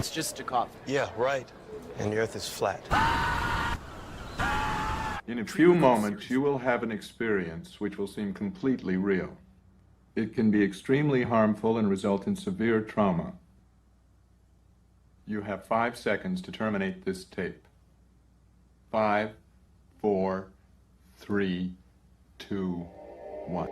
It's just a coffin. Yeah, right. And the Earth is flat. In a few moments, you will have an experience which will seem completely real. It can be extremely harmful and result in severe trauma. You have 5 seconds to terminate this tape. 5, 4, 3, 2, 1.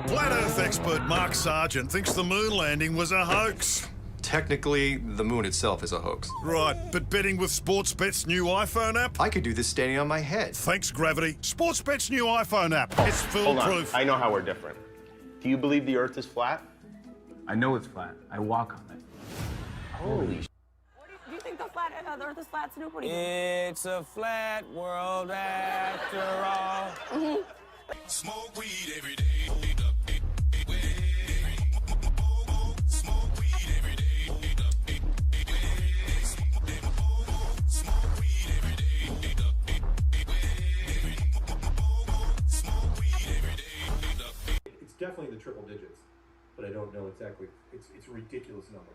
Flat Earth expert Mark Sargent thinks the moon landing was a hoax. Technically, the moon itself is a hoax. Right, but betting with Sportsbet's new iPhone app? I could do this standing on my head. Thanks, Gravity. Sportsbet's new iPhone app. It's Hold on. foolproof. I know how we're different. Do you believe the Earth is flat? I know it's flat. I walk on it. Holy Do you think the Earth is flat, Snoop? What do you think? It's a flat world after all. Smoke weed every day. It's definitely the triple digits, but I don't know exactly. It's a ridiculous number.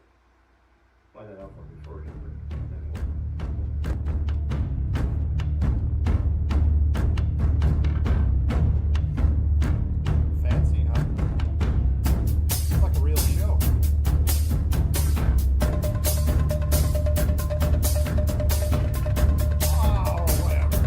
Find that out for me before we fancy, huh? It's like a real show. Oh, whatever.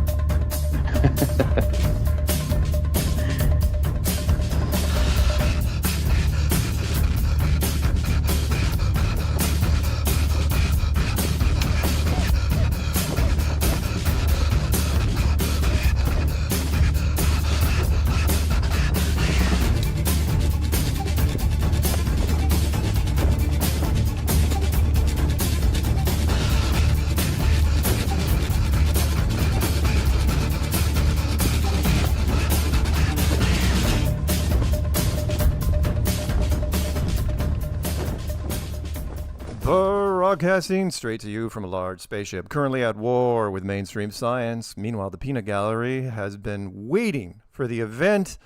Broadcasting straight to you from a large spaceship, currently at war with mainstream science. Meanwhile, the Peanut Gallery has been waiting for the event,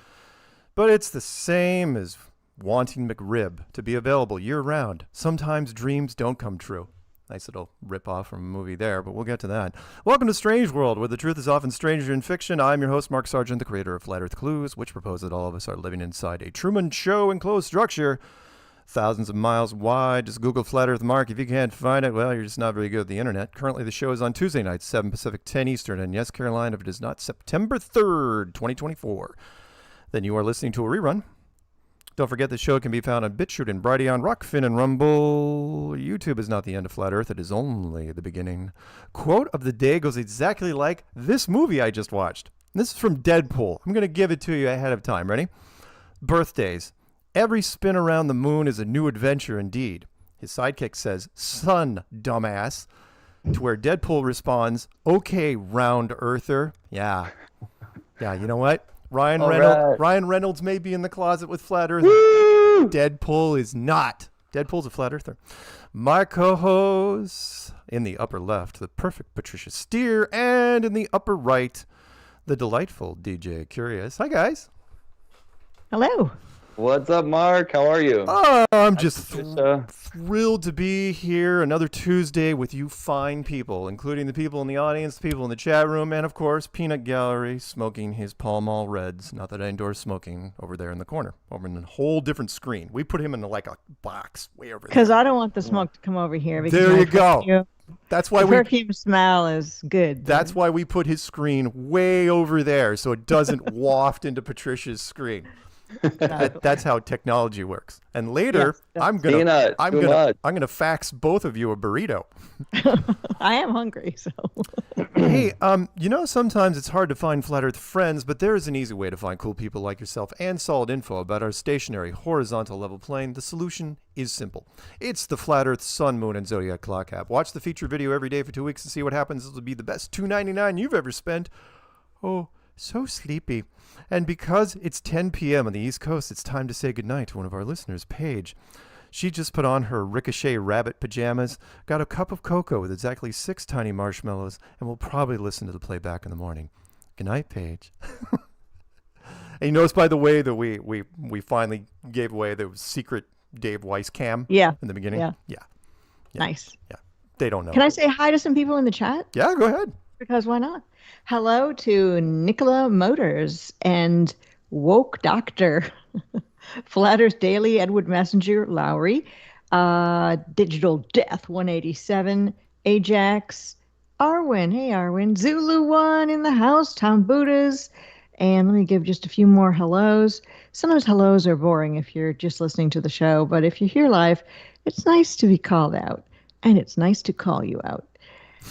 but it's the same as wanting McRib to be available year-round. Sometimes dreams don't come true. Nice little rip-off from a movie there, but we'll get to that. Welcome to Strange World, where the truth is often stranger in fiction. I'm your host, Mark Sargent, the creator of Flat Earth Clues, which propose that all of us are living inside a Truman Show enclosed structure thousands of miles wide. Just Google Flat Earth Mark. If you can't find it, well, you're just not very good at the internet. Currently, the show is on Tuesday nights, 7 Pacific, 10 Eastern. And yes, Caroline, if it is not September 3rd, 2024, then you are listening to a rerun. Don't forget the show can be found on BitChute and Brighteon, Rockfin, and Rumble. YouTube is not the end of Flat Earth. It is only the beginning. Quote of the day goes exactly like this movie I just watched. This is from Deadpool. I'm going to give it to you ahead of time. Ready? Birthdays. Every spin around the moon is a new adventure indeed. His sidekick says, "Son, dumbass," to where Deadpool responds, "Okay, round earther." Yeah, you know what? Ryan Reynolds may be in the closet with Flat Earth. Woo! Deadpool is not. Deadpool's a flat earther. My co-host, in the upper left, the perfect Patricia Steere, and in the upper right, the delightful DJ Curious. Hi, guys. Hello. What's up, Mark? How are you? Oh, I'm just thrilled to be here another Tuesday with you fine people, including the people in the audience, the people in the chat room, and, of course, Peanut Gallery smoking his Pall Mall Reds. Not that I endorse smoking over there in the corner, over in a whole different screen. We put him in like a box way over there. Because I don't want the smoke to come over here. Because there you go. That's why the perfume smell is good. That's why we put his screen way over there so it doesn't waft into Patricia's screen. That's how technology works. And later, Yes, I'm gonna fax both of you a burrito. I am hungry, so. Hey, sometimes it's hard to find Flat Earth friends, but there is an easy way to find cool people like yourself and solid info about our stationary horizontal level plane. The solution is simple. It's the Flat Earth Sun, Moon, and Zodiac Clock app. Watch the feature video every day for 2 weeks and see what happens. This will be the best $2.99 you've ever spent. Oh, so sleepy. And because it's 10 p.m. on the East Coast, it's time to say goodnight to one of our listeners, Paige. She just put on her ricochet rabbit pajamas, got a cup of cocoa with exactly 6 tiny marshmallows, and will probably listen to the playback in the morning. Good night, Paige. And you notice, by the way, that we finally gave away the secret Dave Weiss cam in the beginning? Yeah. Nice. Yeah. They don't know. Can I say hi to some people in the chat? Yeah, go ahead. Because why not? Hello to Nicola Motors and Woke Doctor, Flat Earth Daily, Edward Messenger, Lowry, Digital Death 187, Ajax, Arwin, hey Arwin, Zulu One in the house, Tom Buddhas, and let me give just a few more hellos. Sometimes hellos are boring if you're just listening to the show, but if you're here live, it's nice to be called out, and it's nice to call you out.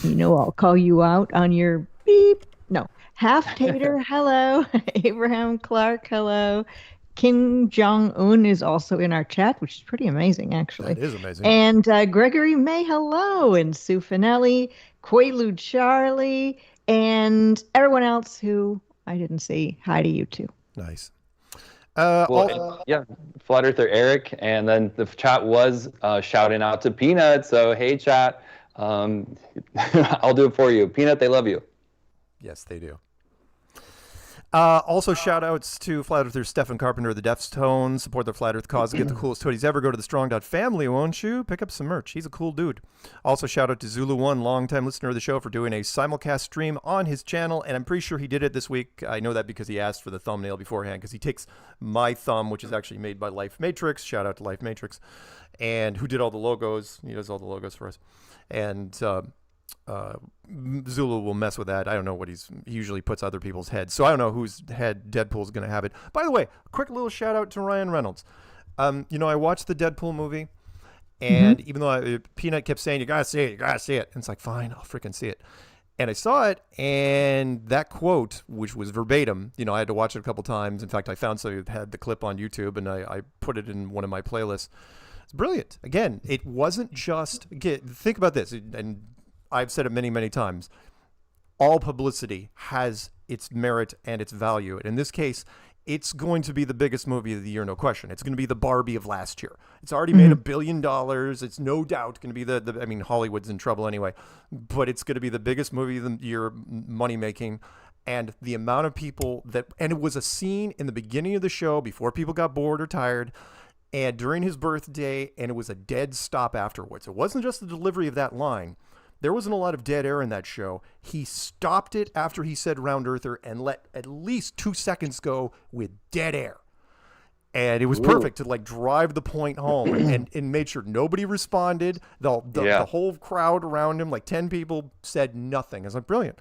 I'll call you out on your beep. No. Half Tater, hello. Abraham Clark, hello. Kim Jong-un is also in our chat, which is pretty amazing, actually. That is amazing. And Gregory May, hello. And Sue Finelli, Quaalude Charlie, and everyone else who I didn't see. Hi to you, too. Nice. Flat Earther Eric, and then the chat was shouting out to Peanut. So, hey, chat. I'll do it for you. Peanut, they love you. Yes, they do. Also, shout-outs to Flat Earther Stephen Carpenter of the Deftones. Support the Flat Earth cause. Get the coolest hoodies ever. Go to the strong.family, won't you? Pick up some merch. He's a cool dude. Also, shout-out to Zulu One, longtime listener of the show, for doing a simulcast stream on his channel, and I'm pretty sure he did it this week. I know that because he asked for the thumbnail beforehand, because he takes my thumb, which is actually made by Life Matrix. Shout-out to Life Matrix. And who did all the logos. He does all the logos for us. And Zulu will mess with that. I don't know what he usually puts other people's heads. So I don't know whose head Deadpool's going to have it. By the way, quick little shout out to Ryan Reynolds. I watched the Deadpool movie, and even though Peanut kept saying, you got to see it, and it's like, fine, I'll freaking see it. And I saw it, and that quote, which was verbatim, I had to watch it a couple times. In fact, I found somebody that had the clip on YouTube, and I put it in one of my playlists. It's brilliant. Again, it wasn't just, think about this, and I've said it many, many times. All publicity has its merit and its value. And in this case, it's going to be the biggest movie of the year, no question. It's going to be the Barbie of last year. It's already made $1 billion. It's no doubt going to be Hollywood's in trouble anyway, but it's going to be the biggest movie of the year, money making. And the amount of people and it was a scene in the beginning of the show before people got bored or tired, and during his birthday, and it was a dead stop afterwards. It wasn't just the delivery of that line. There wasn't a lot of dead air in that show. He stopped it after he said round earther and let at least 2 seconds go with dead air. And it was perfect to drive the point home and made sure nobody responded. The whole crowd around him, 10 people, said nothing. It's brilliant.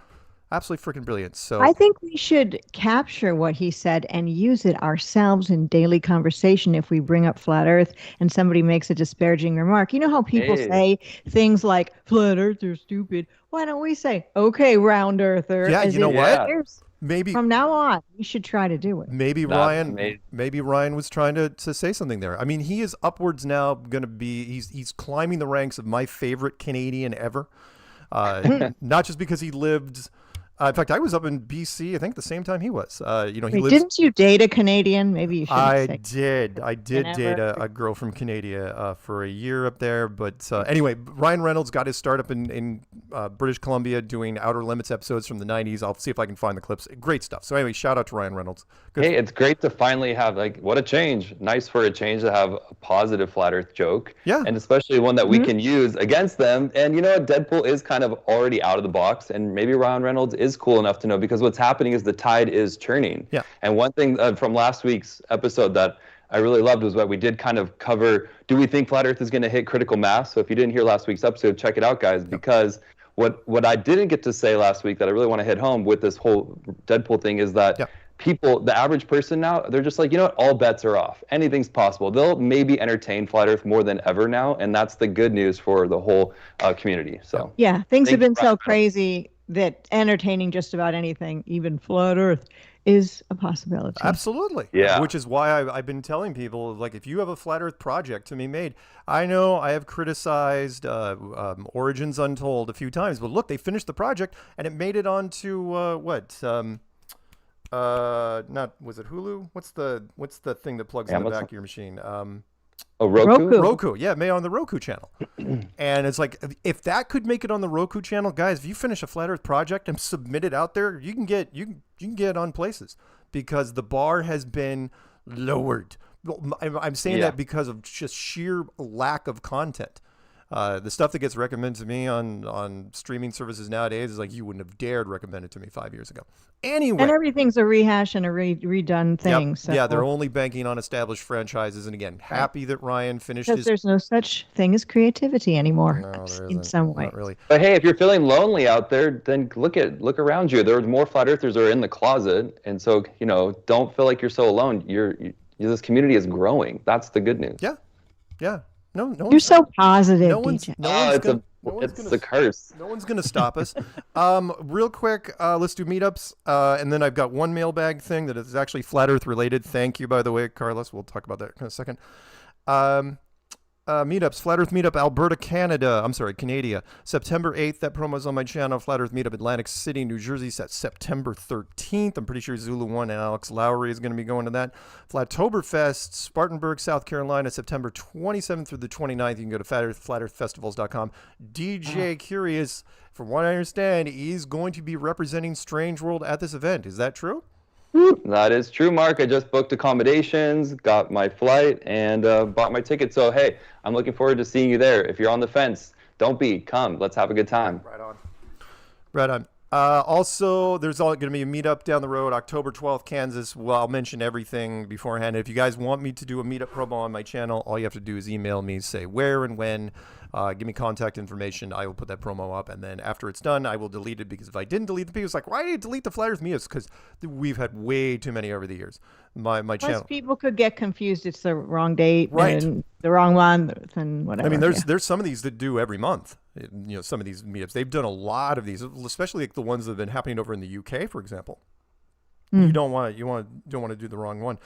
Absolutely freaking brilliant. So I think we should capture what he said and use it ourselves in daily conversation if we bring up Flat Earth and somebody makes a disparaging remark. You know how people say things like, Flat Earth, you're stupid. Why don't we say, okay, round earther? Yeah, you know what? Maybe from now on, we should try to do it. Maybe Ryan was trying to say something there. I mean, he is upwards now going to be, he's climbing the ranks of my favorite Canadian ever. Not just because he lived... in fact, I was up in BC, I think, the same time he was. Didn't you date a Canadian? Maybe you should. I did date a girl from Canada for a year up there. But anyway, Ryan Reynolds got his start up in British Columbia doing Outer Limits episodes from the 90s. I'll see if I can find the clips. Great stuff. So anyway, shout out to Ryan Reynolds. Good. Hey, it's great to finally have, what a change. Nice for a change to have a positive Flat Earth joke. Yeah. And especially one that we can use against them. And you know what? Deadpool is kind of already out of the box. And maybe Ryan Reynolds is cool enough to know, because what's happening is the tide is turning. Yeah. And one thing from last week's episode that I really loved was what we did kind of cover, do we think Flat Earth is going to hit critical mass? So if you didn't hear last week's episode, check it out, guys, because what I didn't get to say last week that I really want to hit home with this whole Deadpool thing is that people, the average person now, they're just like, you know what, all bets are off. Anything's possible. They'll maybe entertain Flat Earth more than ever now, and that's the good news for the whole community. So yeah, things have been so crazy that entertaining just about anything, even Flat Earth, is a possibility. Absolutely. Yeah. Which is why I've been telling people, like, if you have a Flat Earth project to be made, I know I have criticized Origins Untold a few times, but look, they finished the project and it made it onto not, was it Hulu? What's the thing that plugs in the back of your machine? Roku? Roku, yeah, made on the Roku channel. And it's like, if that could make it on the Roku channel, guys, if you finish a Flat Earth project and submit it out there, you can get on places because the bar has been lowered. I'm saying that because of just sheer lack of content. The stuff that gets recommended to me on streaming services nowadays is like you wouldn't have dared recommend it to me 5 years ago. Anyway, and everything's a rehash and a redone thing. Yep. So. Yeah, they're only banking on established franchises. And again, happy that Ryan finished because there's no such thing as creativity anymore. No, there in isn't. some ways. Not really. But hey, if you're feeling lonely out there, then look around you. There's more Flat Earthers are in the closet, and so don't feel like you're so alone. This community is growing. That's the good news. Yeah, yeah. No, You're so positive, DJ. It's a curse. No one's gonna stop us. Real quick, let's do meetups, and then I've got one mailbag thing that is actually Flat Earth related. Thank you, by the way, Carlos. We'll talk about that in a second. Meetups, Flat Earth Meetup, Alberta, Canada. I'm sorry, Canada. September 8th. That promo's on my channel. Flat Earth Meetup, Atlantic City, New Jersey. That's September 13th. I'm pretty sure Zulu One and Alex Lowry is going to be going to that. Flattoberfest, Spartanburg, South Carolina, September 27th through the 29th. You can go to flatearthfestivals.com. DJ Curious, from what I understand, he's going to be representing Strange World at this event. Is that true? That is true, Mark. I just booked accommodations, got my flight, and bought my ticket. So, hey, I'm looking forward to seeing you there. If you're on the fence, don't be. Come. Let's have a good time. Right on. Right on. Also, there's going to be a meetup down the road, October 12th, Kansas. Well, I'll mention everything beforehand. If you guys want me to do a meetup promo on my channel, all you have to do is email me, say where and when. Give me contact information. I will put that promo up, and then after it's done, I will delete it, because if I didn't delete the people's like, why did you delete the Flat Earth meetups? Because we've had way too many over the years. My channel. People could get confused. It's the wrong date, right? And the wrong one, and whatever. I mean, there's some of these that do every month. Some of these meetups, they've done a lot of these, especially like the ones that have been happening over in the UK, for example. You don't want to do the wrong one.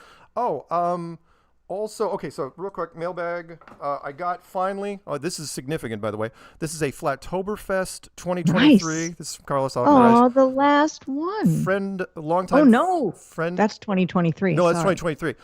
Also, okay, so real quick, mailbag. I got finally. Oh, this is significant, by the way. This is a Flattoberfest 2023. Nice. This is Carlos. Oh, the last one. Friend, long time. Oh no, friend. That's 2023. No, that's 2023.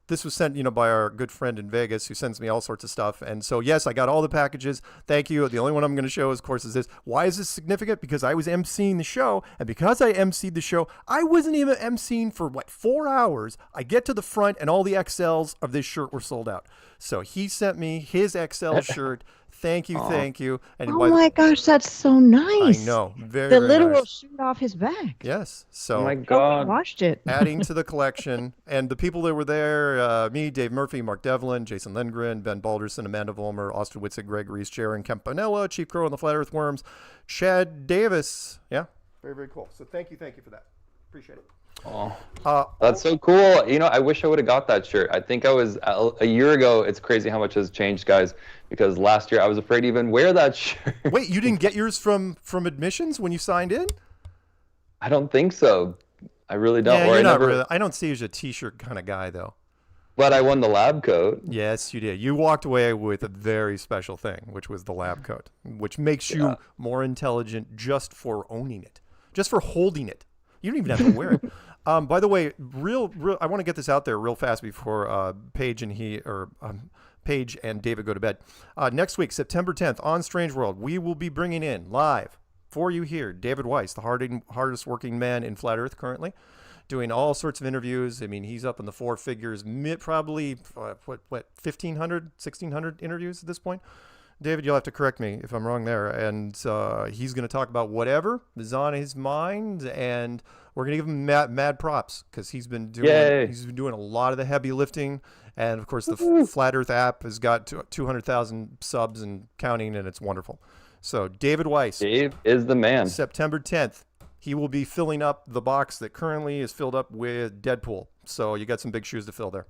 This was sent, by our good friend in Vegas who sends me all sorts of stuff. And so, yes, I got all the packages. Thank you. The only one I'm going to show, of course, is this. Why is this significant? Because I was emceeing the show. And because I emceed the show, I wasn't even emceeing for, 4 hours. I get to the front and all the XLs of this shirt were sold out. So he sent me his XL shirt. Thank you, thank you. And oh my gosh, that's so nice. I know, very the very literal nice. shoot off his back. Yes, so oh my God, watched it. adding to the collection, and the people that were there: me, Dave Murphy, Mark Devlin, Jason Lindgren, Ben Balderson, Amanda Volmer, Austin Witzig, Greg Reese, Jaron Campanella, Chief Crow and the Flat Earth Worms, Chad Davis. Yeah, very very cool. So thank you for that. Appreciate it. Oh, that's so cool. I wish I would have got that shirt. I think I was a year ago. It's crazy how much has changed, guys, because last year I was afraid to even wear that shirt. Wait, you didn't get yours from admissions when you signed in? I don't think so. I really don't. Yeah, you're not really. I don't see you as a t-shirt kind of guy, though. But I won the lab coat. Yes, you did. You walked away with a very special thing, which was the lab coat, which makes you more intelligent just for owning it, just for holding it. You don't even have to wear it. By the way, real, I want to get this out there real fast before Paige and David go to bed. Next week, September 10th, on Strange World, we will be bringing in live for you here David Weiss, the hardest working man in Flat Earth currently, doing all sorts of interviews. I mean, he's up in the four figures, probably 1,500, 1,600 interviews at this point. David, you'll have to correct me if I'm wrong there. And he's going to talk about whatever is on his mind, and we're going to give him mad props because he's been doing a lot of the heavy lifting. And of course, the Flat Earth app has got 200,000 subs and counting, and it's wonderful. So David Weiss, Dave is the man. September 10th he will be filling up the box that currently is filled up with Deadpool. So you got some big shoes to fill there.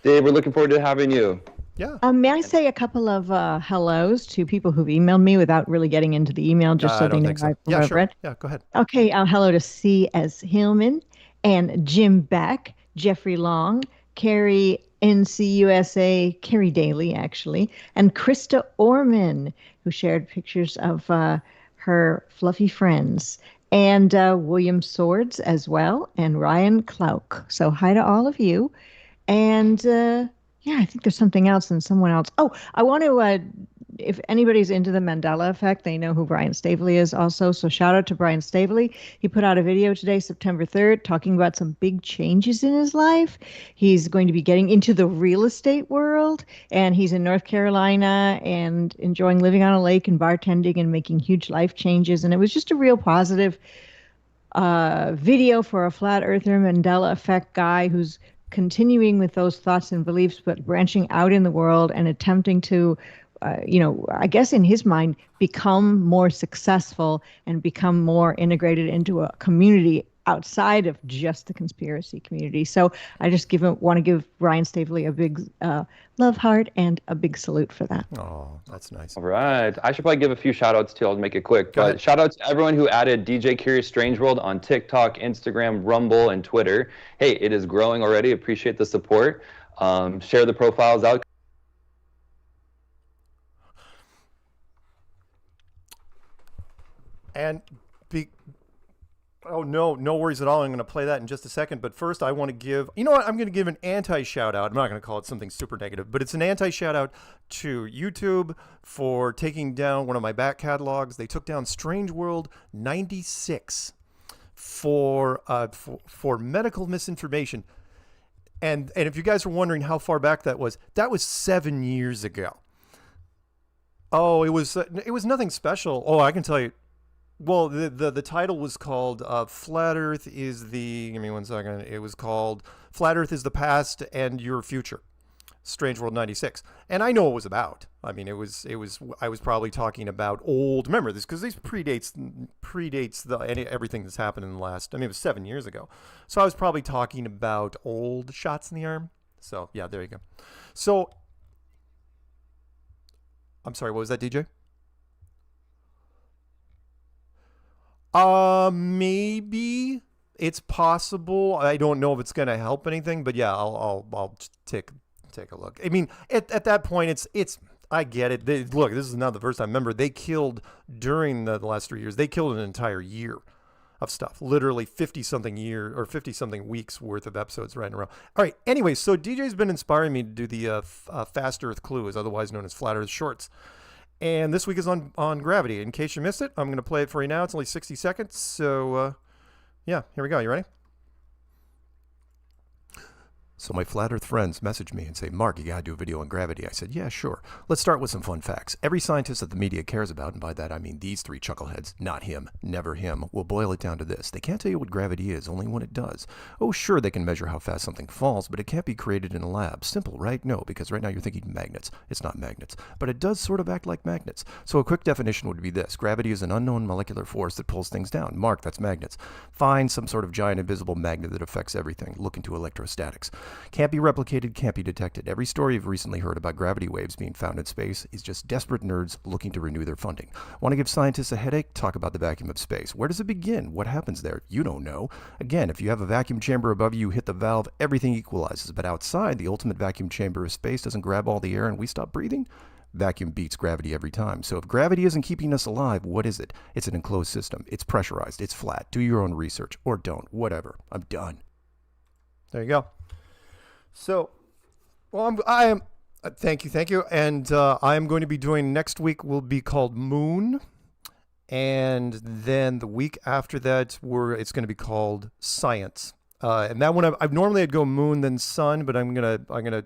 Dave, we're looking forward to having you. Yeah. May I say a couple of hellos to people who've emailed me without really getting into the email, just so I they don't know think so. what I've read? Yeah, go ahead. Okay, hello to C.S. Hillman and Jim Beck, Jeffrey Long, Carrie NCUSA, Carrie Daly, actually, and Krista Orman, who shared pictures of her fluffy friends, and William Swords as well, and Ryan Klauk. So hi to all of you. And yeah, I think there's something else and someone else. Oh, I want to, if anybody's into the Mandela effect, they know who Brian Staveley is also. So shout out to Brian Staveley. He put out a video today, September 3rd, talking about some big changes in his life. He's going to be getting into the real estate world, and he's in North Carolina and enjoying living on a lake and bartending and making huge life changes. And it was just a real positive video for a flat earther Mandela effect guy who's continuing with those thoughts and beliefs, but branching out in the world and attempting to, I guess in his mind, become more successful and become more integrated into a community outside of just the conspiracy community. So I just want to give Ryan Staveley a big love heart and a big salute for that. Oh, that's nice. All right. I should probably give a few shout outs too. I'll make it quick. But shout out to everyone who added DJ Curious Strange World on TikTok, Instagram, Rumble, and Twitter. Hey, it is growing already. Appreciate the support. Share the profiles out. And oh, no worries at all. I'm going to play that in just a second. But first, I want to give, I'm going to give an anti-shout-out. I'm not going to call it something super negative, but it's an anti-shout-out to YouTube for taking down one of my back catalogs. They took down Strange World 96 for medical misinformation. And if you guys were wondering how far back that was 7 years ago. Oh, it was nothing special. Oh, I can tell you. Well, the title was called Flat Earth is the, give me 1 second. It was called Flat Earth is the Past and Your Future, Strange World 96. And I know what it was about. I mean, I was probably talking about old, remember this, because this predates everything that's happened in the last, it was 7 years ago. So I was probably talking about old shots in the arm. So yeah, there you go. So, I'm sorry, what was that, DJ? Maybe it's possible. I don't know if it's going to help anything, but yeah, I'll take a look. I mean, at that point, it's I get it. Look, this is not the first time. Remember, they killed during the last 3 years. They killed an entire year of stuff. Literally 50-something weeks worth of episodes right in a row. All right. Anyway, so DJ's been inspiring me to do the Fast Earth Clue, otherwise known as Flat Earth Shorts. And this week is on gravity. In case you missed it, I'm going to play it for you now. It's only 60 seconds. So, yeah, here we go. You ready? So my flat earth friends message me and say, Mark, you got to do a video on gravity. I said, yeah, sure. Let's start with some fun facts. Every scientist that the media cares about, and by that I mean these three chuckleheads, not him, never him, will boil it down to this. They can't tell you what gravity is, only when it does. Oh, sure, they can measure how fast something falls, but it can't be created in a lab. Simple, right? No, because right now you're thinking magnets. It's not magnets, but it does sort of act like magnets. So a quick definition would be this. Gravity is an unknown molecular force that pulls things down. Mark, that's magnets. Find some sort of giant invisible magnet that affects everything. Look into electrostatics. Can't be replicated, can't be detected. Every story you've recently heard about gravity waves being found in space is just desperate nerds looking to renew their funding. Want to give scientists a headache? Talk about the vacuum of space. Where does it begin? What happens there? You don't know. Again, if you have a vacuum chamber above you, hit the valve, everything equalizes. But outside, the ultimate vacuum chamber of space doesn't grab all the air and we stop breathing? Vacuum beats gravity every time. So if gravity isn't keeping us alive, what is it? It's an enclosed system. It's pressurized. It's flat. Do your own research. Or don't. Whatever. I'm done. There you go. So, well, I am. Thank you, and I am going to be doing next week will be called Moon, and then the week after that, it's going to be called Science. And that one, I'd go Moon then Sun, but I'm gonna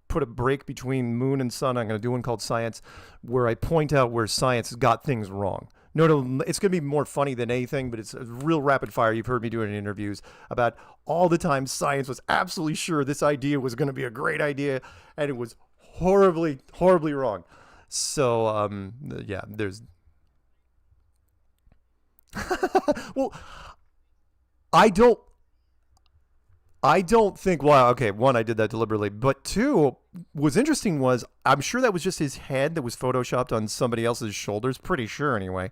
put a break between Moon and Sun. I'm gonna do one called Science, where I point out where science got things wrong. No, it's going to be more funny than anything, but it's a real rapid fire. You've heard me do it in interviews about all the time science was absolutely sure this idea was going to be a great idea, and it was horribly, horribly wrong. So, yeah, there's... Well, I don't think, well, okay, one, I did that deliberately, but two, what's interesting was, I'm sure that was just his head that was photoshopped on somebody else's shoulders, pretty sure anyway.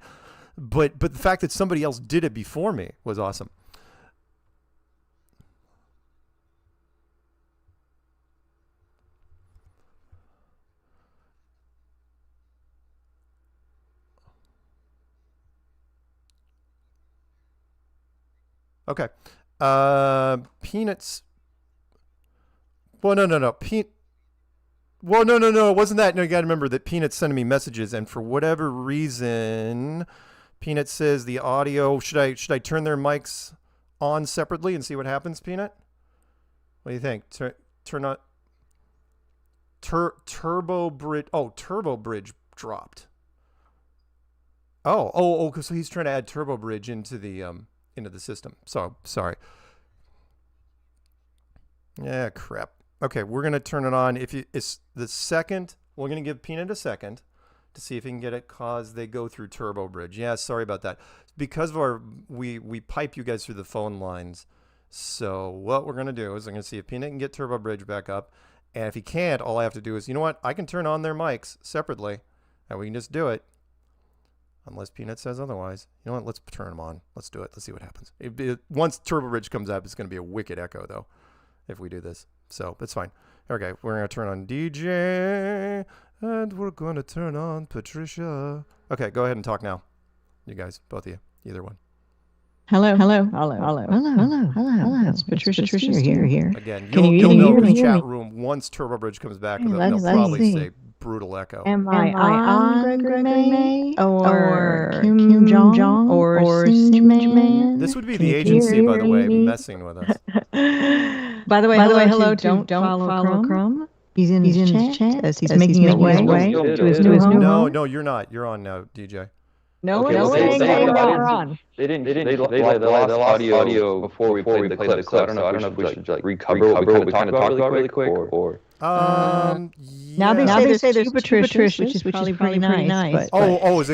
But the fact that somebody else did it before me was awesome. Okay. Peanuts. Well, no. Well, no. It wasn't that. No, you got to remember that Peanut's sending me messages, and for whatever reason, Peanut says the audio. Should I turn their mics on separately and see what happens, Peanut? What do you think? Turn on. Turbo bridge. Oh, turbo bridge dropped. Oh. So he's trying to add turbo bridge into the system. So sorry. Yeah, crap. Okay, we're gonna turn it on. It's the second, we're gonna give Peanut a second to see if he can get it, cause they go through turbo bridge. Yeah, sorry about that. Because of we pipe you guys through the phone lines. So what we're gonna do is I'm gonna see if Peanut can get turbo bridge back up, and if he can't, all I have to do is, you know what? I can turn on their mics separately, and we can just do it. Unless Peanut says otherwise. You know what? Let's turn them on. Let's do it. Let's see what happens. Once Turbo Bridge comes up, it's going to be a wicked echo, though, if we do this. So that's fine. Okay, we're going to turn on DJ, and we're going to turn on Patricia. Okay, go ahead and talk now. You guys, both of you, either one. Hello. That's Patricia Steere here. Again, you'll know in the chat room once Turbo Bridge comes back, they'll probably say brutal echo. Am I on Gregory May or Kim Jong or Singe Man? This would be the agency, by the way, messing with us. By the way, hello, don't follow Crumb. He's in his chat as he's making his way to his new home. No, you're not. You're on now, DJ. No, we're on. They lost audio before we played the clip. So I don't know if we should like recover what we kind of talked about really quick or. Now they say there's Patricia, which is probably pretty nice.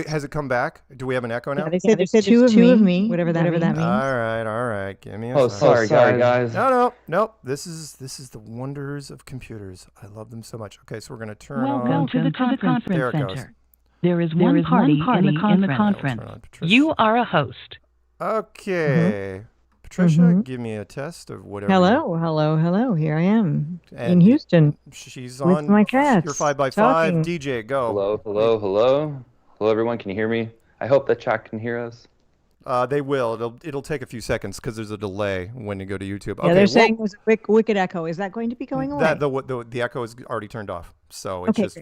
Has it come back? Do we have an echo now? Yeah, they say two of me, whatever that means. All right. Give me a sorry, guys. No. This is the wonders of computers. I love them so much. Okay, so we're gonna turn on. Welcome to the conference center. There is one party in the conference. You are a host. Okay. Patricia, give me a test of whatever. Hello. Here I am in Houston. She's with on my cats. Your 5x5 talking. DJ. Go. Hello, everyone. Can you hear me? I hope that chat can hear us. They will. It'll take a few seconds because there's a delay when you go to YouTube. Yeah, they're saying there's a wicked echo. Is that going to be going away? The echo is already turned off, so it's just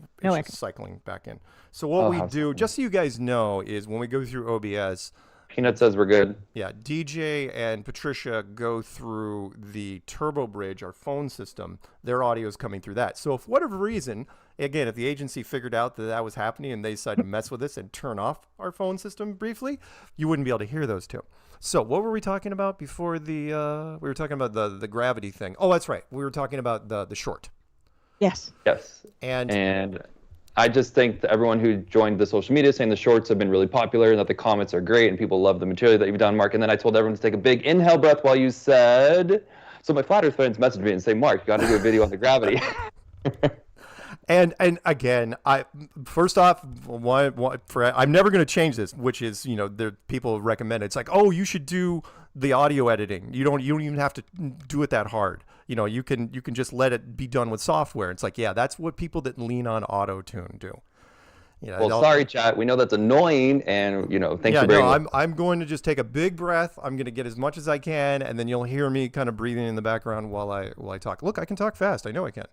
cycling back in. So what we do, just so you guys know, is when we go through OBS, Peanut says we're good. Yeah, DJ and Patricia go through the Turbo Bridge, our phone system. Their audio is coming through that. So if for whatever reason, again, if the agency figured out that was happening and they decided to mess with us and turn off our phone system briefly, you wouldn't be able to hear those two. So what were we talking about before we were talking about the gravity thing. Oh, that's right. We were talking about the short. Yes. And I just think that everyone who joined the social media saying the shorts have been really popular and that the comments are great and people love the material that you've done, Mark. And then I told everyone to take a big inhale breath while you said. So my Flat Earth friends messaged me and say, Mark, you got to do a video on the gravity. And again, first off, I'm never going to change this, which is, the people recommend it. It's like, oh, you should do the audio editing. You don't even have to do it that hard. You can just let it be done with software. It's like, yeah, that's what people that lean on auto-tune do. Well, sorry, chat. We know that's annoying, and thanks for bearing with us. I'm going to just take a big breath. I'm going to get as much as I can, and then you'll hear me kind of breathing in the background while I talk. Look, I can talk fast. I know I can.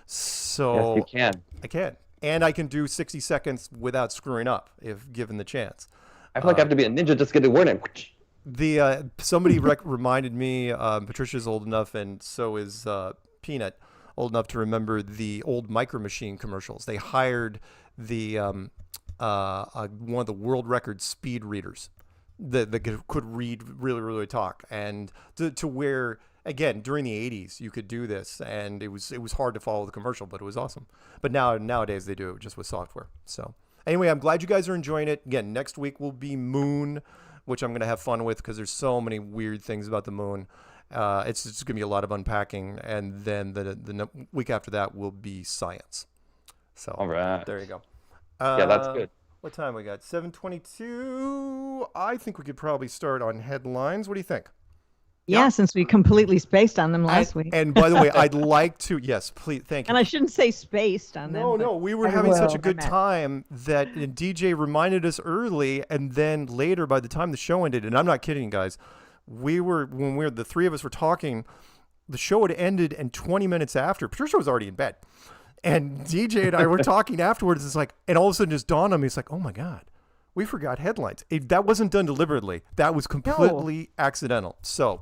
So yes, you can. I can, and I can do 60 seconds without screwing up if given the chance. I feel like I have to be a ninja just to get the word in. Somebody reminded me, Patricia's old enough, and so is Peanut, old enough to remember the old Micro Machine commercials. They hired one of the world record speed readers that could read really talk, and to where, again, during the 80s you could do this, and it was hard to follow the commercial, but it was awesome. But nowadays they do it just with software. So anyway, I'm glad you guys are enjoying it. Again, next week will be Moon. which I'm going to have fun with because there's so many weird things about the moon. It's just going to be a lot of unpacking. And then the week after that will be science. So all right. There you go. Yeah, that's good. What time we got? 7:22. I think we could probably start on headlines. What do you think? Yeah, since we completely spaced on them last week. And by the way, I'd like to, yes, please, thank you. And I shouldn't say spaced on them. No, we were having such a good time that DJ reminded us early, and then later, by the time the show ended, and I'm not kidding, guys, the three of us were talking, the show had ended, and 20 minutes after, Patricia was already in bed, and DJ and I were talking afterwards. It's like, and all of a sudden, just dawned on me. It's like, oh my God, we forgot headlines. That wasn't done deliberately. That was completely accidental. So.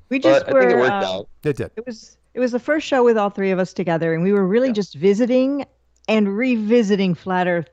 We just I think it worked out. It did. It was the first show with all three of us together, and we were really just visiting and revisiting Flat Earth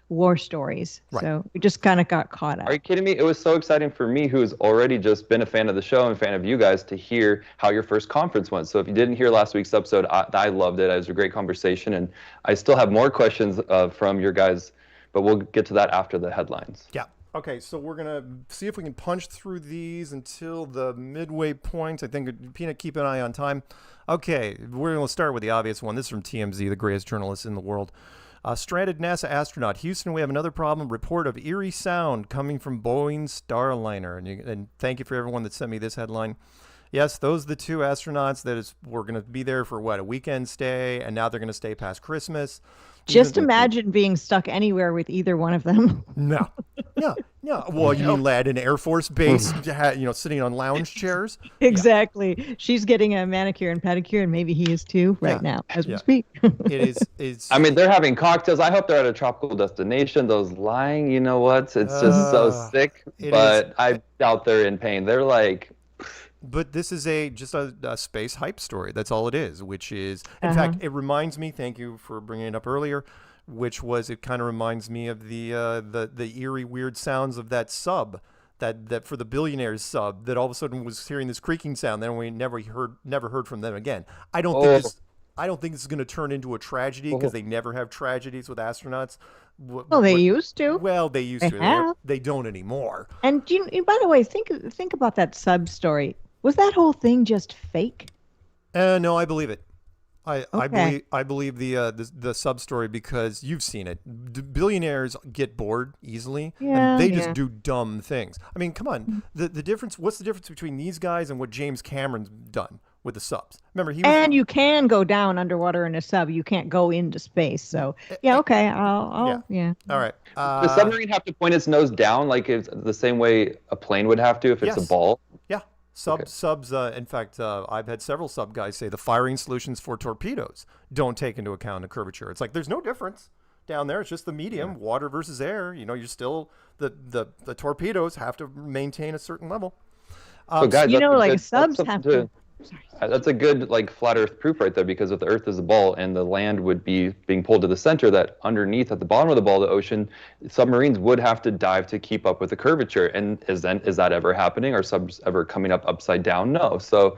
war stories. Right. So we just kind of got caught up. Are you kidding me? It was so exciting for me, who's already just been a fan of the show and a fan of you guys, to hear how your first conference went. So if you didn't hear last week's episode, I loved it. It was a great conversation, and I still have more questions from your guys, but we'll get to that after the headlines. Yeah. Okay, so we're going to see if we can punch through these until the midway point. I think, Peanut, keep an eye on time. Okay, we're going to start with the obvious one. This is from TMZ, the greatest journalists in the world. Stranded NASA astronaut. Houston, we have another problem. Report of eerie sound coming from Boeing's Starliner. And thank you for everyone that sent me this headline. Yes, those are the two astronauts that were going to be there for, a weekend stay, and now they're going to stay past Christmas. Just imagine being stuck anywhere with either one of them. No. Yeah. Well, you mean at an Air Force base, sitting on lounge chairs? Exactly. Yeah. She's getting a manicure and pedicure, and maybe he is too now as we speak. It's. I mean, they're having cocktails. I hope they're at a tropical destination. Those lying, you know what? It's just so sick. But I doubt they're in pain. They're like. But this is just a space hype story. That's all it is, which is, in fact, it reminds me, thank you for bringing it up earlier, it kind of reminds me of the eerie, weird sounds of that sub, that for the billionaires sub, that all of a sudden was hearing this creaking sound, then we never heard from them again. I don't think this is going to turn into a tragedy, because they never have tragedies with astronauts. Well, they used to. Well, they used to. They don't anymore. And by the way, think about that sub story. Was that whole thing just fake? No, I believe it. I believe the sub story, because you've seen it. Billionaires get bored easily, and they just do dumb things. I mean, come on. The difference. What's the difference between these guys and what James Cameron's done with the subs? Remember, you can go down underwater in a sub. You can't go into space. So okay. I'll. All right. Does the submarine have to point its nose down, like it's the same way a plane would have to if it's a ball? Yeah. Subs, in fact, I've had several sub guys say the firing solutions for torpedoes don't take into account a curvature. It's like, there's no difference down there. It's just the medium, water versus air. You're still, the torpedoes have to maintain a certain level. So guys, subs have to. That's a good flat Earth proof right there, because if the Earth is a ball and the land would be being pulled to the center, that underneath at the bottom of the ball, the ocean, submarines would have to dive to keep up with the curvature. And is that ever happening? Are subs ever coming up upside down? No. So,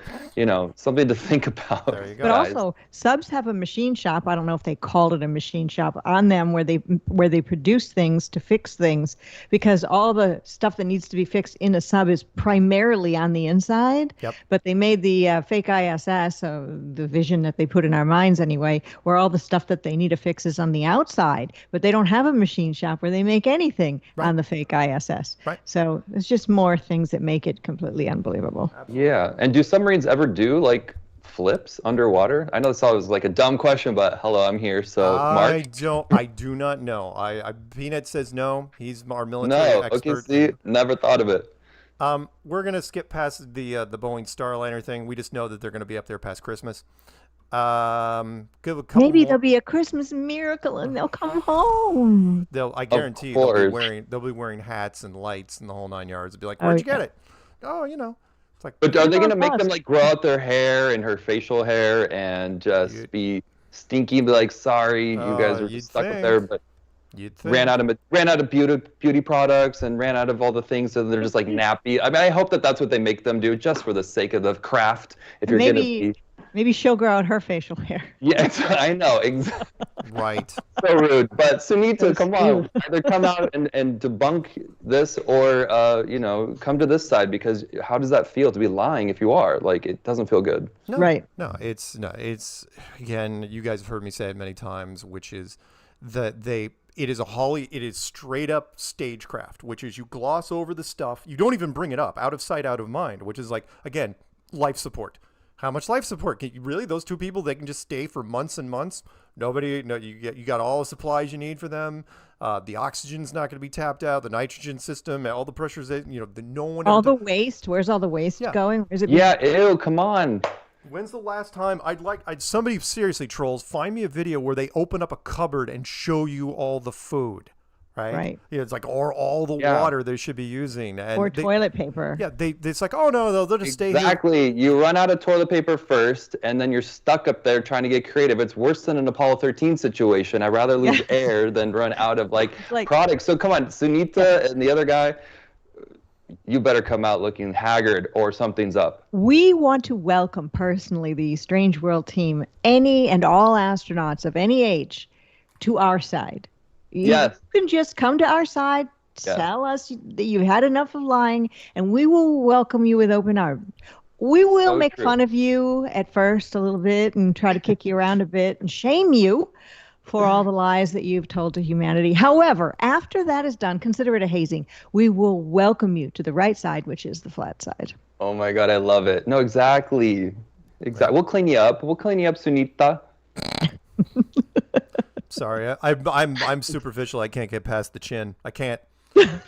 something to think about. There you go. But also, subs have a machine shop. I don't know if they called it a machine shop on them, where they produce things to fix things, because all the stuff that needs to be fixed in a sub is primarily on the inside. Yep. But they made the fake ISS, the vision that they put in our minds anyway, where all the stuff that they need to fix is on the outside, but they don't have a machine shop where they make anything on the fake ISS. Right. So it's just more things that make it completely unbelievable. Yeah. And do submarines ever do flips underwater? I know this was a dumb question, but hello, I'm here. So Mark? I do not know. Peanut says no. He's our military expert. Okay, see, never thought of it. We're going to skip past the Boeing Starliner thing. We just know that they're going to be up there past Christmas. Give a couple Maybe there'll be a Christmas miracle and they'll come home. I guarantee they'll be wearing hats and lights and the whole 9 yards. It'll be like, where'd you get it? Oh, it's like. But are they going to make them grow out their hair and her facial hair and just be stinky and be like, sorry, you guys are stuck up there, but. Ran out of beauty products and ran out of all the things, so they're just nappy. I mean, I hope that's what they make them do, just for the sake of the craft. If you're going to be Maybe she'll grow out her facial hair. Yes, I know. Exactly. Right. So rude. But Sunita, come on. Either come out and debunk this or, come to this side, because how does that feel to be lying if you are? Like, it doesn't feel good. No, right. No, it's again, you guys have heard me say it many times, which is that it is straight up stagecraft, which is you gloss over the stuff. You don't even bring it up, out of sight, out of mind, which is like, again, life support. How much life support? Really, those two people, they can just stay for months and months? You got all the supplies you need for them. The oxygen's not going to be tapped out. The nitrogen system, all the pressures, no one. All the waste. Where's all the waste going? Is it? Yeah, ew, come on. When's the last time somebody seriously, trolls, find me a video where they open up a cupboard and show you all the food, right? Right. Yeah, it's like, or all the water they should be using. And or toilet paper. Yeah, it's like, oh no, they'll just stay here. Exactly. You run out of toilet paper first, and then you're stuck up there trying to get creative. It's worse than an Apollo 13 situation. I'd rather lose air than run out of like products. So come on, Sunita and the other guy, you better come out looking haggard or something's up. We want to welcome personally the Strange World team, any and all astronauts of any age, to our side. Yes. You can just come to our side, tell us that you've had enough of lying, and we will welcome you with open arms. We will make fun of you at first a little bit and try to kick you around a bit and shame you for all the lies that you've told to humanity. However, after that is done, consider it a hazing. We will welcome you to the right side, which is the flat side. Oh my God, I love it. No, exactly. We'll clean you up. We'll clean you up, Sunita. Sorry, I'm superficial. I can't get past the chin. I can't. I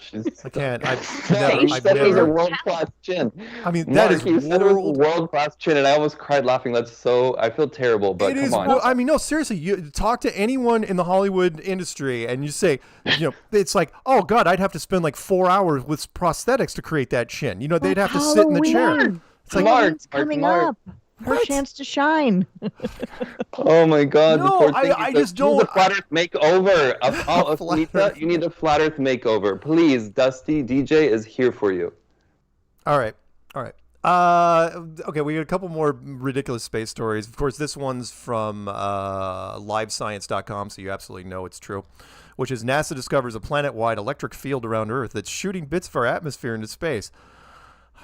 can't. I've never. A world-class chin. I mean, Mark, that is you said it was a world-class chin, and I almost cried laughing. I feel terrible, but come on. Well, I mean, no, seriously. You talk to anyone in the Hollywood industry, and you say, it's like, oh God, I'd have to spend like 4 hours with prosthetics to create that chin. They'd have to sit in the chair. It's like Halloween's coming up. Her chance to shine. Oh my God! No, I just don't. The flat Earth makeover. Sunita, you need a flat Earth makeover, please. Dusty DJ is here for you. All right. Okay, we got a couple more ridiculous space stories. Of course, this one's from livescience.com, so you absolutely know it's true. Which is NASA discovers a planet-wide electric field around Earth that's shooting bits of our atmosphere into space.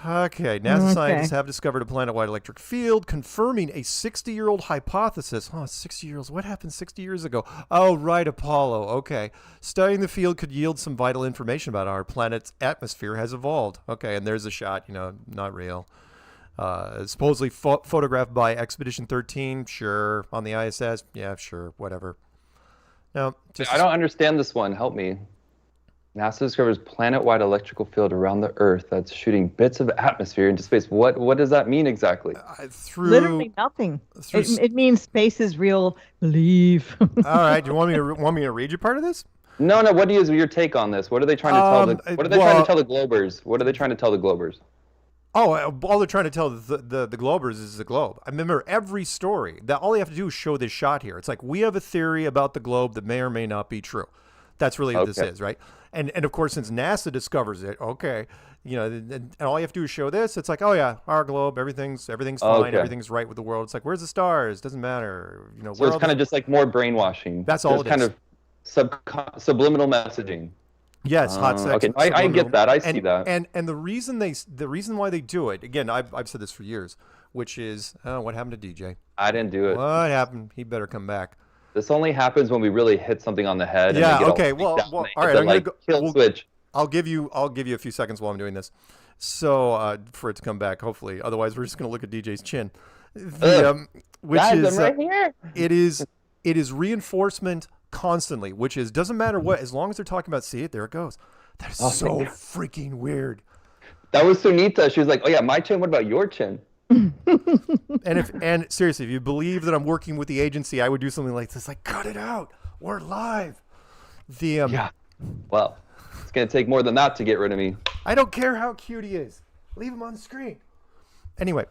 Okay, NASA scientists have discovered a planet-wide electric field, confirming a 60-year-old hypothesis. 60 years. What happened 60 years ago? Oh, right, Apollo. Okay. Studying the field could yield some vital information about how our planet's atmosphere has evolved. Okay, and there's a shot, not real. Supposedly photographed by Expedition 13. Sure. On the ISS. Yeah, sure. Whatever. No, I don't understand this one. Help me. NASA discovers planet-wide electrical field around the Earth that's shooting bits of atmosphere into space. What does that mean exactly? Literally nothing. It means space is real. Believe. All right. Do you want me to read you part of this? No. What is your take on this? What are they trying to tell trying to tell the Globers? What are they trying to tell the Globers? Oh, all they're trying to tell the Globers is the globe. I remember every story that all they have to do is show this shot here. It's like, we have a theory about the globe that may or may not be true. That's really what this is, right? And of course, since NASA discovers it, and all you have to do is show this. It's like, oh yeah, our globe, everything's fine, everything's right with the world. It's like, where's the stars? Doesn't matter, So it's kind of just like more brainwashing. That's all. It's kind of subliminal messaging. Yes, hot sex. Okay, I get that. I see that. And the reason why they do it, again, I've said this for years, which is, what happened to DJ? I didn't do it. What happened? He better come back. This only happens when we really hit something on the head. Yeah. Okay. Well. All right. I'm gonna go. Kill switch. I'll give you a few seconds while I'm doing this, so for it to come back. Hopefully, otherwise we're just gonna look at DJ's chin. Which guys, is I'm right here. It is reinforcement constantly, which is doesn't matter what, as long as they're talking about. See it, there it goes. That's so freaking weird. That was Sunita. She was like, "Oh yeah, my chin. What about your chin?" and seriously, if you believe that I'm working with the agency, I would do something like this, like, cut it out. We're live. Yeah. Well, it's gonna take more than that to get rid of me. I don't care how cute he is. Leave him on the screen. Anyway,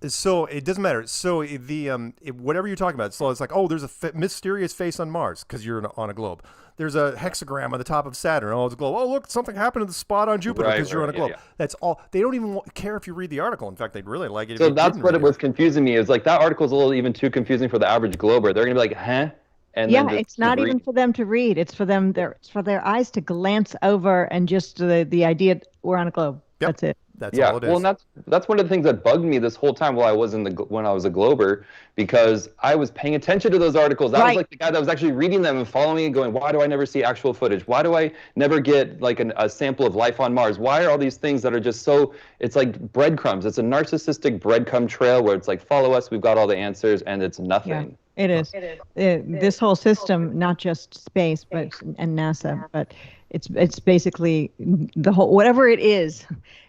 So it doesn't matter. So whatever you're talking about, so it's like, oh, there's a mysterious face on Mars because you're on a globe. There's a hexagram on the top of Saturn. Oh, it's a globe. Oh, look, something happened to the spot on Jupiter because you're on a globe. Yeah. That's all. They don't even care if you read the article. In fact, they'd really like it. So that's what it was confusing me. Is like that article's a little even too confusing for the average glober. They're gonna be like, huh? And yeah, it's not even for them to read. It's for them. It's for their eyes to glance over and just the idea we're on a globe. Yep. That's it. That's all it is. Well, and that's one of the things that bugged me this whole time while I was when I was a glober, because I was paying attention to those articles. I was like the guy that was actually reading them and following me and going, why do I never see actual footage? Why do I never get like a sample of life on Mars? Why are all these things that are just so, it's like breadcrumbs. It's a narcissistic breadcrumb trail where it's like, follow us, we've got all the answers, and it's nothing. Yeah, it is. This whole system, not just space, but and NASA, but it's basically the whole, whatever it is,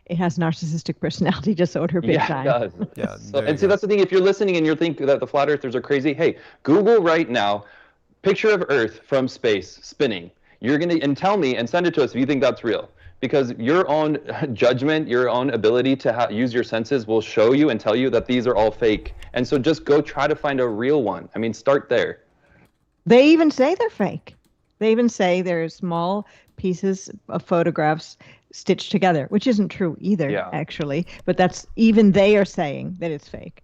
it has narcissistic personality disorder big time. Yeah, it does. Yeah, so, and see, that's the thing. If you're listening and you're thinking that the flat earthers are crazy, hey, Google right now, picture of Earth from space spinning. You're going to, and tell me and send it to us if you think that's real. Because your own judgment, your own ability to use your senses will show you and tell you that these are all fake. And so just go try to find a real one. I mean, start there. They even say they're fake. They even say they're small pieces of photographs stitched together, which isn't true either, actually. But that's, even they are saying that it's fake.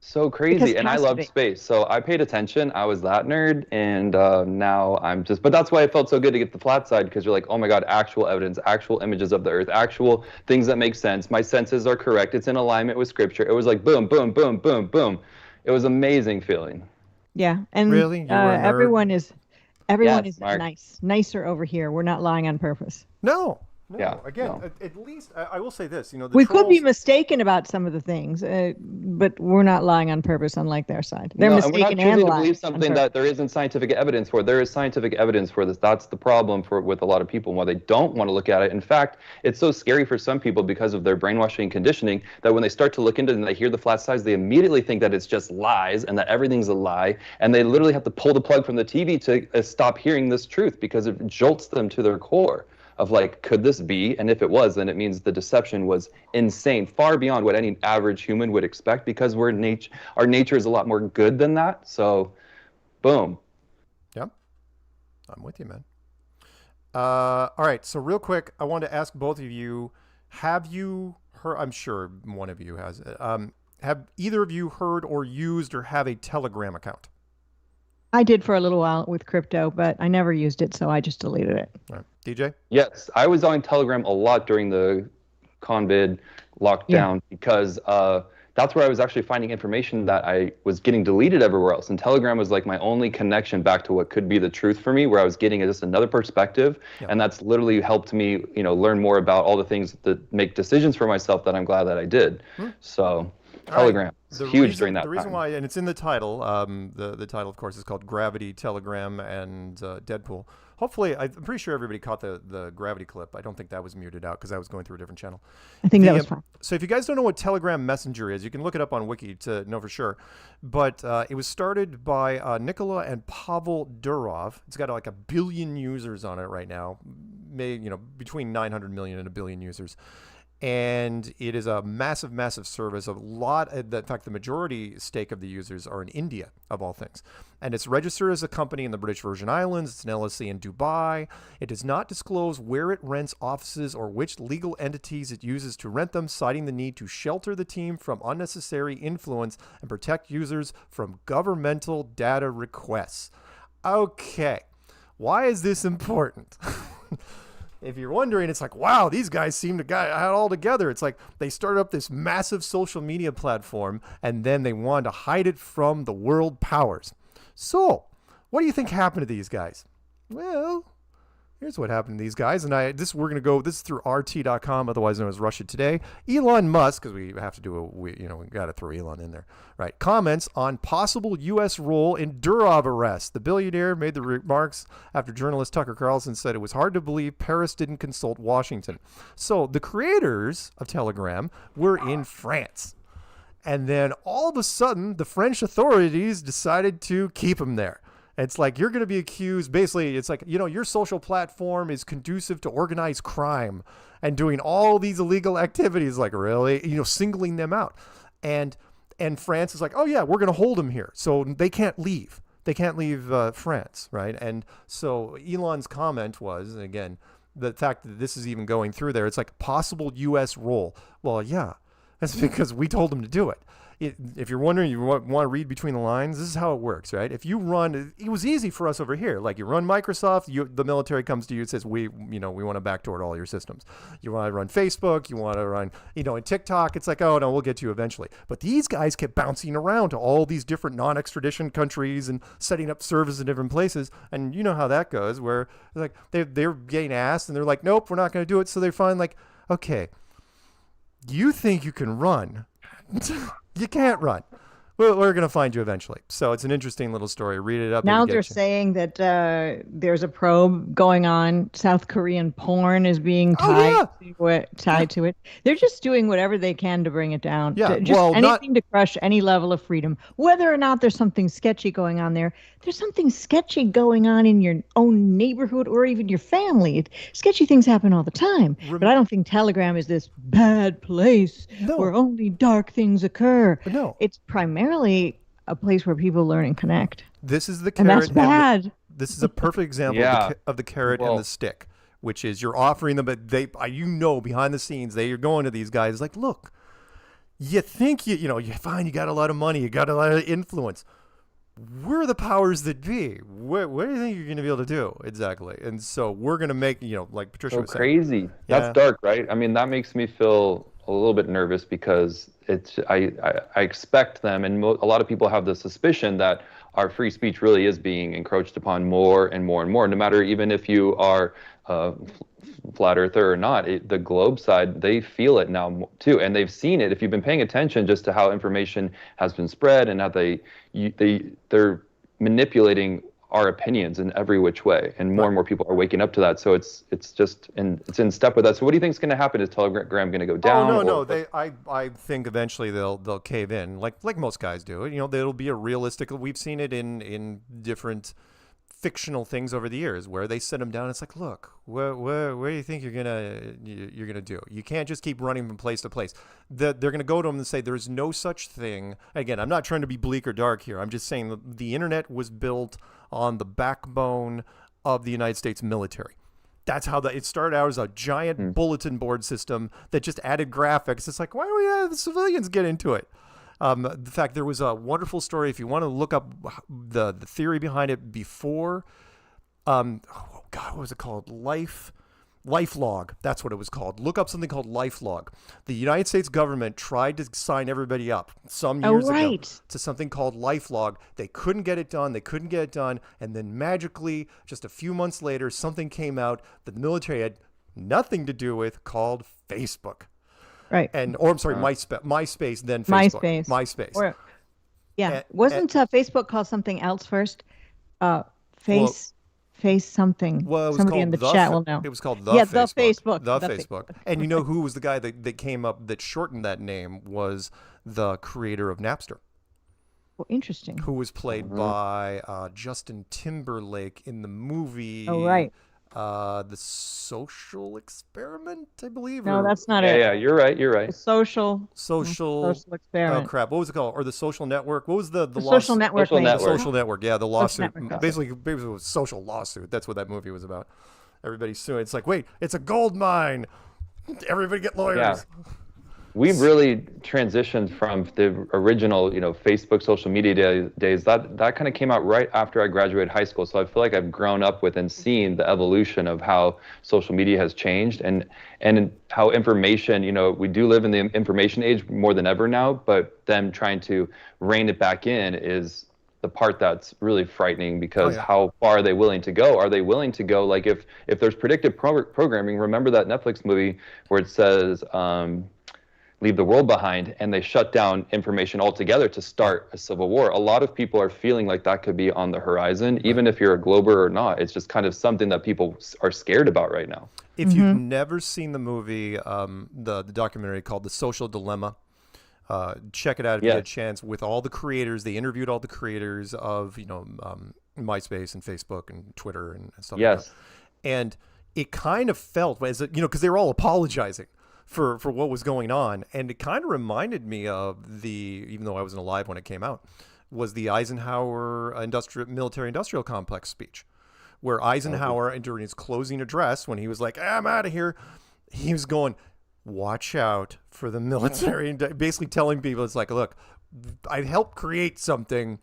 So crazy. And I loved space. So I paid attention. I was that nerd. And now I'm just, but that's why it felt so good to get the flat side, because you're like, oh my God, actual evidence, actual images of the Earth, actual things that make sense. My senses are correct. It's in alignment with scripture. It was like boom, boom, boom, boom, boom. It was an amazing feeling. Yeah. And really? Everyone is nicer over here. We're not lying on purpose. No. At least I will say this. We could be mistaken about some of the things, but we're not lying on purpose, unlike their side. They're mistaken and lying. We're not choosing to believe something that there isn't scientific evidence for. There is scientific evidence for this. That's the problem with a lot of people, and why they don't want to look at it. In fact, it's so scary for some people because of their brainwashing and conditioning that when they start to look into it and they hear the flat sides, they immediately think that it's just lies and that everything's a lie, and they literally have to pull the plug from the TV to stop hearing this truth, because it jolts them to their core. Of like, could this be? And if it was, then it means the deception was insane, far beyond what any average human would expect, because our nature is a lot more good than that. So, boom. Yep. I'm with you, man. All right. So real quick, I wanted to ask both of you, have you heard, I'm sure one of you has it. Have either of you heard or used or have a Telegram account? I did for a little while with crypto, but I never used it, so I just deleted it. All right. DJ? Yes, I was on Telegram a lot during the COVID lockdown because that's where I was actually finding information that I was getting deleted everywhere else. And Telegram was like my only connection back to what could be the truth for me, where I was getting just another perspective. Yep. And that's literally helped me, learn more about all the things that make decisions for myself that I'm glad that I did. So Telegram. Huge during that time. The reason why, and it's in the title, the title, of course, is called Gravity, Telegram, and Deadpool. Hopefully, I'm pretty sure everybody caught the Gravity clip. I don't think that was muted out because I was going through a different channel. I think that was fine. So if you guys don't know what Telegram Messenger is, you can look it up on Wiki to know for sure. But it was started by Nikola and Pavel Durov. It's got like 1 billion users on it right now, between 900 million and 1 billion users. And it is a massive, massive service. In fact, the majority stake of the users are in India, of all things. And it's registered as a company in the British Virgin Islands. It's an LLC in Dubai. It does not disclose where it rents offices or which legal entities it uses to rent them, citing the need to shelter the team from unnecessary influence and protect users from governmental data requests. Okay, why is this important? If you're wondering, it's like, wow, these guys seem to got it all together. It's like they started up this massive social media platform and then they wanted to hide it from the world powers. So, what do you think happened to these guys? Well, here's what happened to these guys. And this is through RT.com, otherwise known as Russia Today. Elon Musk, because we have to we got to throw Elon in there, right? Comments on possible U.S. role in Durov arrest. The billionaire made the remarks after journalist Tucker Carlson said it was hard to believe Paris didn't consult Washington. So the creators of Telegram were in France. And then all of a sudden, the French authorities decided to keep him there. It's like you're going to be accused. Basically, it's like, your social platform is conducive to organized crime and doing all these illegal activities. Like, really? Singling them out. And And France is like, oh yeah, we're going to hold them here. So they can't leave. They can't leave France, right? And so Elon's comment was, again, the fact that this is even going through there, it's like possible U.S. role. Well, yeah, that's because we told them to do it. If you're wondering, you want to read between the lines, this is how it works, right? If you run, it was easy for us over here. Like you run Microsoft, the military comes to you and says, we want to backdoor all your systems. You want to run Facebook, you want to run, in TikTok, it's like, oh no, we'll get to you eventually. But these guys kept bouncing around to all these different non-extradition countries and setting up servers in different places. And you know how that goes, where like they're getting asked and they're like, nope, we're not going to do it. So they find like, okay, you think you can run? You can't run. We're going to find you eventually. So it's an interesting little story. Read it up. Now they're saying that there's a probe going on. South Korean porn is being tied to it. They're just doing whatever they can to bring it down. Yeah, Anything to crush any level of freedom. Whether or not there's something sketchy going on there, there's something sketchy going on in your own neighborhood or even your family. Sketchy things happen all the time. But I don't think Telegram is this bad place where only dark things occur. No. It's primarily a place where people learn and connect. This is the And carrot. that's bad. This is a perfect example of the carrot and the stick, which is you're offering them, but they, behind the scenes, they're going to these guys like, look, you think you're fine, you got a lot of money, you got a lot of influence. We're the powers that be. What do you think you're going to be able to do? Exactly. And so we're going to make, like Patricia was saying. Crazy. That's dark, right? I mean, that makes me feel a little bit nervous because I expect them, and a lot of people have the suspicion that our free speech really is being encroached upon more and more and more, no matter even if you are flat earther or not. The globe side, they feel it now too, and they've seen it. If you've been paying attention just to how information has been spread and how they're manipulating our opinions in every which way, and more people are waking up to that. So it's in step with that. So what do you think is going to happen? Is Telegram going to go down? Oh no. I think eventually they'll cave in, like most guys do. There'll be a realistic. We've seen it in different fictional things over the years where they sit them down. It's like, look, where do you think you're gonna do? You can't just keep running from place to place. They're gonna go to them and say there's no such thing. Again, I'm not trying to be bleak or dark here. I'm just saying the internet was built on the backbone of the United States military. That's how it started out, as a giant bulletin board system that just added graphics. It's like, why don't we have the civilians get into it? The fact, there was a wonderful story, if you want to look up the theory behind it before, what was it called? LifeLog. That's what it was called. Look up something called LifeLog. The United States government tried to sign everybody up some years ago to something called LifeLog. They couldn't get it done. And then magically, just a few months later, something came out that the military had nothing to do with, called Facebook. Right. MySpace, then Facebook. MySpace. Wasn't Facebook called something else first? Face something. Well, it was somebody called in the chat will know. It was called the Facebook. The Facebook. And you know who was the guy that came up, that shortened that name, was the creator of Napster. Well, interesting. Who was played by Justin Timberlake in the movie. Oh, right. The Social Experiment, I believe. No, that's not it. Yeah, you're right. The social Experiment. Oh crap! What was it called? Or the Social Network? What was the Social Network? Social Network. Yeah, the lawsuit. Basically, it was a social lawsuit. That's what that movie was about. Everybody's suing. It's like, wait, it's a gold mine. Everybody get lawyers. Yeah. We've really transitioned from the original, Facebook social media days. That kind of came out right after I graduated high school. So I feel like I've grown up with and seen the evolution of how social media has changed and how information, we do live in the information age more than ever now, but them trying to rein it back in is the part that's really frightening, because how far are they willing to go? Are they willing to go, like if there's predictive programming, remember that Netflix movie where it says, leave the world behind, and they shut down information altogether to start a civil war. A lot of people are feeling like that could be on the horizon, even if you're a glober or not. It's just kind of something that people are scared about right now. If you've never seen the movie, the documentary called The Social Dilemma, check it out if you get a chance. With all the creators, they interviewed all the creators of MySpace and Facebook and Twitter and stuff like that. And it kind of felt, because they were all apologizing. for what was going on. And it kind of reminded me of even though I wasn't alive when it came out, was the Eisenhower military-industrial complex speech, where Eisenhower, during his closing address, when he was like, I'm out of here, he was going, watch out for the military, basically telling people, it's like, look, I helped create something,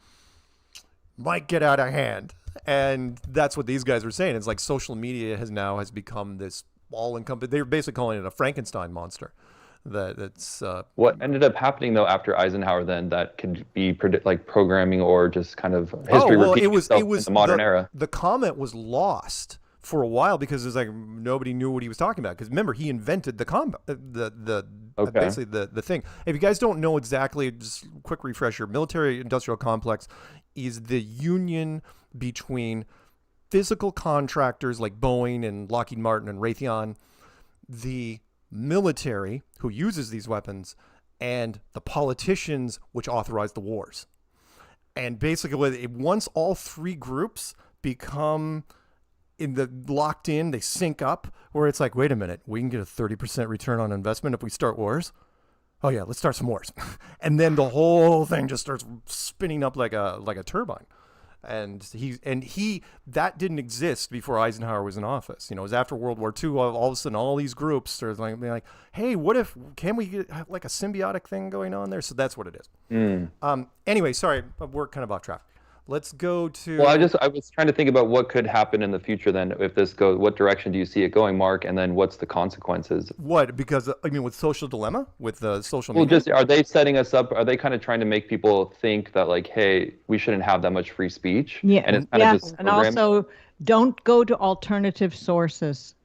might get out of hand. And that's what these guys were saying. It's like social media has become this all-encompassing. They're basically calling it a Frankenstein monster. That's what ended up happening though after Eisenhower. Then that could be like programming or just kind of history repeating itself in the modern era. The comment was lost for a while because it's like nobody knew what he was talking about. Because remember, he invented the basically the thing. If you guys don't know exactly, just a quick refresher: military-industrial complex is the union between physical contractors like Boeing and Lockheed Martin and Raytheon, the military who uses these weapons, and the politicians which authorize the wars. And basically, once all three groups become locked in, they sync up, where it's like, wait a minute, we can get a 30% return on investment if we start wars. Oh yeah, let's start some wars. And then the whole thing just starts spinning up like a turbine. And that didn't exist before Eisenhower was in office. It was after World War II. All of a sudden, all these groups started being like, "Hey, can we get like a symbiotic thing going on there?" So that's what it is. Anyway, sorry, we're kind of off track. Let's go to. Well, I was trying to think about what could happen in the future. Then, if this goes, what direction do you see it going, Mark? And then, what's the consequences? What? Because with social dilemma, with social media. Well, just are they setting us up? Are they kind of trying to make people think that like, hey, we shouldn't have that much free speech? Yeah, and it's kind of just and also don't go to alternative sources.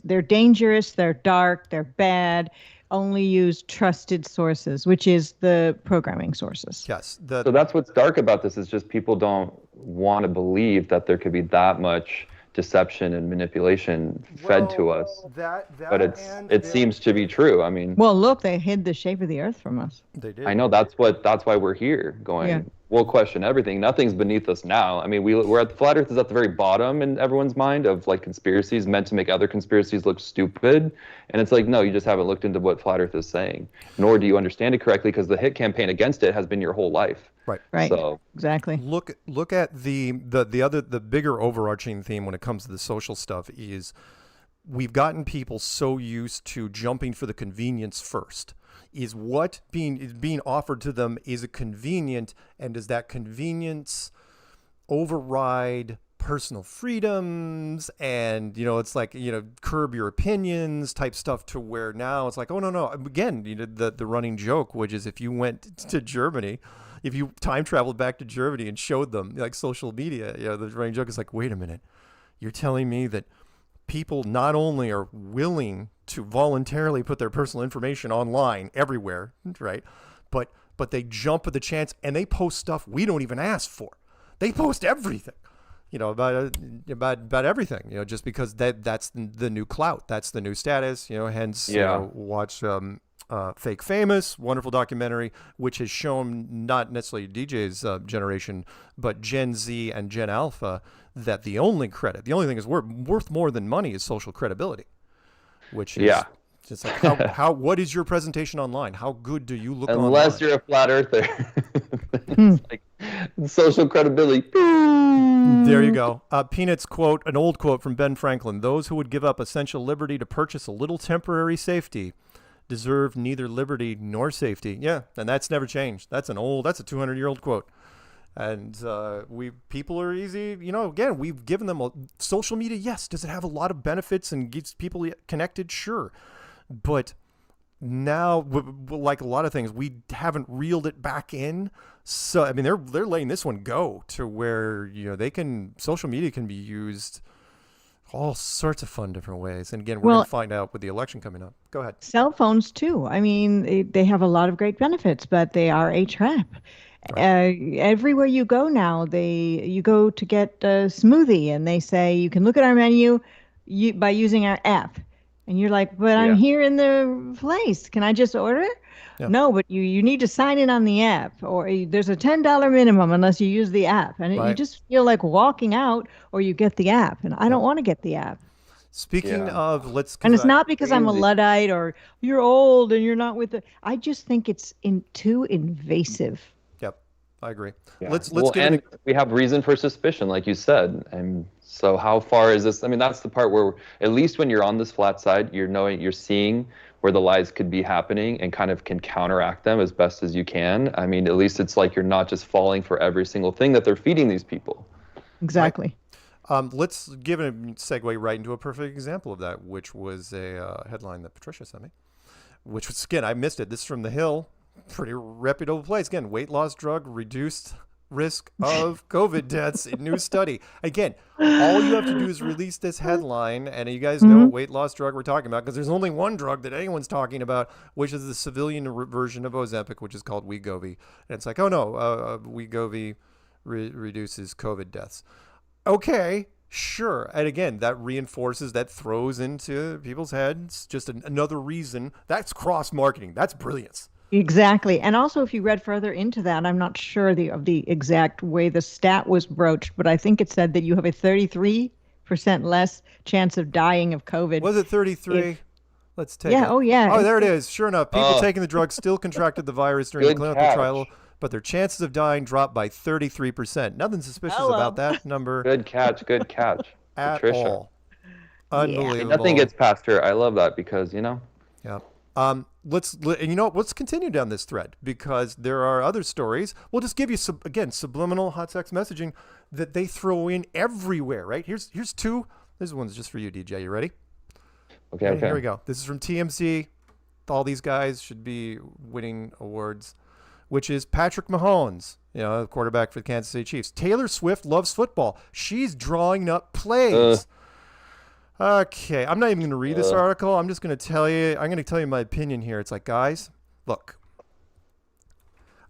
They're dangerous. They're dark. They're bad. Only use trusted sources, which is the programming sources. Yes. So that's what's dark about this, is just people don't want to believe that there could be that much deception and manipulation fed to us. But it seems to be true. I mean, well, look, they hid the shape of the Earth from us. They did. I know that's why we're here going. Yeah. We'll question everything. Nothing's beneath us now. I mean, we're at the flat Earth is at the very bottom in everyone's mind of like conspiracies meant to make other conspiracies look stupid. And it's like, no, you just haven't looked into what flat Earth is saying, nor do you understand it correctly, because the hit campaign against it has been your whole life. Right. So exactly. Look at the bigger overarching theme when it comes to the social stuff is we've gotten people so used to jumping for the convenience first. Is what is being offered to them, is it convenient, and does that convenience override personal freedoms and it's like curb your opinions type stuff, to where now it's like, oh no, again, the running joke, which is if you went to Germany, if you time traveled back to Germany and showed them like social media, the running joke is like, wait a minute, you're telling me that people not only are willing to voluntarily put their personal information online everywhere, right? But they jump at the chance and they post stuff we don't even ask for. They post everything, about everything, just because that's the new clout, that's the new status, hence, watch Fake Famous, wonderful documentary, which has shown not necessarily DJ's generation, but Gen Z and Gen Alpha, that the only thing is worth more than money is social credibility, which is just like how what is your presentation online? How good do you look online? Unless you're a flat earther. It's like social credibility. There you go. Peanuts quote, an old quote from Ben Franklin: "Those who would give up essential liberty to purchase a little temporary safety deserve neither liberty nor safety." Yeah, and that's never changed. That's a 200-year-old quote. And people are easy, again, we've given them social media. Yes. Does it have a lot of benefits and gets people connected? Sure. But now, like a lot of things, we haven't reeled it back in. So, I mean, they're letting this one go to where, social media can be used all sorts of fun different ways. And again, we're going to find out with the election coming up. Go ahead. Cell phones too. I mean, they have a lot of great benefits, but they are a trap. Right. Everywhere you go now, you go to get a smoothie and they say you can look at our menu by using our app. And you're like, but I'm here in the place. Can I just order? Yeah. No, but you need to sign in on the app, or there's a $10 minimum unless you use the app. And you just feel like walking out, or you get the app. And I don't want to get the app. Speaking of, and it's not because I'm a Luddite or you're old and you're not with the. I just think it's too invasive. Yep, I agree. Yeah. Let's and we have reason for suspicion, like you said. And so, how far is this? I mean, that's the part where, at least when you're on this flat side, you're seeing where the lies could be happening and kind of can counteract them as best as you can. I mean, at least it's like you're not just falling for every single thing that they're feeding these people. Exactly. Right? Let's give a segue right into a perfect example of that, which was a headline that Patricia sent me, which was, again, I missed it. This is from The Hill, pretty reputable place. Again, weight loss drug reduced risk of COVID deaths in new study. Again, all you have to do is release this headline, and you guys know what weight loss drug we're talking about, because there's only one drug that anyone's talking about, which is the civilian version of Ozempic, which is called Wegovy. And it's like, oh no, Wegovy reduces COVID deaths. Okay, sure. And again, that reinforces, that throws into people's heads just another reason. That's cross-marketing. That's brilliance. Exactly. And also, if you read further into that, I'm not sure of the exact way the stat was broached, but I think it said that you have a 33% less chance of dying of COVID. Was it 33? Let's take it. Oh, yeah. Oh, there it is. Sure enough, people taking the drug still contracted the virus during the clinical trial, but their chances of dying dropped by 33%. Nothing suspicious about that number. Good catch. At Patricia. All. Unbelievable. Nothing gets past her. I love that because, Yeah. Let's continue down this thread, because there are other stories. We'll just give you subliminal hot sex messaging that they throw in everywhere, right? Here's two. This one's just for you, DJ. You ready? Okay. Here we go. This is from TMZ. All these guys should be winning awards, which is Patrick Mahomes, the quarterback for the Kansas City Chiefs. Taylor Swift loves football. She's drawing up plays. Okay, I'm not even going to read this article. I'm just going to tell you. I'm going to tell you my opinion here. It's like, guys, look.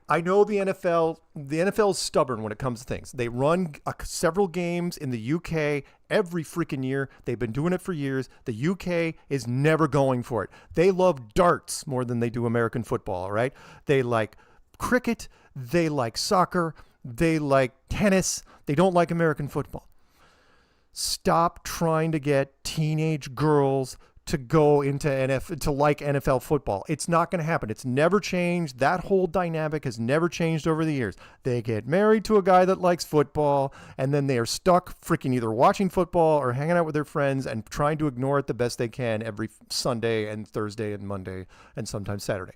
I know the NFL. The NFL is stubborn when it comes to things. They run several games in the UK every freaking year. They've been doing it for years. The UK is never going for it. They love darts more than they do American football. All right. They like cricket. They like soccer. They like tennis. They don't like American football. Stop trying to get teenage girls to go into NFL football. It's not going to happen. It's never changed. That whole dynamic has never changed over the years. They get married to a guy that likes football, and then they are stuck freaking either watching football or hanging out with their friends and trying to ignore it the best they can every Sunday and Thursday and Monday and sometimes Saturday,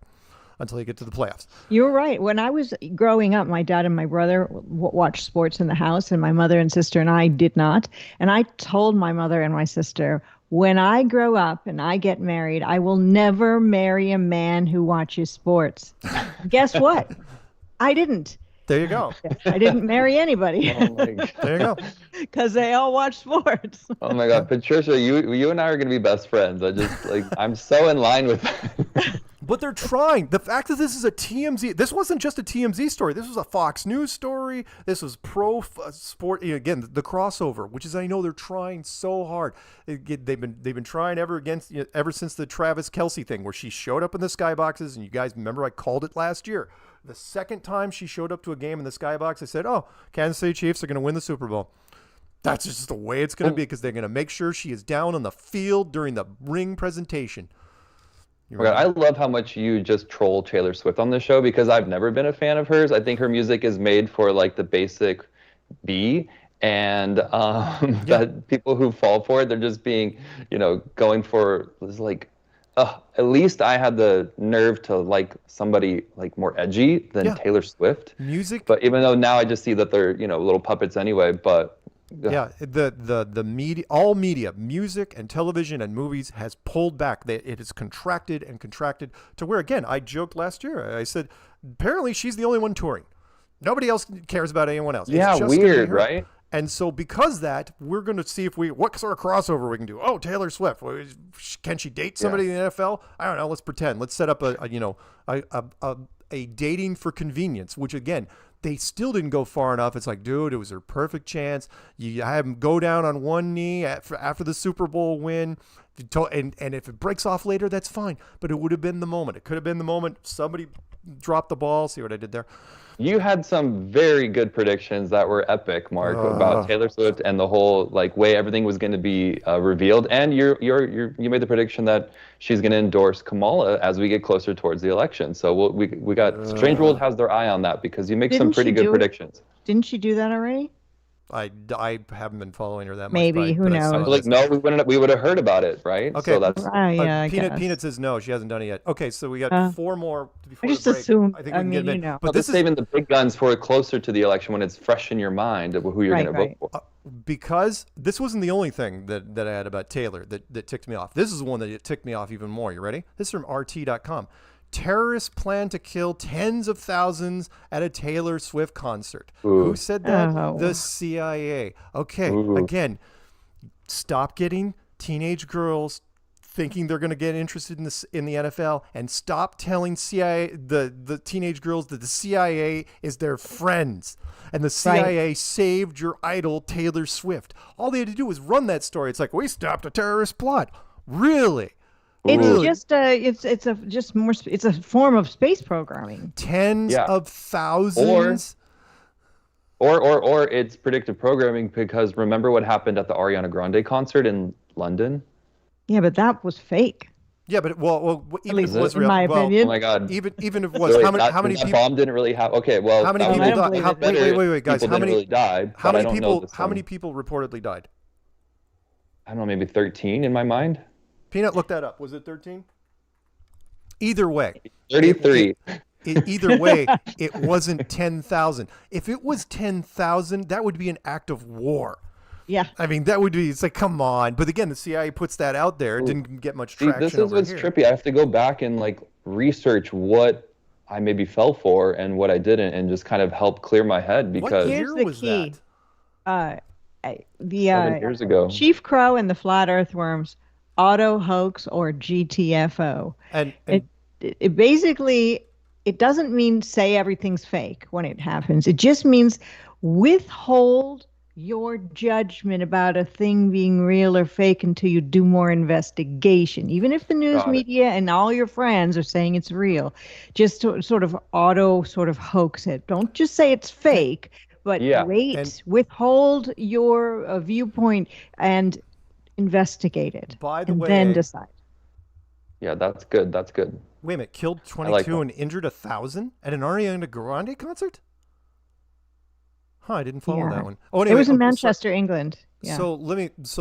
until you get to the playoffs. You're right. When I was growing up, my dad and my brother watched sports in the house, and my mother and sister and I did not. And I told my mother and my sister, when I grow up and I get married, I will never marry a man who watches sports. Guess what? I didn't. There you go. I didn't marry anybody. Oh my God. There you go. Because they all watch sports. Oh my God, Patricia, you and I are gonna be best friends. I'm so in line with. But they're trying. The fact that this is a TMZ, this wasn't just a TMZ story. This was a Fox News story. This was pro sport. Again, the crossover, which is, I know they're trying so hard. They've been trying ever since the Travis Kelce thing, where she showed up in the skyboxes. And you guys remember I called it last year. The second time she showed up to a game in the skybox, I said, "Oh, Kansas City Chiefs are going to win the Super Bowl." That's just the way it's going to be, because they're going to make sure she is down on the field during the ring presentation. Oh God, I love how much you just troll Taylor Swift on the show, because I've never been a fan of hers. I think her music is made for like the basic B, and that people who fall for it, they're just being, going for this like, at least I had the nerve to like somebody like more edgy than Taylor Swift. Music. But even though now I just see that they're, little puppets anyway, but. Yeah, the media, all media, music and television and movies has pulled back. It has contracted and contracted to where, again, I joked last year. I said, apparently she's the only one touring. Nobody else cares about anyone else. Yeah, weird, right? And so because that, we're going to see what sort of crossover we can do. Oh, Taylor Swift. Can she date somebody in the NFL? I don't know. Let's pretend. Let's set up a dating for convenience, which, again, they still didn't go far enough. It's like, dude, it was her perfect chance. You have him go down on one knee after the Super Bowl win. And if it breaks off later, that's fine. But it would have been the moment. It could have been the moment somebody drop the ball. See what I did there? You had some very good predictions that were epic, Mark, about Taylor Swift and the whole way everything was going to be revealed. And you made the prediction that she's going to endorse Kamala as we get closer towards the election. So we got Strange World has their eye on that because you make some pretty good predictions. Didn't she do that already? I haven't been following her that much. Maybe, who knows? I feel like, no, we would have heard about it, right? Okay. So that's Peanut says no, she hasn't done it yet. Okay, so we got 4 more before I just the break. assume. I think we can get them in. But this is saving the big guns for closer to the election when it's fresh in your mind of who you're going to vote for. Because this wasn't the only thing that I had about Taylor that ticked me off. This is one that ticked me off even more. You ready? This is from RT.com. Terrorists plan to kill tens of thousands at a Taylor Swift concert. Ooh. Who said that? The CIA. Okay, again, stop getting teenage girls thinking they're going to get interested in the NFL, and stop telling the teenage girls that the CIA is their friends. And the CIA saved your idol Taylor Swift. All they had to do was run that story. It's like, we stopped a terrorist plot. Really? It's just it's a form of space programming. Tens of thousands. Or it's predictive programming because remember what happened at the Ariana Grande concert in London? Yeah, but that was fake. Yeah, but even if it was in real, my opinion. Oh my God! Even if it was, so how many people? Bomb didn't really have. Okay, well, how many people died? Wait, guys! How many really died? How many people? How many people reportedly died? I don't know, maybe 13 in my mind. Peanut, look that up. Was it 13? Either way. 33. Either way, it wasn't 10,000. If it was 10,000, that would be an act of war. Yeah. I mean, that would be, it's like, come on. But again, the CIA puts that out there. It didn't get much traction. This is what's trippy. I have to go back and research what I maybe fell for and what I didn't and just kind of help clear my head because. What year was that? 7 years ago. Chief Crow and the Flat Earthworms, auto hoax or GTFO. And it basically, it doesn't mean say everything's fake when it happens. It just means withhold your judgment about a thing being real or fake until you do more investigation. Even if the news media and all your friends are saying it's real, just to sort of hoax it. Don't just say it's fake, but withhold your viewpoint and investigate it. By the way, then decide. Yeah, that's good. That's good. Wait a minute, killed 22 and injured 1,000 at an Ariana Grande concert? Huh, I didn't follow that one. Oh, anyway, it was in Manchester, England. Yeah. So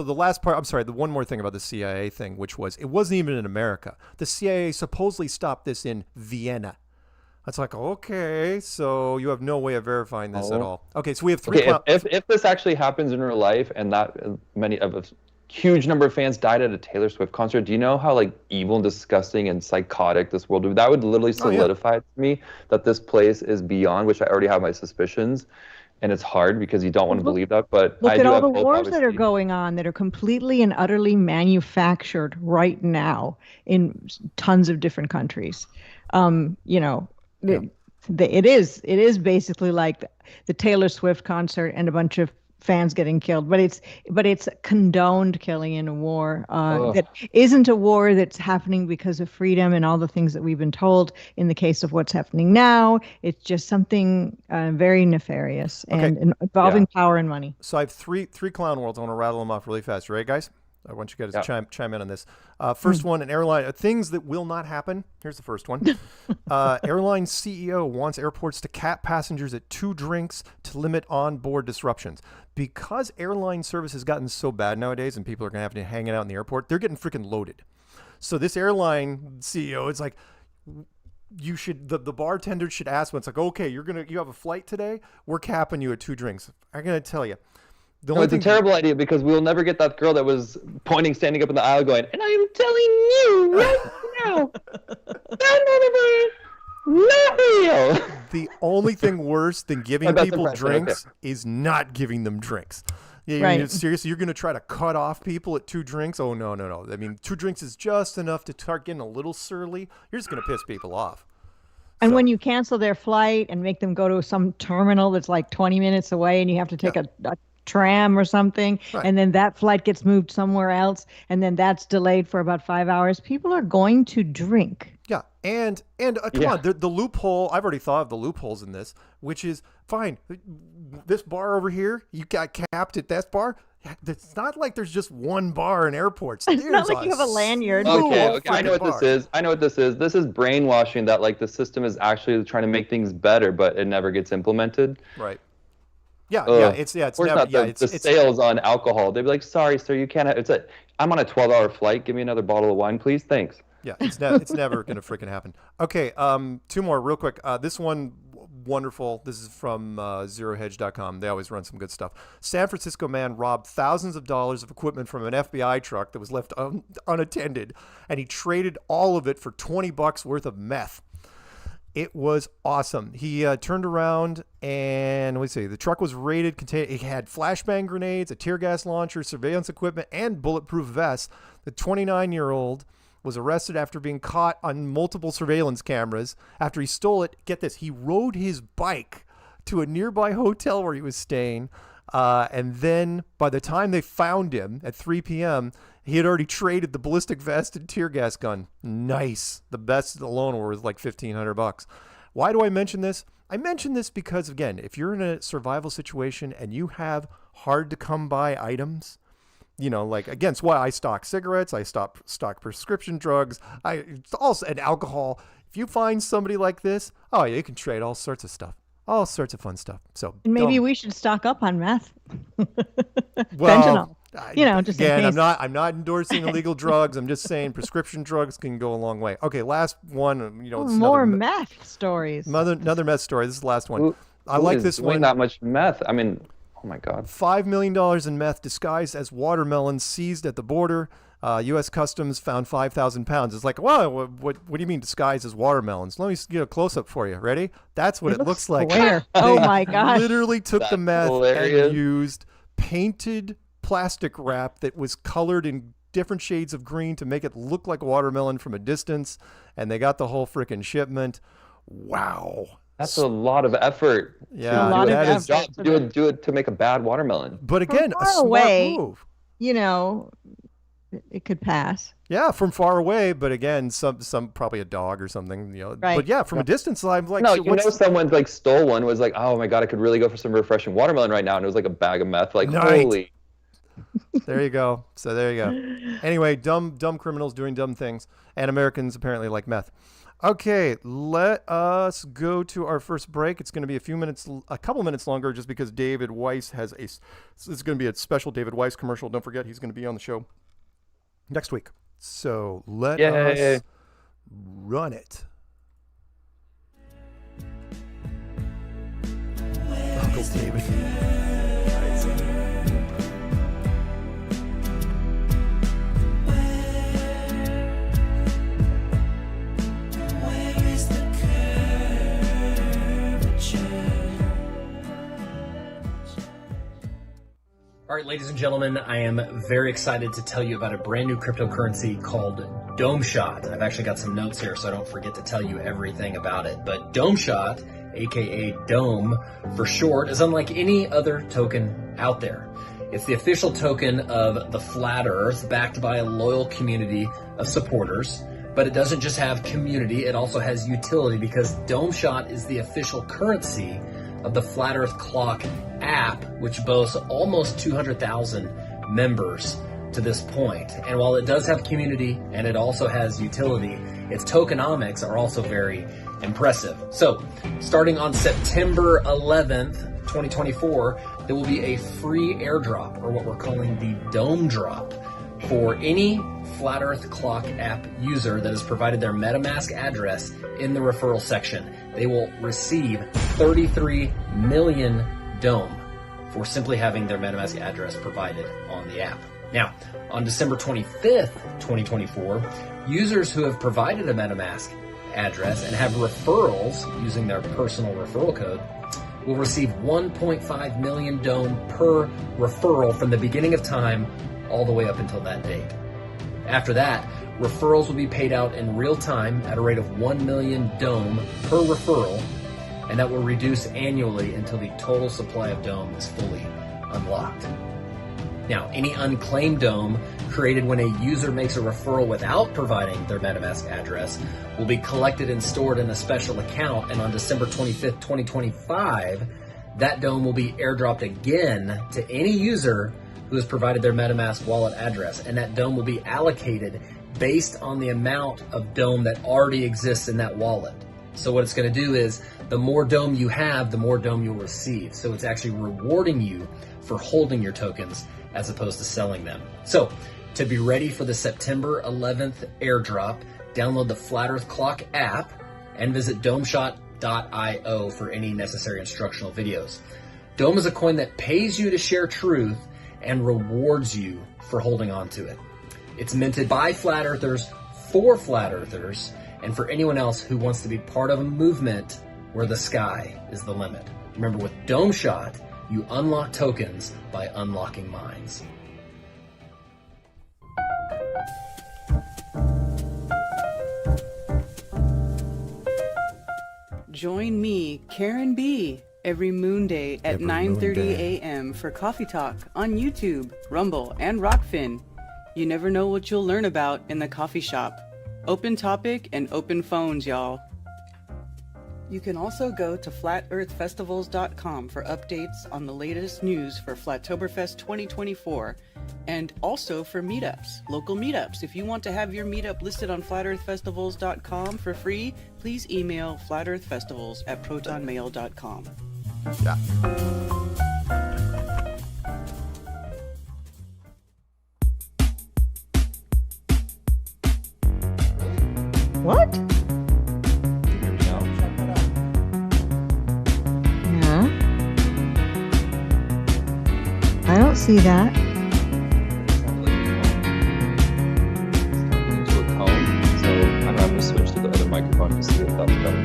the last part, I'm sorry, the one more thing about the CIA thing, which was, it wasn't even in America. The CIA supposedly stopped this in Vienna. That's like, okay, so you have no way of verifying this at all. Okay, so we have 3. If this actually happens in real life and that a huge number of fans died at a Taylor Swift concert, do you know how evil and disgusting and psychotic this world would be? That would literally solidify to me that this place is beyond, which I already have my suspicions. And it's hard because you don't want to believe that, but look I at do all have the hope, wars obviously. that are going on that are completely and utterly manufactured right now in tons of different countries. It is basically like the Taylor Swift concert and a bunch of fans getting killed, but it's condoned killing in a war that isn't a war that's happening because of freedom and all the things that we've been told in the case of what's happening now. It's just something very nefarious and involving power and money. So I have three clown worlds. I want to rattle them off really fast. You ready, guys? I want you guys to chime in on this. First one, an airline, things that will not happen. Here's the first one. Airline CEO wants airports to cap passengers at 2 drinks to limit onboard disruptions. Because airline service has gotten so bad nowadays and people are going to have to hang out in the airport, they're getting freaking loaded. So this airline CEO is like, you should, the bartender should ask when it's like, okay, you have a flight today? We're capping you at 2 drinks. I'm going to tell you. It's a terrible idea because we'll never get that girl that was standing up in the aisle going, and I am telling you right now, that not real. The only thing worse than giving people drinks is not giving them drinks. Seriously, you're going to try to cut off people at 2 drinks? Oh, no. I mean, 2 drinks is just enough to start getting a little surly. You're just going to piss people off. And when you cancel their flight and make them go to some terminal that's like 20 minutes away and you have to take a tram or something, and then that flight gets moved somewhere else, and then that's delayed for about 5 hours, people are going to drink. Yeah, and come on, the loophole, I've already thought of the loopholes in this, which is, fine, this bar over here, you got capped at that bar. It's not like there's just one bar in airports. It's not like you have a lanyard. Okay, I know what this is. I know what this is. This is brainwashing that like the system is actually trying to make things better, but it never gets implemented. Right. Yeah, it's of course never, not the sales on alcohol. They'd be like, sorry, sir, you can't have, I'm on a 12-hour flight. Give me another bottle of wine, please. Thanks. Yeah, it's never going to freaking happen. Okay, two more real quick. This one, wonderful. This is from zerohedge.com. They always run some good stuff. San Francisco man robbed thousands of dollars of equipment from an FBI truck that was left unattended, and he traded all of it for $20 worth of meth. It was awesome. He turned around and let's see, the truck was raided. It had flashbang grenades, a tear gas launcher, surveillance equipment, and bulletproof vests. The 29-year-old was arrested after being caught on multiple surveillance cameras. After he stole it, get this, he rode his bike to a nearby hotel where he was staying. And then by the time they found him at 3 p.m., he had already traded the ballistic vest and tear gas gun. Nice. The vest alone was like $1,500. Why do I mention this? I mention this because, again, if you're in a survival situation and you have hard to come by items, you know, like against why I stock cigarettes, I stock prescription drugs, also and alcohol. If you find somebody like this, oh yeah, you can trade all sorts of stuff, all sorts of fun stuff. So maybe we should stock up on meth. Well, fentanyl. Just again, in case. I'm not endorsing illegal drugs. I'm just saying prescription drugs can go a long way. Okay, last one. You know, it's more meth stories. Another meth story. This is the last one. I Who like is this doing one. that much meth. I mean, oh my God. $5 million in meth disguised as watermelons seized at the border. U.S. Customs found 5,000 pounds. It's like, wow, what do you mean disguised as watermelons? Let me get a close-up for you. Ready? That's what it looks like. Where? Oh my gosh. Literally took the meth hilarious. and used painted plastic wrap that was colored in different shades of green to make it look like watermelon from a distance. And they got the whole freaking shipment. Wow. That's a lot of effort. Yeah, a lot of effort. Do it to make a bad watermelon. But again, a far smart away, move. You know, it could pass. Yeah, from far away, but again, some probably a dog or something, you know. Right. But yeah, from a distance, I'm like, no, so you know, someone like stole one, was like, oh my God, I could really go for some refreshing watermelon right now, and it was like a bag of meth. Like, Nice. holy. There you go. So there you go. Anyway, dumb criminals doing dumb things, and Americans apparently like meth. Okay, let us go to our first break. It's going to be a couple minutes longer, just because David Weiss has it's going to be a special David Weiss commercial. Don't forget, he's going to be on the show next week. So let us run it. Uncle David. All right, ladies and gentlemen, I am very excited to tell you about a brand new cryptocurrency called Dome Shot. I've actually got some notes here so I don't forget to tell you everything about it. But Dome Shot, aka Dome for short, is unlike any other token out there. It's the official token of the Flat Earth, backed by a loyal community of supporters. But it doesn't just have community, it also has utility, because Dome Shot is the official currency of the Flat Earth Clock app, which boasts almost 200,000 members to this point. And while it does have community and it also has utility, its tokenomics are also very impressive. So, starting on September 11th, 2024, there will be a free airdrop, or what we're calling the Dome Drop, for any Flat Earth Clock app user that has provided their MetaMask address in the referral section. They will receive 33 million Dome for simply having their MetaMask address provided on the app. Now, on December 25th, 2024, users who have provided a MetaMask address and have referrals using their personal referral code will receive 1.5 million Dome per referral from the beginning of time all the way up until that date. After that, referrals will be paid out in real time at a rate of 1 million Dome per referral, and that will reduce annually until the total supply of Dome is fully unlocked. Now, any unclaimed dome created when a user makes a referral without providing their MetaMask address will be collected and stored in a special account, and on December 25th, 2025, that dome will be airdropped again to any user who has provided their MetaMask wallet address, and that dome will be allocated based on the amount of dome that already exists in that wallet. So what it's going to do is, the more dome you have, the more dome you'll receive. So it's actually rewarding you for holding your tokens as opposed to selling them. So to be ready for the September 11th airdrop, download the Flat Earth Clock app and visit domeshot.io for any necessary instructional videos. Dome is a coin that pays you to share truth and rewards you for holding on to it. It's minted by Flat Earthers for Flat Earthers and for anyone else who wants to be part of a movement where the sky is the limit. Remember, with Dome Shot, you unlock tokens by unlocking minds. Join me, Karen B, every moon day at 9:30 a.m. for Coffee Talk on YouTube, Rumble, and Rockfin. You never know what you'll learn about in the coffee shop. Open topic and open phones, y'all. You can also go to flatearthfestivals.com for updates on the latest news for Flattoberfest 2024 and also for meetups, local meetups. If you want to have your meetup listed on flatearthfestivals.com for free, please email flatearthfestivals@protonmail.com. Yeah. What? Yeah. I don't see that. Into a cone, so I don't have to switch to the other microphone to see if that's better.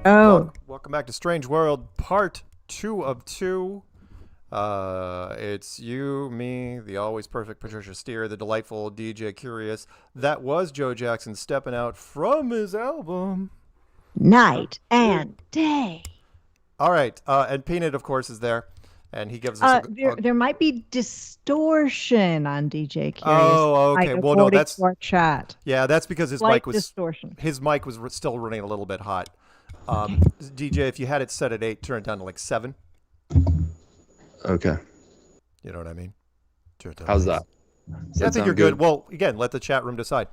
Oh. Welcome back to Strange World, part 2 of 2. It's you, me, the always perfect Patricia Steere, the delightful DJ Curious. That was Joe Jackson stepping out from his album Night and Day. All right, and Peanut, of course, is there, and he gives us there might be distortion on DJ Curious. Oh, okay. Well, no, that's our chat. Yeah, that's because his Slight mic was distortion. His mic was still running a little bit hot. DJ, if you had it set at 8, turn it down to like 7. Okay. You know what I mean? How's that? Yeah, I think you're good. Well, again, let the chat room decide.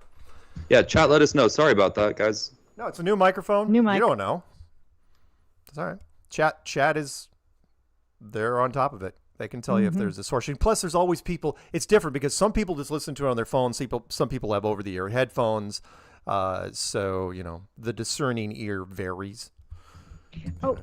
Yeah, chat, let us know. Sorry about that, guys. No, it's a new microphone. New mic. You don't know. It's all right. Chat is, they're on top of it. They can tell you if there's distortion. Plus, there's always people. It's different because some people just listen to it on their phones. Some people have over-the-ear headphones. So, you know, the discerning ear varies. Oh,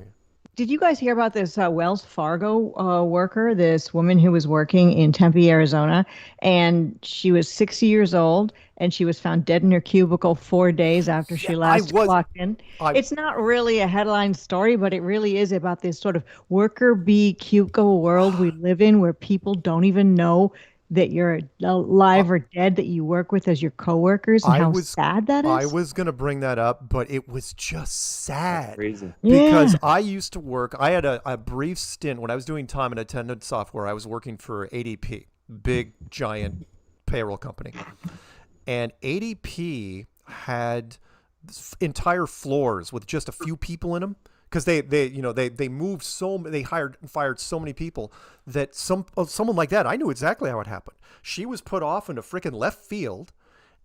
did you guys hear about this Wells Fargo worker, this woman who was working in Tempe, Arizona, and she was 60 years old, and she was found dead in her cubicle 4 days after she last clocked in? It's not really a headline story, but it really is about this sort of worker bee cubicle world we live in where people don't even know that you're alive or dead, that you work with as your coworkers, and how sad that is. I was going to bring that up, but it was just sad. Crazy. Because I used to work, I had a brief stint when I was doing time and attendance software. I was working for ADP, big, giant payroll company. And ADP had entire floors with just a few people in them. Because they moved they hired and fired so many people that someone like that, I knew exactly how it happened. She was put off into freaking left field,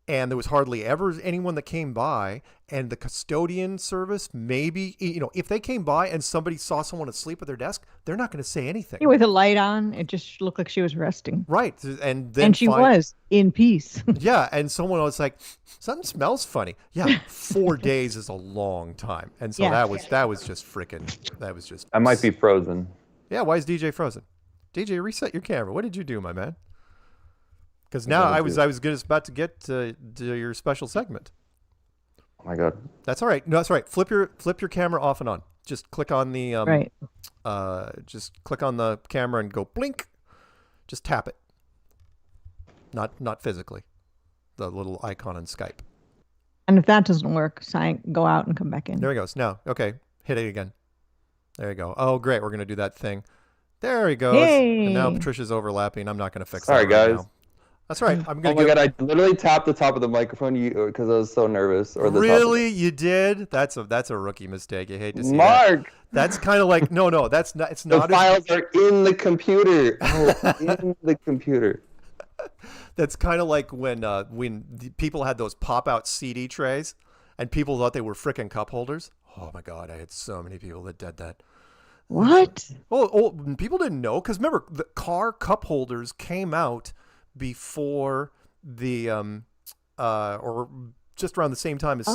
and there was hardly ever anyone that came by. And the custodian service, maybe, if they came by and somebody saw someone asleep at their desk, they're not going to say anything. With a light on, it just looked like she was resting. Right, and she was in peace. Yeah, and someone was like, something smells funny. Yeah, 4 days is a long time, and so that was just freaking. That was just. I might be frozen. Yeah, why is DJ frozen? DJ, reset your camera. What did you do, my man? Because now I was about to get to your special segment. Oh my God. That's all right. No, that's all right. Flip your camera off and on. Just click on the right. Just click on the camera and go blink. Just tap it. Not physically. The little icon on Skype. And if that doesn't work, go out and come back in. There he goes. No. Okay. Hit it again. There you go. Oh, great. We're going to do that thing. There he goes. Yay. And now Patricia's overlapping. I'm not going to fix Sorry, that right guys. now. That's right. I'm Oh going my god, I literally tapped the top of the microphone because I was so nervous. Or the Really? You did? That's a rookie mistake. You hate to see Mark! that. That's kind of like, no, that's not. It's The not. files are in the computer. In the computer. That's kind of like when people had those pop-out CD trays, and people thought they were frickin' cup holders. Oh my god, I had so many people that did that. What? Oh, people didn't know because remember the car cup holders came out before the or just around the same time as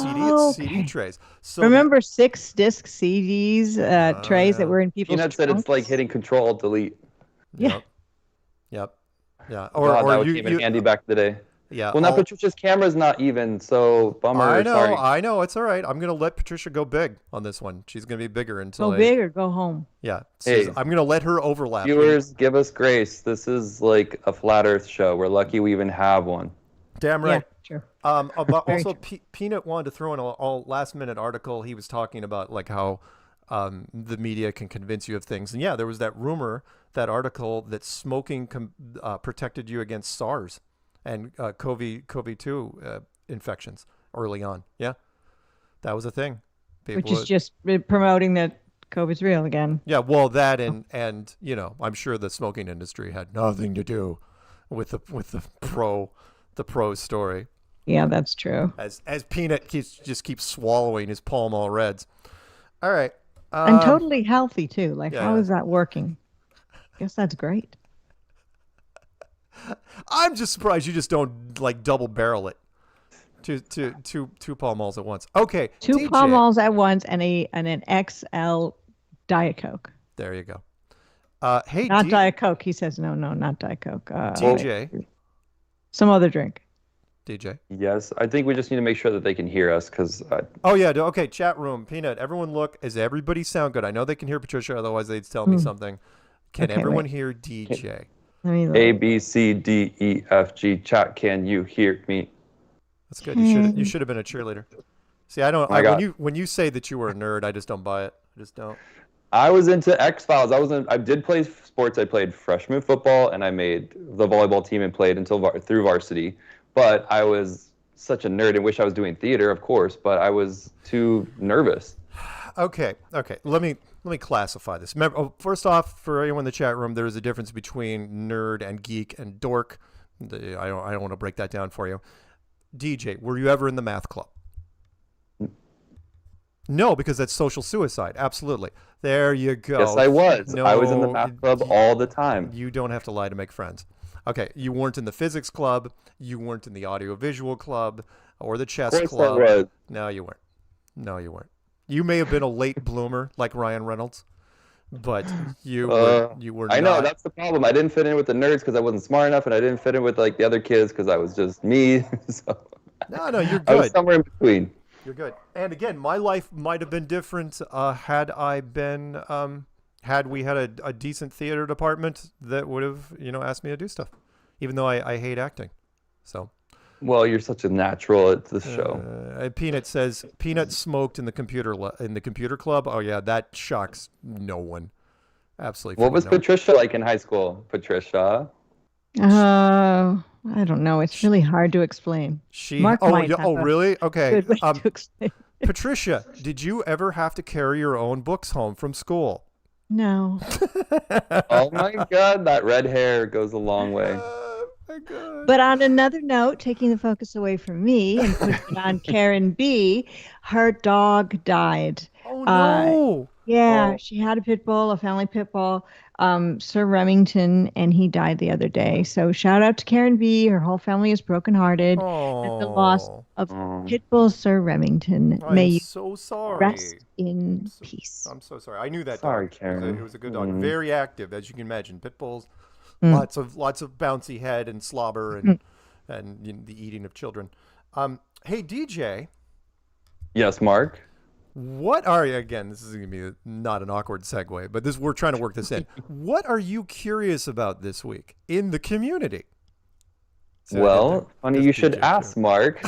CD trays. So remember 6-disc CDs trays that were in people's Peanut said trunks? it's like hitting Control Delete. Yep. Yeah. God, that came in handy back in the day. Yeah. Well, now Patricia's camera's not even, so bummer. I know. Sorry. I know. It's all right. I'm gonna let Patricia go big on this one. She's gonna be bigger until Go big or go home. Yeah. Hey, I'm gonna let her overlap. Viewers, give us grace. This is like a flat Earth show. We're lucky we even have one. Damn right. Yeah, sure. But Very also, Peanut wanted to throw in a last-minute article. He was talking about like how the media can convince you of things. And yeah, there was that rumor, that article that smoking protected you against SARS and COVID-2 infections early on. Yeah, that was a thing. Which is just promoting that COVID's real again. Yeah, well, that and I'm sure the smoking industry had nothing to do with the pro story. Yeah, that's true. As Peanut keeps swallowing his Pall Mall Reds. All right. And totally healthy too. Like, yeah, how yeah. is that working? Guess that's great. I'm just surprised you just don't like double barrel it. Two Pall Malls at once. Okay. Two DJ. Pall Malls at once and an XL Diet Coke. There you go. Hey, not Diet Coke. He says no, not Diet Coke. DJ. Some other drink. DJ. Yes, I think we just need to make sure that they can hear us because. Oh yeah. Okay. Chat room. Peanut. Everyone, look. Does everybody sound good? I know they can hear Patricia. Otherwise, they'd tell me something. Can everyone hear DJ? A, B, C, D, E, F, G. Chat. Can you hear me? That's good. You should have been a cheerleader. See, I don't. Oh my God. When you say that you were a nerd, I just don't buy it. I just don't. I was into X-Files. I did play sports. I played freshman football, and I made the volleyball team and played through varsity. But I was such a nerd and wish I was doing theater, of course. But I was too nervous. Okay. Let me classify this. Remember, first off, for anyone in the chat room, there is a difference between nerd and geek and dork. I don't want to break that down for you. DJ, were you ever in the math club? No, because that's social suicide. Absolutely. There you go. Yes, I was. No, I was in the math club all the time. You don't have to lie to make friends. Okay, you weren't in the physics club. You weren't in the audiovisual club or the chess club. I was. No, you weren't. You may have been a late bloomer like Ryan Reynolds, but you were not. I know, that's the problem. I didn't fit in with the nerds because I wasn't smart enough, and I didn't fit in with like the other kids because I was just me. So No, you're good. I was somewhere in between. You're good. And again, my life might have been different had we had a decent theater department that would have, asked me to do stuff, even though I hate acting. So. Well, you're such a natural at this show. Peanut says Peanut smoked in the computer club. Oh yeah, that shocks no one. Absolutely. What was Patricia like in high school? Patricia. I don't know. It's really hard to explain. Mark really? Okay. Good way to explain. Patricia, did you ever have to carry your own books home from school? No. Oh my God, that red hair goes a long way. But on another note, taking the focus away from me and putting it on Karen B, her dog died. Oh no! Yeah, she had a pit bull, a family pit bull, Sir Remington, and he died the other day. So shout out to Karen B. Her whole family is brokenhearted at the loss of pit bull Sir Remington. I'm May you so sorry. rest in peace. I'm so sorry. I knew that. Sorry, dog. Karen. It was a good dog. Very active, as you can imagine. Pit bulls. Lots of bouncy head and slobber and the eating of children. Hey DJ. Yes, Mark. What are you again? This is going to be not an awkward segue, but we're trying to work this in. What are you curious about this week in the community? Well, funny you should ask, Mark.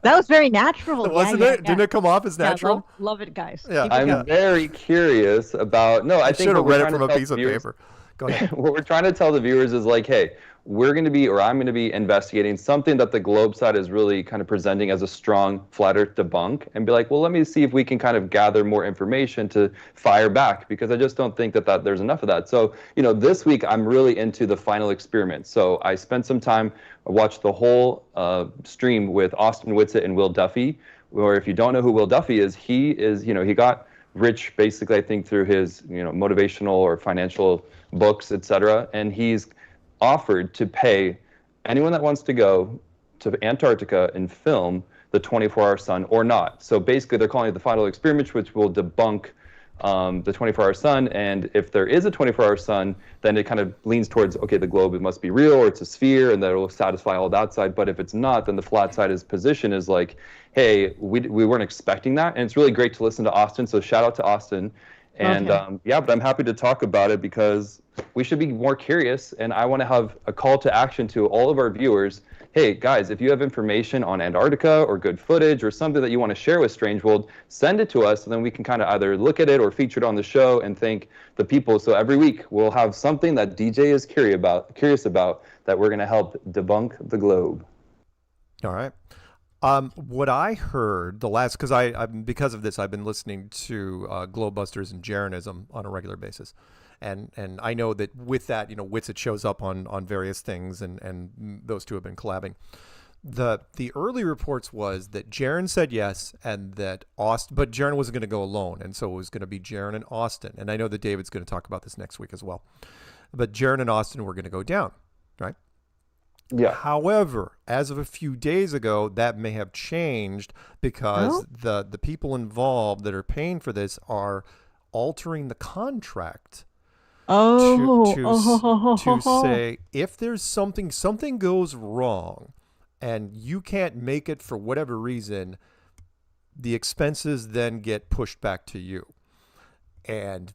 That was very natural. Wasn't it? Didn't it come off as natural? Love it, guys. Yeah. I'm very curious about. No, I think should have what read we're it trying from to a tell piece of viewers- paper. Go ahead. What we're trying to tell the viewers is like, hey, we're going to be, or I'm going to be investigating something that the Globe side is really kind of presenting as a strong flat Earth debunk, and be like, well, let me see if we can kind of gather more information to fire back, because I just don't think that there's enough of that. So, this week I'm really into the final experiment. So I spent some time, I watched the whole stream with Austin Whitsitt and Will Duffy, or if you don't know who Will Duffy is, he got rich basically, I think, through his, motivational or financial books, etc. And he's offered to pay anyone that wants to go to Antarctica and film the 24-hour sun or not. So basically they're calling it the final experiment, which will debunk the 24-hour sun. And if there is a 24-hour sun, then it kind of leans towards, okay, the globe, it must be real, or it's a sphere, and that will satisfy all that side. But if it's not, then the flat side's position is like, hey, we weren't expecting that. And it's really great to listen to Austin. So shout out to Austin. And but I'm happy to talk about it because we should be more curious, and I want to have a call to action to all of our viewers. Hey guys, if you have information on Antarctica or good footage or something that you want to share with Strange World, send it to us, and then we can kind of either look at it or feature it on the show and thank the people. So every week we'll have something that DJ is curious about that we're going to help debunk the globe. All right. What I heard because because of this, I've been listening to Globebusters and Jaronism on a regular basis, and I know that with that, Whitsitt shows up on various things, and those two have been collabing. The early reports was that Jaron said yes, and that but Jaron wasn't going to go alone, and so it was going to be Jaron and Austin, and I know that David's going to talk about this next week as well, but Jaron and Austin were going to go down, right? Yeah. However, as of a few days ago, that may have changed because the people involved that are paying for this are altering the contract to say if there's something goes wrong and you can't make it for whatever reason, the expenses then get pushed back to you. And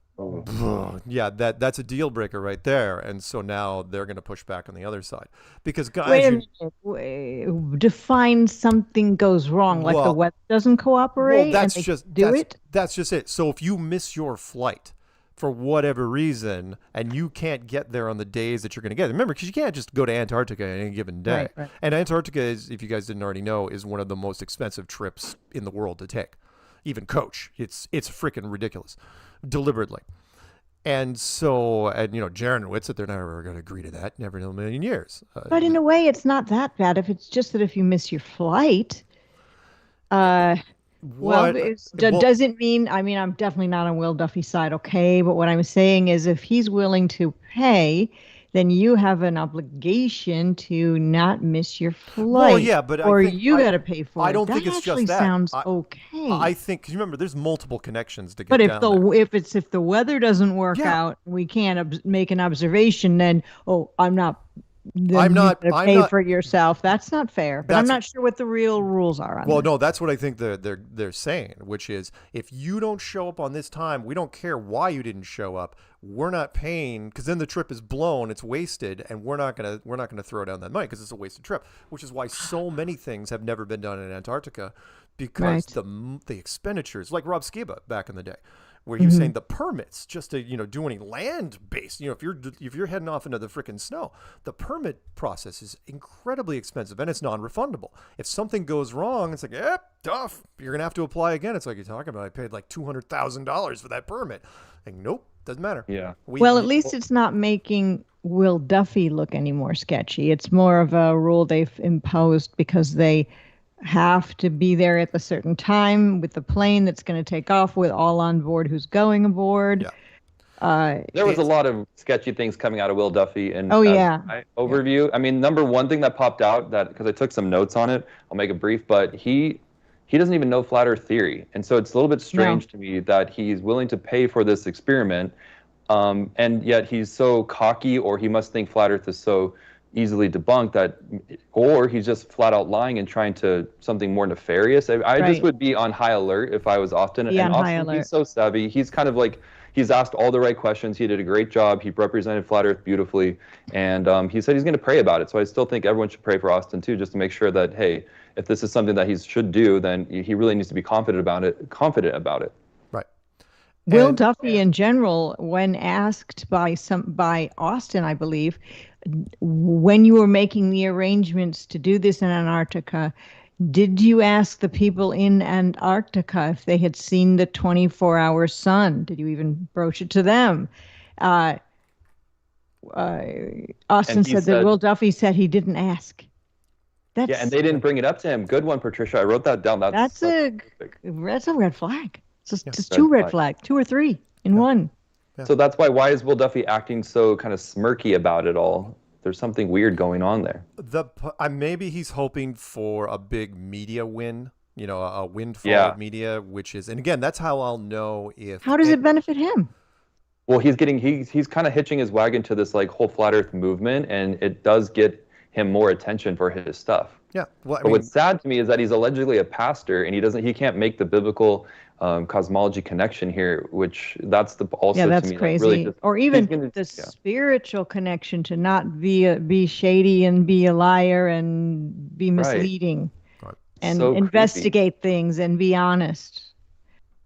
yeah, that's a deal breaker right there. And so now they're going to push back on the other side because guys, define something goes wrong, like the weather doesn't cooperate. Well, that's just it. So if you miss your flight for whatever reason and you can't get there on the days that you're going to get, remember, because you can't just go to Antarctica on any given day. Right. And Antarctica is, if you guys didn't already know, is one of the most expensive trips in the world to take. Even coach, it's freaking ridiculous. Deliberately. And so, Jaron and Whitsitt, they're never going to agree to that, never in a million years. But in a way, it's not that bad. If it's just that if you miss your flight, doesn't mean, I'm definitely not on Will Duffy's side, okay? But what I'm saying is if he's willing to pay, then you have an obligation to not miss your flight. Well, yeah, but you got to pay for it. I don't think it's just that. Sounds okay. I think, because remember, there's multiple connections to get But down if the weather doesn't work out, we can't make an observation. Then I'm not pay for it yourself. That's not fair. But I'm not sure what the real rules are on that. No, that's what I think they're saying, which is if you don't show up on this time, we don't care why you didn't show up. We're not paying, because then the trip is blown, it's wasted, and we're not gonna throw down that money because it's a wasted trip. Which is why so many things have never been done in Antarctica, because the expenditures, like Rob Skiba back in the day, where he was saying the permits just to do any land based, if you're heading off into the freaking snow, the permit process is incredibly expensive and it's non-refundable. If something goes wrong, it's like, tough, you're gonna have to apply again. It's like you're talking about, I paid like $200,000 for that permit. Like, nope, doesn't matter. Yeah. At least it's not making Will Duffy look any more sketchy. It's more of a rule they've imposed because they have to be there at a certain time with the plane that's going to take off with all on board who's going aboard. Yeah. There was a lot of sketchy things coming out of Will Duffy and my overview. I mean, number one thing that popped out, that because I took some notes on it, I'll make it brief, but he doesn't even know flat Earth theory. And so it's a little bit strange to me that he's willing to pay for this experiment, and yet he's so cocky, or he must think flat Earth is so easily debunked or he's just flat out lying and trying to something more nefarious. I just would be on high alert if I was Austin. And Austin, he's so savvy. He's kind of like, he's asked all the right questions. He did a great job. He represented Flat Earth beautifully, and he said he's going to pray about it. So I still think everyone should pray for Austin too, just to make sure that, hey, if this is something that he should do, then he really needs to be confident about it. Right. Will Duffy, in general, when asked by Austin, I believe, when you were making the arrangements to do this in Antarctica, did you ask the people in Antarctica if they had seen the 24-hour sun? Did you even broach it to them? Austin said that Will Duffy said he didn't ask. Yeah, and they didn't bring it up to him. Good one, Patricia. I wrote that down. That's a red flag. It's just two red flags, 2 or 3 in one. Yeah. So that's why is Will Duffy acting so kind of smirky about it all? There's something weird going on there. Maybe he's hoping for a big media win, a windfall of media, which is, and again, that's how I'll know if. How does it benefit him? Well, he's kind of hitching his wagon to this like whole flat Earth movement, and it does get him more attention for his stuff. Yeah. Well, but what's sad to me is that he's allegedly a pastor, and he can't make the biblical cosmology connection here, which that's that's to me, crazy. Really or even the spiritual connection to not be shady and be a liar and be misleading, and so investigate things and be honest.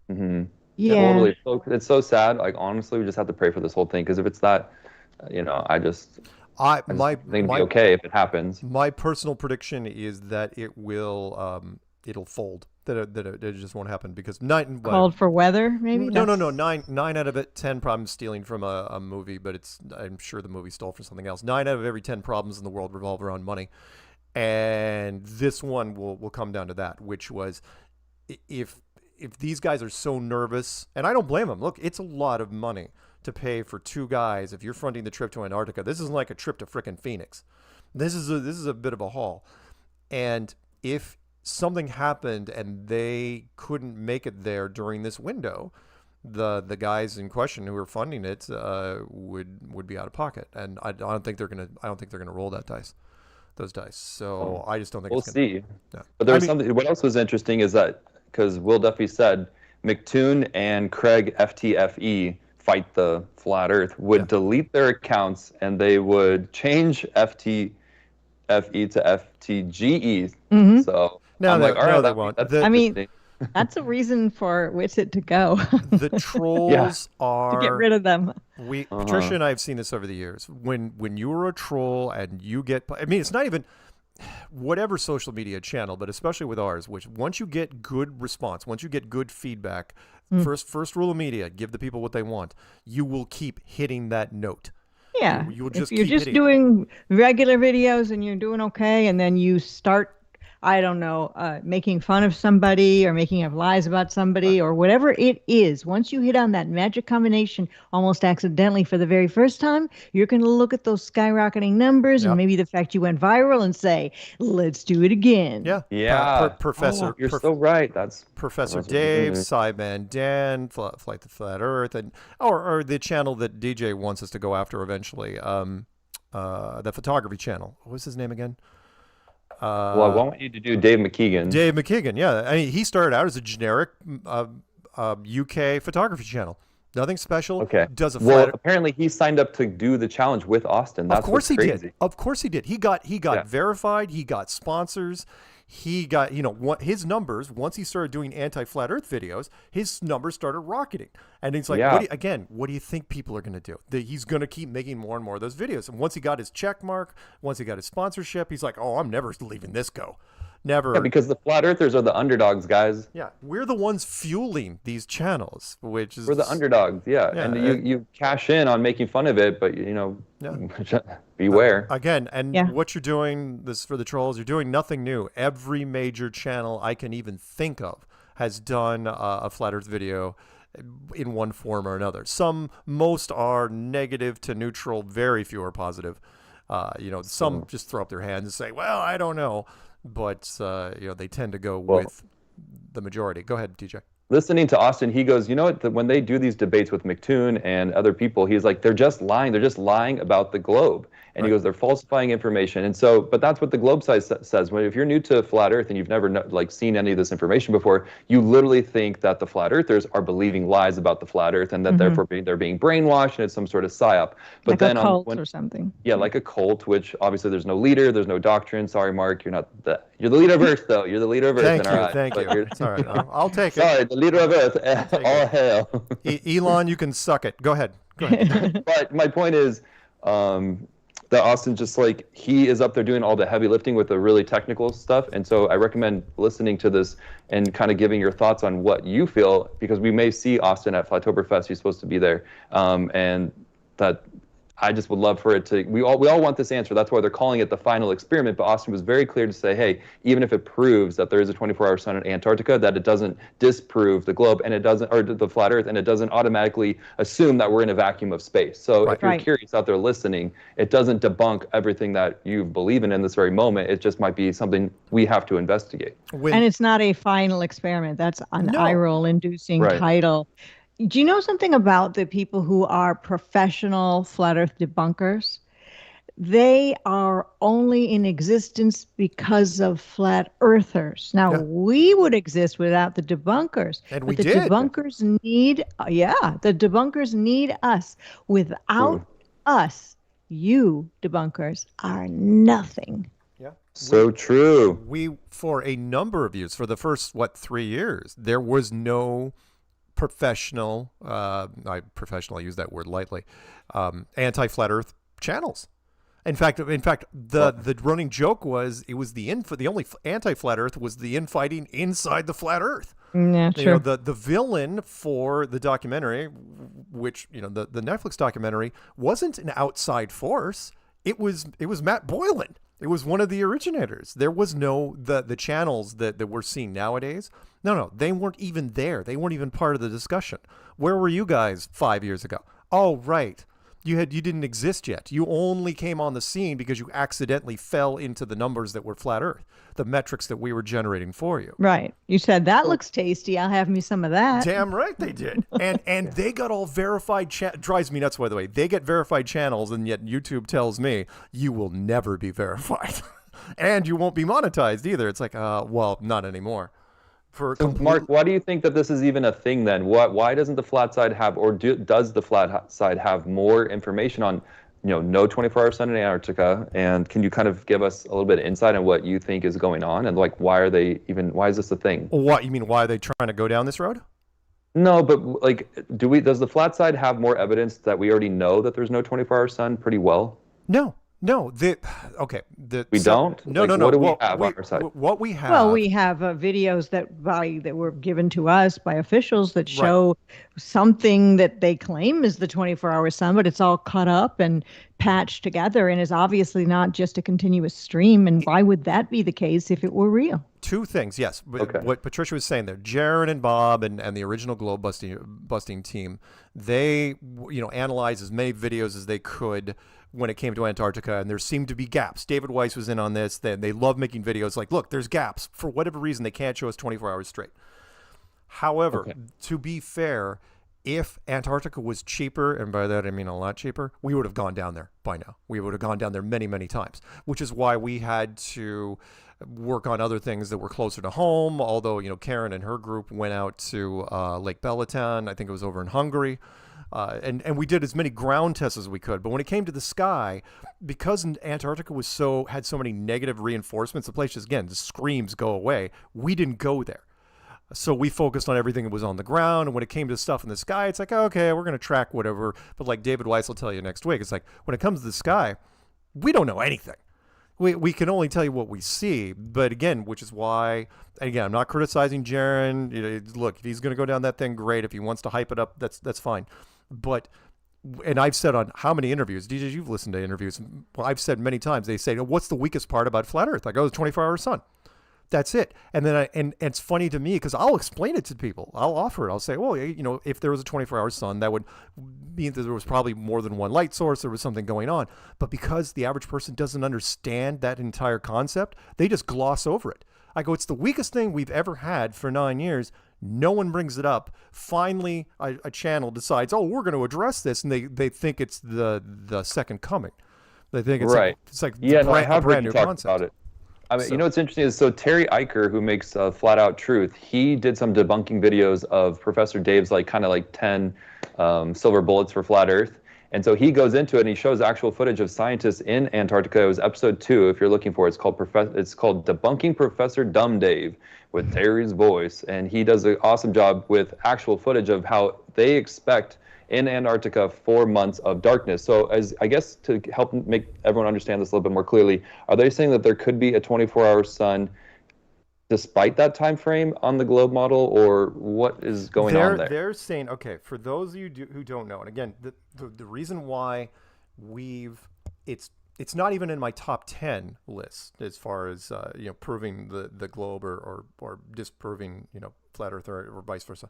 Mm-hmm. Yeah, totally. It's so sad. Like honestly, we just have to pray for this whole thing, because if it's that, I just think it'd be okay if it happens. My personal prediction is that it will it'll fold. That it just won't happen, because called for weather, maybe. No. 9 out of 10 problems stealing from a movie, but I'm sure the movie stole from something else. 9 out of every 10 problems in the world revolve around money, and this one will come down to that, which was if these guys are so nervous, and I don't blame them. Look, it's a lot of money to pay for 2 guys if you're fronting the trip to Antarctica. This isn't like a trip to frickin' Phoenix. This is a bit of a haul, and if something happened and they couldn't make it there during this window, the guys in question who are funding it would be out of pocket, and I don't think they're gonna roll those dice. So I just don't think we'll it's see. Yeah. But there's something. What else was interesting is that because Will Duffy said McToon and Craig FTFE fight the flat Earth would delete their accounts, and they would change FTFE to FTGE. Mm-hmm. So. No, they won't. That's a reason for Witsit to go. The trolls are to get rid of them. Patricia and I have seen this over the years. When you are a troll and you get, it's not even whatever social media channel, but especially with ours, which once you get good response, once you get good feedback, first rule of media, give the people what they want. You will keep hitting that note. Yeah. You'll just if you're just doing regular videos and you're doing okay, and then you start, making fun of somebody or making up lies about somebody or whatever it is, once you hit on that magic combination almost accidentally for the very first time, you're going to look at those skyrocketing numbers and maybe the fact you went viral and say, let's do it again. Yeah. Professor. You're so right. That's Professor Dave, Cyman Dan, Flight the Flat Earth, and or the channel that DJ wants us to go after eventually, the photography channel. What was his name again? Well, I want you to do Dave McKeegan. Dave McKeegan, yeah. I mean, he started out as a generic UK photography channel. Nothing special. Okay. Apparently he signed up to do the challenge with Austin. That's of course he crazy. did. Of course he did. He got verified. He got sponsors. He got, his numbers, once he started doing anti-flat Earth videos, his numbers started rocketing. And he's like, what do you think people are going to do? He's going to keep making more and more of those videos. And once he got his check mark, once he got his sponsorship, he's like, I'm never leaving this go. Never. Yeah, because the flat earthers are the underdogs, guys. Yeah, we're the ones fueling these channels, which is... We're the underdogs, and you cash in on making fun of it, but, beware. Again, what you're doing, this for the trolls, you're doing nothing new. Every major channel I can even think of has done a flat earth video in one form or another. Most are negative to neutral, very few are positive. Some just throw up their hands and say, well, I don't know. But they tend to go with the majority. Go ahead, DJ. Listening to Austin, he goes, when they do these debates with McToon and other people, he's like, they're just lying. They're just lying about the globe. And he goes, they're falsifying information. And so, but that's what the globe size says. If you're new to flat Earth and you've never seen any of this information before, you literally think that the flat Earthers are believing lies about the flat Earth, and that therefore they're being brainwashed, and it's some sort of psyop. But like then a cult or something. Yeah, like a cult, which obviously there's no leader, there's no doctrine. Sorry, Mark, you're the leader of Earth, though. You're the leader of Earth. Thank you. It's all right. I'll take it. Sorry, the leader of Earth. All hail. Elon, you can suck it. Go ahead. But my point is that Austin just he is up there doing all the heavy lifting with the really technical stuff. And so I recommend listening to this and kind of giving your thoughts on what you feel, because we may see Austin at Flytoberfest. He's supposed to be there. And that I just would love for it to, we all want this answer. That's why they're calling it the final experiment. But Austin was very clear to say, hey, even if it proves that there is a 24-hour sun in Antarctica, that it doesn't disprove the globe, and it doesn't, or the flat Earth, and it doesn't automatically assume that we're in a vacuum of space. So if you're curious out there listening, it doesn't debunk everything that you believe in this very moment. It just might be something we have to investigate. And it's not a final experiment. That's an eye-roll-inducing title. Do you know something about the people who are professional flat Earth debunkers? They are only in existence because of flat Earthers. Now, we would exist without the debunkers. And but the debunkers need, the debunkers need us. Without us, you debunkers are nothing. Yeah. So true. We, for a number of years, for the first, 3 years, there was no professional, I use that word lightly, anti-flat Earth channels. In fact, the running joke was it was the only anti-flat Earth was the infighting inside the flat Earth. Yeah, true. The villain for the documentary, which the Netflix documentary, wasn't an outside force. It was Matt Boylan. It was one of the originators. There was no the channels that we're seeing nowadays. No, they weren't even there. They weren't even part of the discussion. Where were you guys 5 years ago? Oh, right. You didn't exist yet. You only came on the scene because you accidentally fell into the numbers that were flat Earth, the metrics that we were generating for you. Right. You said, that looks tasty. I'll have me some of that. Damn right they did. And they got all verified drives me nuts, by the way. They get verified channels, and yet YouTube tells me you will never be verified. And you won't be monetized either. It's like, well, not anymore. Mark, why do you think that this is even a thing then? Why doesn't the flat side have, or does the flat side have more information on, no 24-hour sun in Antarctica? And can you kind of give us a little bit of insight on what you think is going on, and why is this a thing? What you mean? Why are they trying to go down this road? No, but does the flat side have more evidence that we already know that there's no 24-hour sun pretty well? No. We don't? No. What do we have on our side? What we have? Well, we have videos that were given to us by officials that show something that they claim is the 24-hour sun, but it's all cut up and patched together and is obviously not just a continuous stream. And why would that be the case if it were real? Two things, yes. Okay. What Patricia was saying there, Jaron and Bob and the original globe busting team, they analyzed as many videos as they could when it came to Antarctica, and there seemed to be gaps. David Weiss was in on this. They love making videos like, look, there's gaps. For whatever reason, they can't show us 24 hours straight. However, to be fair, if Antarctica was cheaper, and by that I mean a lot cheaper, we would have gone down there by now. We would have gone down there many, many times, which is why we had to work on other things that were closer to home. Although, Karen and her group went out to Lake Balaton. I think it was over in Hungary. And we did as many ground tests as we could. But when it came to the sky, because Antarctica had so many negative reinforcements, the place just, again, the screams go away. We didn't go there. So we focused on everything that was on the ground. And when it came to stuff in the sky, it's like, okay, we're going to track whatever. But like David Weiss will tell you next week, it's like, when it comes to the sky, we don't know anything. We can only tell you what we see. But again, which is why, again, I'm not criticizing Jaron. Look, if he's going to go down that thing, great. If he wants to hype it up, that's fine. But, and I've said on how many interviews, DJ, you've listened to interviews. Well, I've said many times, they say, what's the weakest part about flat Earth? I go, the 24-hour sun. That's it. And then and it's funny to me because I'll explain it to people. I'll offer it. I'll say, well, if there was a 24-hour sun, that would mean that there was probably more than one light source. There was something going on. But because the average person doesn't understand that entire concept, they just gloss over it. I go, it's the weakest thing we've ever had for 9 years. No one brings it up. Finally, a channel decides, we're going to address this. And they think it's the second coming. They think it's right. It's like yeah, no, I a have brand heard new you talk concept. about it. I mean, So- you know what's interesting is Terry Eicher, who makes Flat Out Truth, he did some debunking videos of Professor Dave's like 10 silver bullets for flat Earth. And so he goes into it and he shows actual footage of scientists in Antarctica. It was episode 2, if you're looking for it. It's called Debunking Professor Dumb Dave with Terry's voice. And he does an awesome job with actual footage of how they expect in Antarctica 4 months of darkness. So as I guess to help make everyone understand this a little bit more clearly, are they saying that there could be a 24-hour sun despite that time frame on the globe model, or what is going on there? They're saying, okay, for those of you who don't know, and again, the reason why it's not even in my top 10 list as far as proving the globe or disproving flat Earth or vice versa,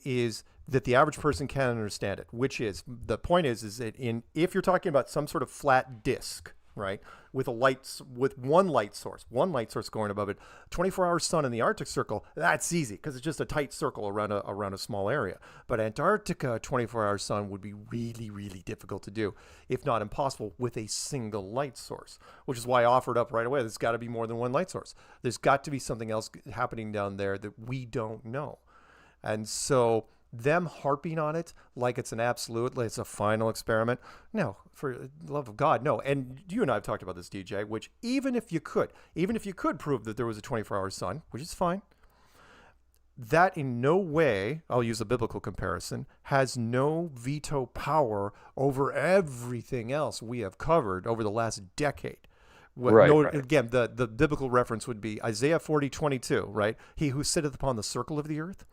is that the average person can't understand it. Which is the point is that if you're talking about some sort of flat disk, right, with one light source going above it, 24-hour sun in the Arctic Circle, that's easy because it's just a tight circle around a small area. But Antarctica, 24-hour sun would be really, really difficult to do, if not impossible, with a single light source, which is why I offered up right away. There's got to be more than one light source. There's got to be something else happening down there that we don't know. And so them harping on it like it's an absolute, like it's a final experiment. No, for the love of God, no. And you and I have talked about this, DJ, which even if you could prove that there was a 24-hour sun, which is fine, that in no way, I'll use a biblical comparison, has no veto power over everything else we have covered over the last decade. Right. Again, the biblical reference would be Isaiah 40:22, right? He who sitteth upon the circle of the earth.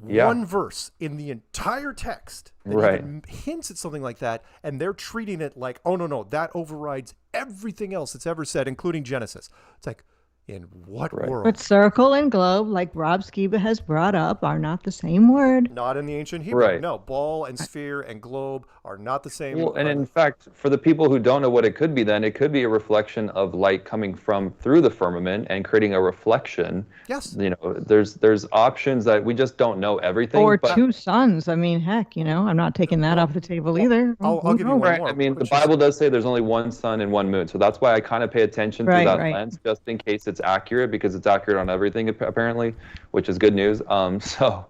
Yeah. One verse in the entire text that even hints at something like that, and they're treating it like, oh, no, that overrides everything else that's ever said, including Genesis. It's like, in what world? But circle and globe, like Rob Skiba has brought up, are not the same word. Not in the ancient Hebrew. Right. No, ball and sphere and globe are not the same. Well, and in fact, for the people who don't know what it could be, then it could be a reflection of light coming through the firmament and creating a reflection. Yes. There's options that we just don't know everything. Or two suns. I mean, heck, I'm not taking that off the table either. I'll give you one more. I mean, the Bible does say there's only one sun and one moon, so that's why I kind of pay attention to that lens, just in case it's accurate, because it's accurate on everything apparently, which is good news. So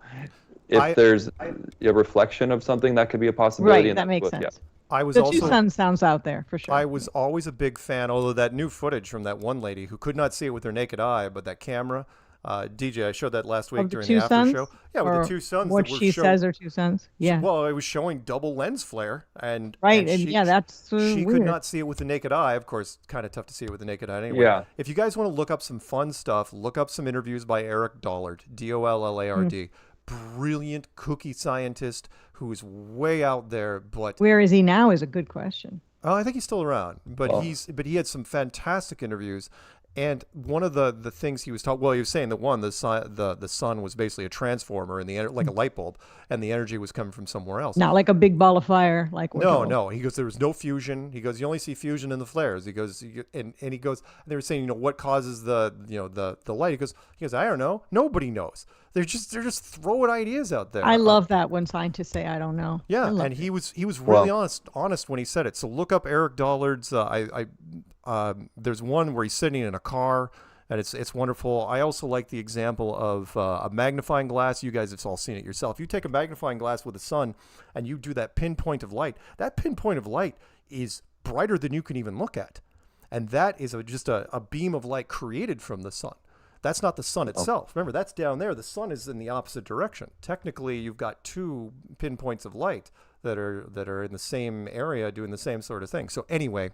if there's a reflection of something, that could be a possibility. Right, that makes sense. Yeah. The two suns sounds out there for sure. I was always a big fan, although that new footage from that one lady who could not see it with her naked eye, but that camera, DJ, I showed that last week during the after show. Yeah, with the two suns. What she says are two suns. Yeah. Well, it was showing double lens flare, and that's she weird. could not see it with the naked eye. Of course, kind of tough to see it with the naked eye anyway. Yeah. If you guys want to look up some fun stuff, look up some interviews by Eric Dollard, Dollard. Brilliant cookie scientist who is way out there, but where is he now is a good question. Oh, I think he's still around, but he had some fantastic interviews. And one of the things he was talking, he was saying that the sun was basically a transformer and like a light bulb, and the energy was coming from somewhere else. Not like a big ball of fire, like no. He goes, there was no fusion. He goes, you only see fusion in the flares. He goes, and he goes, they were saying, what causes the light? He goes, I don't know. Nobody knows. They're just throwing ideas out there. I love that when scientists say, I don't know. Yeah, and he was really honest when he said it. So look up Eric Dollard's. There's one where he's sitting in a car, and it's wonderful. I also like the example of a magnifying glass. You guys have all seen it yourself. You take a magnifying glass with the sun, and you do that pinpoint of light. That pinpoint of light is brighter than you can even look at, and that is just a beam of light created from the sun. That's not the sun itself. Remember, that's down there. The sun is in the opposite direction. Technically, you've got two pinpoints of light that are in the same area doing the same sort of thing. So anyway.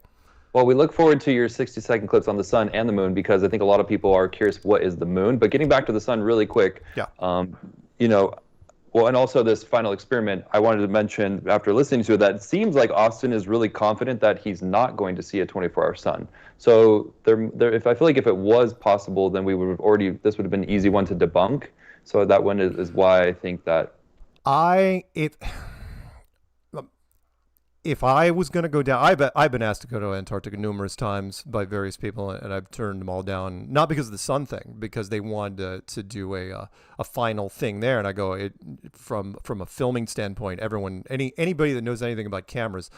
Well, we look forward to your 60-second clips on the sun and the moon, because I think a lot of people are curious what is the moon. But getting back to the sun really quick, and also this final experiment, I wanted to mention after listening to it that it seems like Austin is really confident that he's not going to see a 24-hour sun. So if I feel like if it was possible, then this would have been an easy one to debunk. So that one is why I think that. If I was going to go down, I've been asked to go to Antarctica numerous times by various people, and I've turned them all down, not because of the sun thing, because they wanted to do a final thing there. And I go, from a filming standpoint, anybody that knows anything about cameras,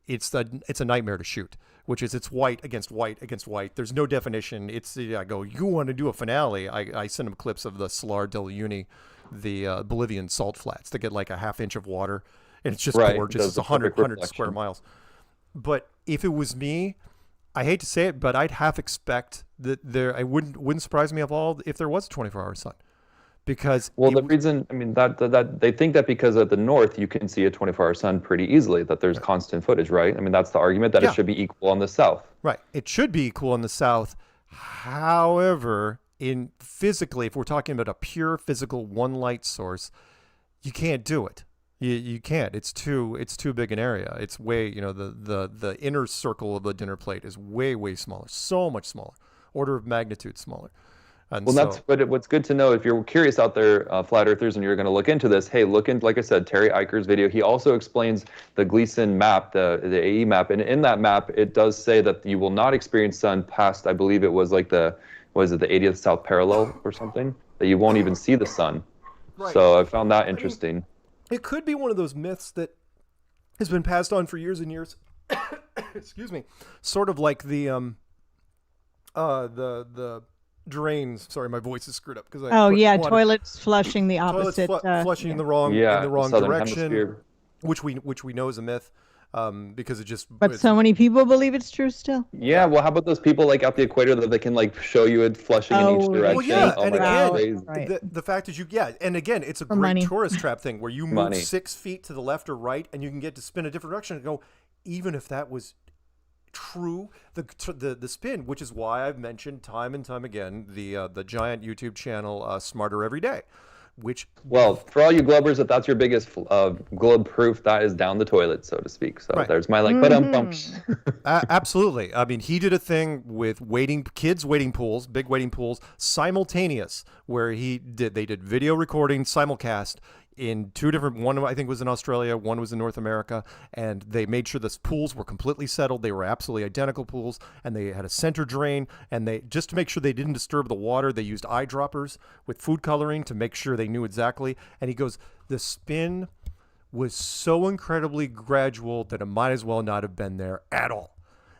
it's a nightmare to shoot, which is it's white against white against white. There's no definition. I go, you want to do a finale? I send them clips of the Salar del Uyuni, the Bolivian salt flats that get like a half inch of water, and it's just gorgeous. It's 100 square miles. But if it was me, I hate to say it, but I'd half expect that I wouldn't surprise me at all if there was a 24-hour sun. Because the reason, I mean, that they think that because at the north you can see a 24-hour sun pretty easily, that there's constant footage, right? I mean, that's the argument, that it should be equal on the south. Right. It should be equal on the south. However, physically, if we're talking about a pure physical one light source, you can't do it. You can't. It's too big an area. It's way, the inner circle of the dinner plate is way smaller. So much smaller. Order of magnitude smaller. And what's good to know, if you're curious out there, flat earthers, and you're going to look into this, hey, look into, like I said, Terry Eicher's video. He also explains the Gleason map, the AE map, and in that map, it does say that you will not experience sun past, I believe it was like the 80th south parallel or something, that you won't even see the sun. Right. So I found that interesting. It could be one of those myths that has been passed on for years and years. Excuse me. Sort of like the drains. Sorry, my voice is screwed up because toilets flushing the opposite. Flushing in the wrong direction, hemisphere. which we know is a myth. Because it just. But so many people believe it's true still. Yeah, well, how about those people like at the equator that they can like show you it flushing in each direction? Well, yeah, and again, the fact is and again, it's a great tourist trap thing where you move 6 feet to the left or right, and you can get to spin a different direction and go. Even if that was true, the spin, which is why I've mentioned time and time again the giant YouTube channel Smarter Every Day. For all you Globers, if that's your biggest globe proof, that is down the toilet, so to speak. So there's my absolutely. I mean, he did a thing with kids waiting pools, big waiting pools, simultaneous, where they did video recording simulcast in two different, one I think was in Australia, one was in North America, and they made sure the pools were completely settled. They were absolutely identical pools, and they had a center drain, and they, just to make sure they didn't disturb the water, they used eyedroppers with food coloring to make sure they knew exactly. And he goes, the spin was so incredibly gradual that it might as well not have been there at all.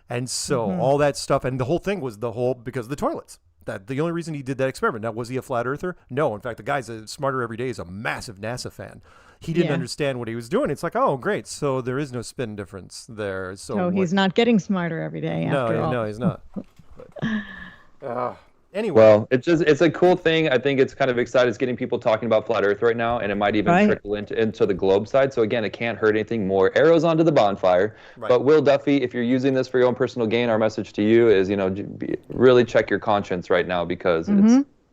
And so all that stuff, and the whole thing was because of the toilets. That the only reason he did that experiment. Now, was he a flat earther? No. In fact, the guy's Smarter Every Day is a massive NASA fan. He didn't understand what he was doing. It's like, oh, great. So there is no spin difference there. So he's not getting smarter every day after all. No, he's not. Anyway. Well, it's a cool thing. I think it's kind of exciting. It's getting people talking about flat Earth right now, and it might even trickle into the globe side. So again, it can't hurt anything. More arrows onto the bonfire. Right. But Will Duffy, if you're using this for your own personal gain, our message to you is, really check your conscience right now, because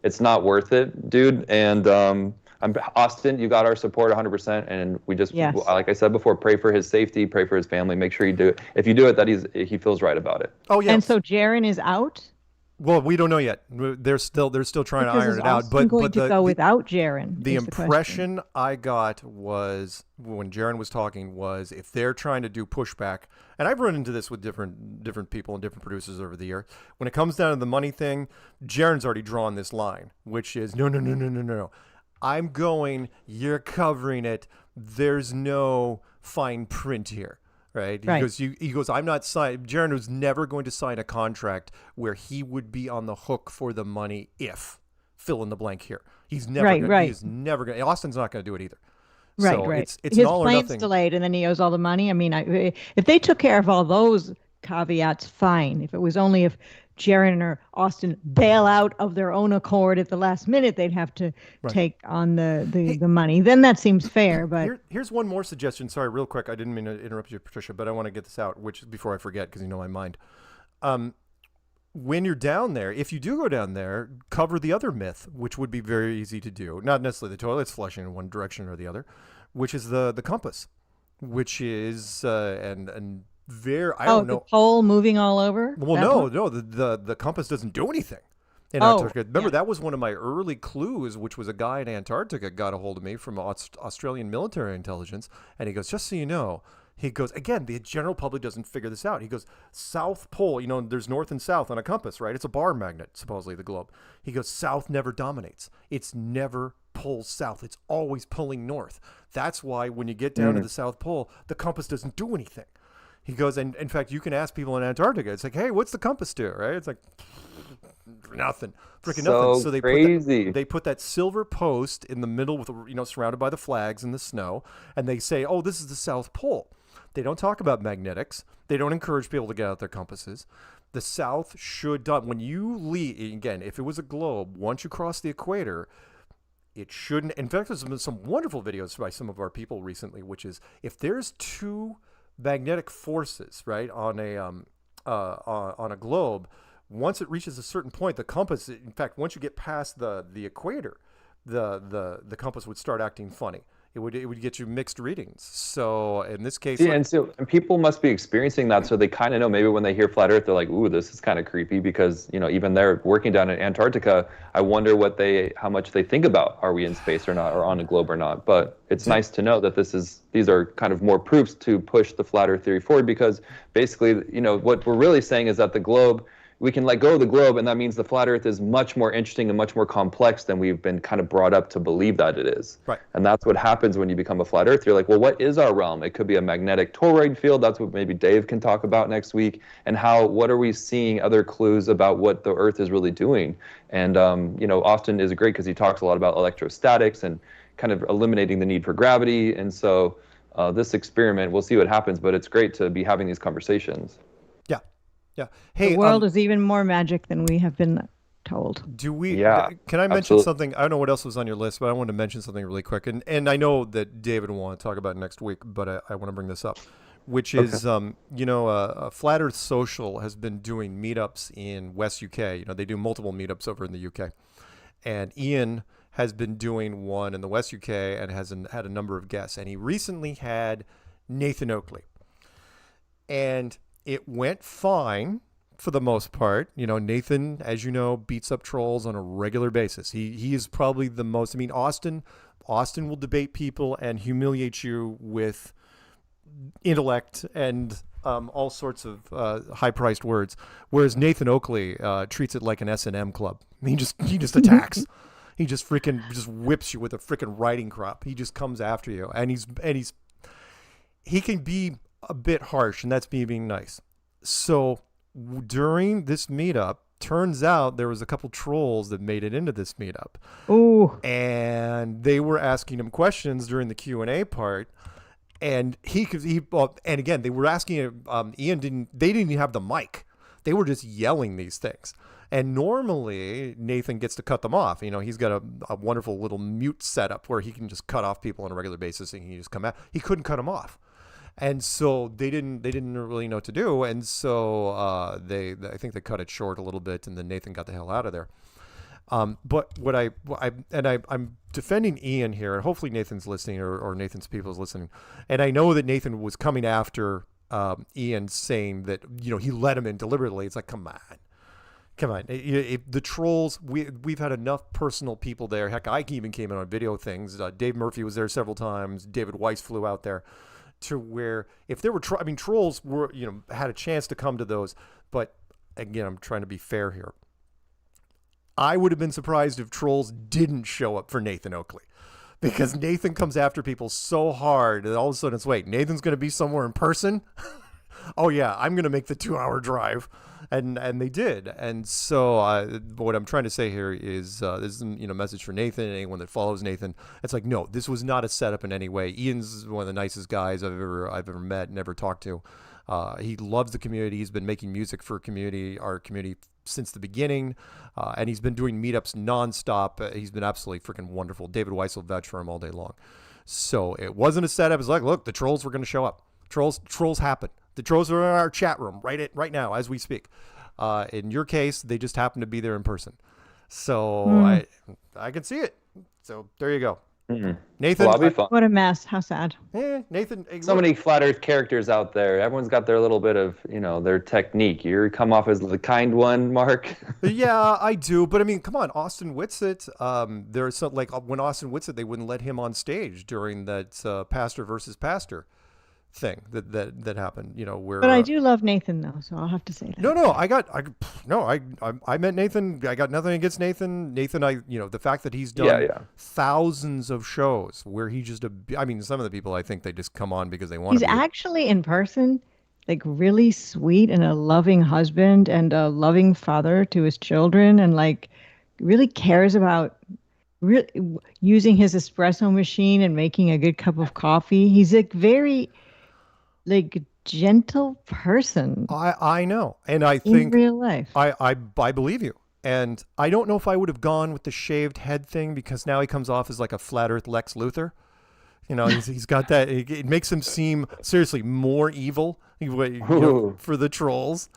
it's not worth it, dude. And Austin, you got our support 100%. And we just, like I said before, pray for his safety, pray for his family. Make sure you do it. If you do it, that he feels right about it. Oh yeah. And so Jaron is out. Well, we don't know yet. They're still trying to iron it out. But going to go without Jaron. The impression I got was when Jaron was talking was if they're trying to do pushback, and I've run into this with different people and different producers over the year. When it comes down to the money thing, Jaron's already drawn this line, which is no. I'm going. You're covering it. There's no fine print here. Right. He goes, I'm not signing. Jaron was never going to sign a contract where he would be on the hook for the money if fill in the blank here. He's never He's never going to. Austin's not going to do it either. It's His an all or plane's nothing. delayed and then he owes all the money. I mean, if they took care of all those caveats, fine. If it was only if Jaron or Austin bail out of their own accord at the last minute, they'd have to take on the money. Then that seems fair. But here's one more suggestion. Sorry, real quick. I didn't mean to interrupt you, Patricia, but I want to get this out, before I forget, because you know my mind. When you're down there, if you do go down there, cover the other myth, which would be very easy to do. Not necessarily the toilets flushing in one direction or the other, which is the compass, which is I don't know. The pole moving all over? Well, no, the compass doesn't do anything in Antarctica. Remember, that was one of my early clues, which was a guy in Antarctica got a hold of me from Australian military intelligence, and he goes, just so you know, he goes, again, the general public doesn't figure this out. He goes, South Pole, there's north and south on a compass, right? It's a bar magnet, supposedly, the globe. He goes, south never dominates. It's never pulls south. It's always pulling north. That's why when you get down to the South Pole, the compass doesn't do anything. He goes, and in fact, you can ask people in Antarctica. It's like, hey, what's the compass do? Right? It's like nothing, freaking nothing. So they put that silver post in the middle with, surrounded by the flags and the snow, and they say, oh, this is the South Pole. They don't talk about magnetics. They don't encourage people to get out their compasses. The South should not. When you leave, again, if it was a globe, once you cross the equator, it shouldn't. In fact, there's been some wonderful videos by some of our people recently, which is if there's two magnetic forces, right, on a globe, once it reaches a certain point, the compass, in fact, once you get past the equator, the compass would start acting funny. It would get you mixed readings. So in this case, and people must be experiencing that, so they kind of know. Maybe when they hear flat Earth, they're like, "Ooh, this is kind of creepy," because even they're working down in Antarctica. I wonder how much they think about, are we in space or not, or on a globe or not. But it's nice to know that these are kind of more proofs to push the flat Earth theory forward, because basically, what we're really saying is that the globe. We can let go of the globe, and that means the flat Earth is much more interesting and much more complex than we've been kind of brought up to believe that it is. Right. And that's what happens when you become a flat Earth. You're like, well, what is our realm? It could be a magnetic toroid field. That's what maybe Dave can talk about next week. And what are we seeing other clues about what the Earth is really doing? And, Austin is great because he talks a lot about electrostatics and kind of eliminating the need for gravity. And so this experiment, we'll see what happens, but it's great to be having these conversations. Yeah. Hey, the world is even more magic than we have been told. Do we? Yeah. Can I mention something? I don't know what else was on your list, but I wanted to mention something really quick. And I know that David will want to talk about it next week, but I want to bring this up, which is, Flat Earth Social has been doing meetups in West UK. They do multiple meetups over in the UK, and Ian has been doing one in the West UK and has had a number of guests. And he recently had Nathan Oakley, and it went fine for the most part. Nathan, as you know, beats up trolls on a regular basis. He is probably the most. Austin will debate people and humiliate you with intellect and all sorts of high-priced words, whereas Nathan Oakley treats it like an S&M club. He just attacks. He just whips you with a freaking riding crop. He just comes after you, and he can be a bit harsh, and that's me being nice. So during this meetup, turns out there was a couple trolls that made it into this meetup. Ooh. And they were asking him questions during the Q&A part, and and again, they were asking Ian didn't even have the mic. They were just yelling these things. And normally Nathan gets to cut them off. He's got a wonderful little mute setup where he can just cut off people on a regular basis, and he just come out. He couldn't cut them off. And so they didn't really know what to do, and so I think they cut it short a little bit, and then Nathan got the hell out of there. But I'm defending Ian here, and hopefully Nathan's listening, or Nathan's people is listening. And I know that Nathan was coming after Ian, saying that he let him in deliberately. It's like, come on. If the trolls, we've had enough personal people there. Heck, I even came in on video things. Dave Murphy was there several times. David Weiss flew out there. To where if there were trolls were had a chance to come to those, but again, I'm trying to be fair here. I would have been surprised if trolls didn't show up for Nathan Oakley, because Nathan comes after people so hard that all of a sudden it's, wait, Nathan's going to be somewhere in person? Oh yeah, I'm going to make the 2-hour drive. And they did. And so what I'm trying to say here is this is a message for Nathan and anyone that follows Nathan. It's like, no, this was not a setup in any way. Ian's one of the nicest guys I've ever met and ever talked to. He loves the community. He's been making music for our community since the beginning, and he's been doing meetups nonstop. He's been absolutely freaking wonderful. David Weiss will vouch for him all day long. So it wasn't a setup. It's like, look, the trolls were going to show up. Trolls happen. The trolls are in our chat room right now as we speak. In your case, they just happen to be there in person. So I can see it. So there you go. Mm-hmm. Nathan, well, that'll be fun. What a mess. How sad. Nathan. So many flat Earth characters out there. Everyone's got their little bit of, their technique. You come off as the kind one, Mark. Yeah, I do. But come on, Austin Whitsitt. There's some, like when Austin Whitsitt, they wouldn't let him on stage during that pastor versus pastor thing that happened, where. But I do love Nathan though, so I'll have to say that. I met Nathan. I got nothing against Nathan. Nathan, the fact that he's done thousands of shows where he just, some of the people I think they just come on because they want to. He's actually in person like really sweet and a loving husband and a loving father to his children, and like really cares about really using his espresso machine and making a good cup of coffee. He's a very like gentle person. I know, and I in think real life. I believe you. And I don't know if I would have gone with the shaved head thing, because now he comes off as like a flat Earth Lex Luthor. You know, he's got that. It makes him seem seriously more evil for the trolls.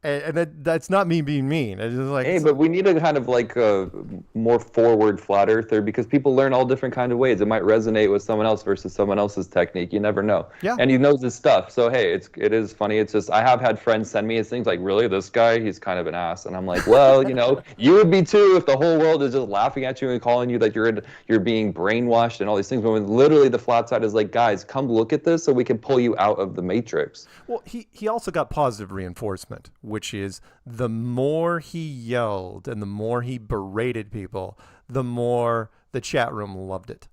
And that's not me being mean. It's just like, hey, but we need a kind of like a more forward flat earther, because people learn all different kind of ways. It might resonate with someone else versus someone else's technique. You never know. Yeah. And he knows his stuff. So hey, it is funny. It's just I have had friends send me things like, really, this guy, he's kind of an ass, and I'm like, well, you know, you would be too if the whole world is just laughing at you and calling you that you're being brainwashed and all these things. But when literally the flat side is like, guys, come look at this so we can pull you out of the matrix. Well, he also got positive reinforcement, which is the more he yelled and the more he berated people, the more the chat room loved it.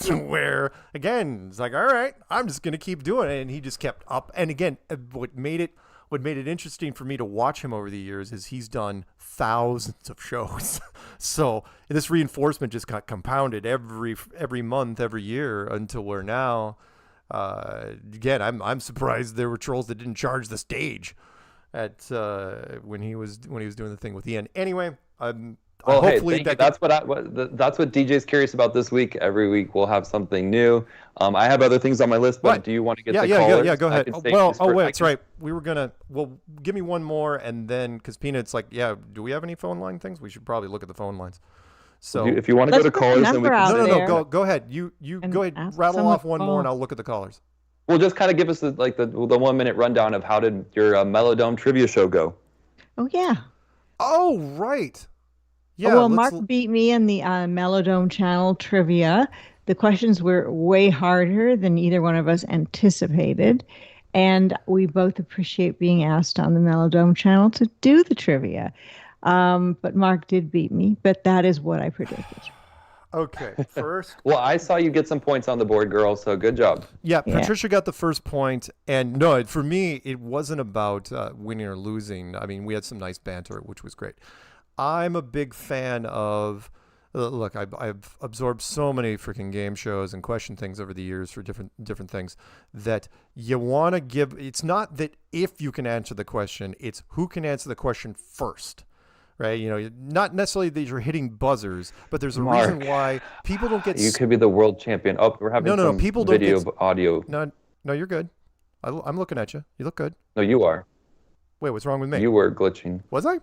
Where, again, it's like, all right, I'm just going to keep doing it. And he just kept up. And again, what made it interesting for me to watch him over the years is he's done thousands of shows. So this reinforcement just got compounded every month, every year, until we're now. Again, I'm surprised there were trolls that didn't charge the stage at when he was doing the thing with Ian. Anyway, well, hopefully hey, that's what DJ's curious about this week. Every week we'll have something new. I have other things on my list, but do you want to get the callers? Yeah, go ahead. Wait, that's right. We were gonna. Well, give me one more, and then because Peanut's like, yeah, do we have any phone line things? We should probably look at the phone lines. So if you want to go to callers, then we can. No. Go ahead. You go ahead. Rattle off one more, and I'll look at the callers. Well, just kind of give us the 1 minute rundown of how did your Melodome trivia show go? Oh yeah. Oh right. Yeah. Well, Mark beat me in the Melodome channel trivia. The questions were way harder than either one of us anticipated, and we both appreciate being asked on the Melodome channel to do the trivia. But Mark did beat me, but that is what I predicted. Okay, first. Well, I saw you get some points on the board, girl, so good job. Yeah, Patricia got the first point, and no, for me, it wasn't about winning or losing. I mean, we had some nice banter, which was great. I'm a big fan of, look, I've absorbed so many freaking game shows and question things over the years for different things that you want to give. It's not that if you can answer the question, it's who can answer the question first. Right, you know, not necessarily that you're hitting buzzers, but there's a reason why people don't get. You could be the world champion. Oh, we're having some people video, don't get, audio. No, you're good. I'm looking at you. You look good. No, you are. Wait, what's wrong with me? You were glitching. Was I?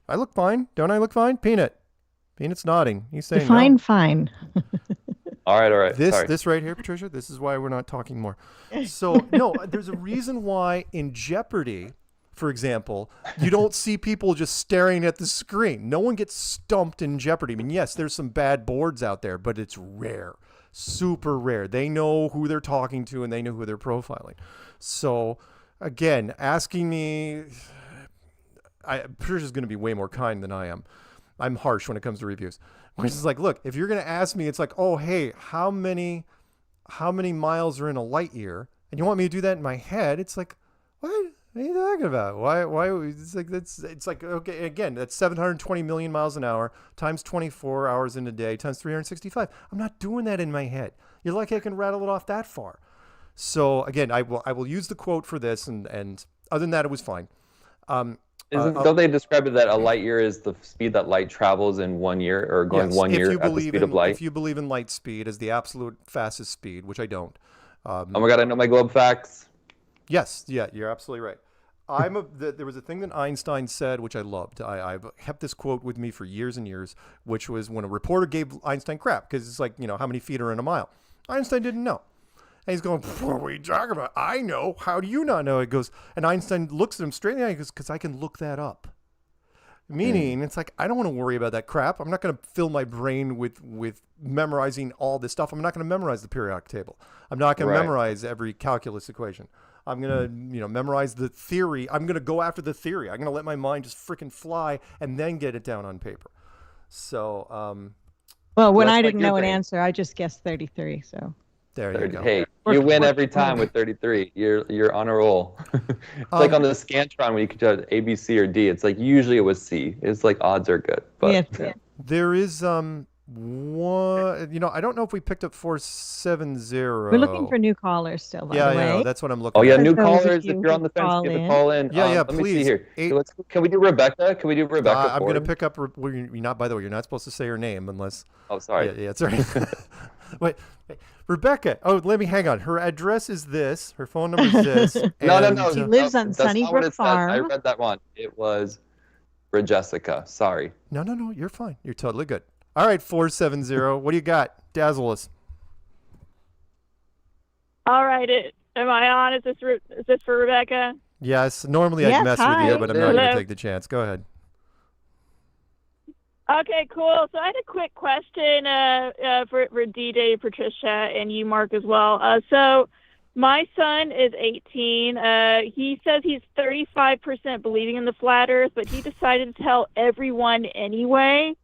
I look fine. Don't I look fine? Peanut's nodding. He's saying fine. All right. This right here, Patricia. This is why we're not talking more. So no, there's a reason why in Jeopardy, for example, you don't see people just staring at the screen. No one gets stumped in Jeopardy. I mean, yes, there's some bad boards out there, but it's rare, super rare. They know who they're talking to and they know who they're profiling. So, again, asking me, Patricia's going to be way more kind than I am. I'm harsh when it comes to reviews. Which is like, look, if you're going to ask me, it's like, oh, hey, how many miles are in a light year? And you want me to do that in my head? It's like, what? What are you talking about? Why? It's like okay. Again, that's 720 million miles an hour times 24 hours in a day times 365. I'm not doing that in my head. You're like I can rattle it off that far. So again, I will use the quote for this, and other than that, it was fine. Don't they describe it that a light year is the speed that light travels in 1 year, or going 1 year at the speed of light? If you believe in light speed as the absolute fastest speed, which I don't. Oh my God, I know my globe facts. Yes, yeah, you're absolutely right. There was a thing that Einstein said, which I loved. I've kept this quote with me for years and years, which was when a reporter gave Einstein crap, because it's like, you know, how many feet are in a mile? Einstein didn't know. And he's going, what are you talking about? I know. How do you not know? It goes, and Einstein looks at him straight in the eye and goes, because I can look that up. Meaning, it's like, I don't want to worry about that crap. I'm not going to fill my brain with memorizing all this stuff. I'm not going to memorize the periodic table. I'm not going to memorize every calculus equation. I'm going to, memorize the theory. I'm going to go after the theory. I'm going to let my mind just freaking fly and then get it down on paper. So, well, when I didn't know an answer, I just guessed 33. So There you go. Hey, you win every time with 33. You're on a roll. It's like on the Scantron when you could judge A, B, C, or D. It's like usually it was C. It's like odds are good. But Yeah. There is one. I don't know if we picked up 470. We're looking for new callers still, by the way. Yeah, that's what I'm looking. Oh yeah, at. new For those of callers. you If you're on the who fence, call give a in. call in. Yeah, Let me please. see here. Can we do Rebecca? Can we do Rebecca? I'm going to Ford? pick up. You're not. By the way, you're not supposed to say her name unless. Oh, sorry. Yeah, it's all right. Wait, Rebecca. Oh, let me hang on. Her address is this. Her phone number is this. No. She lives on that's not what Sunnybrook it says. Farm. I read that wrong. It was Jessica. Sorry. No. You're fine. You're totally good. All right, 470. What do you got? Dazzle us. All right. Am I on? Is this for Rebecca? Yes. Normally I'd Yes, mess hi. with you, but I'm not going to Hello. take the chance. Go ahead. Okay, cool. So I had a quick question for DJ, Patricia, and you, Mark, as well. So my son is 18. He says he's 35% believing in the flat Earth, but he decided to tell everyone anyway.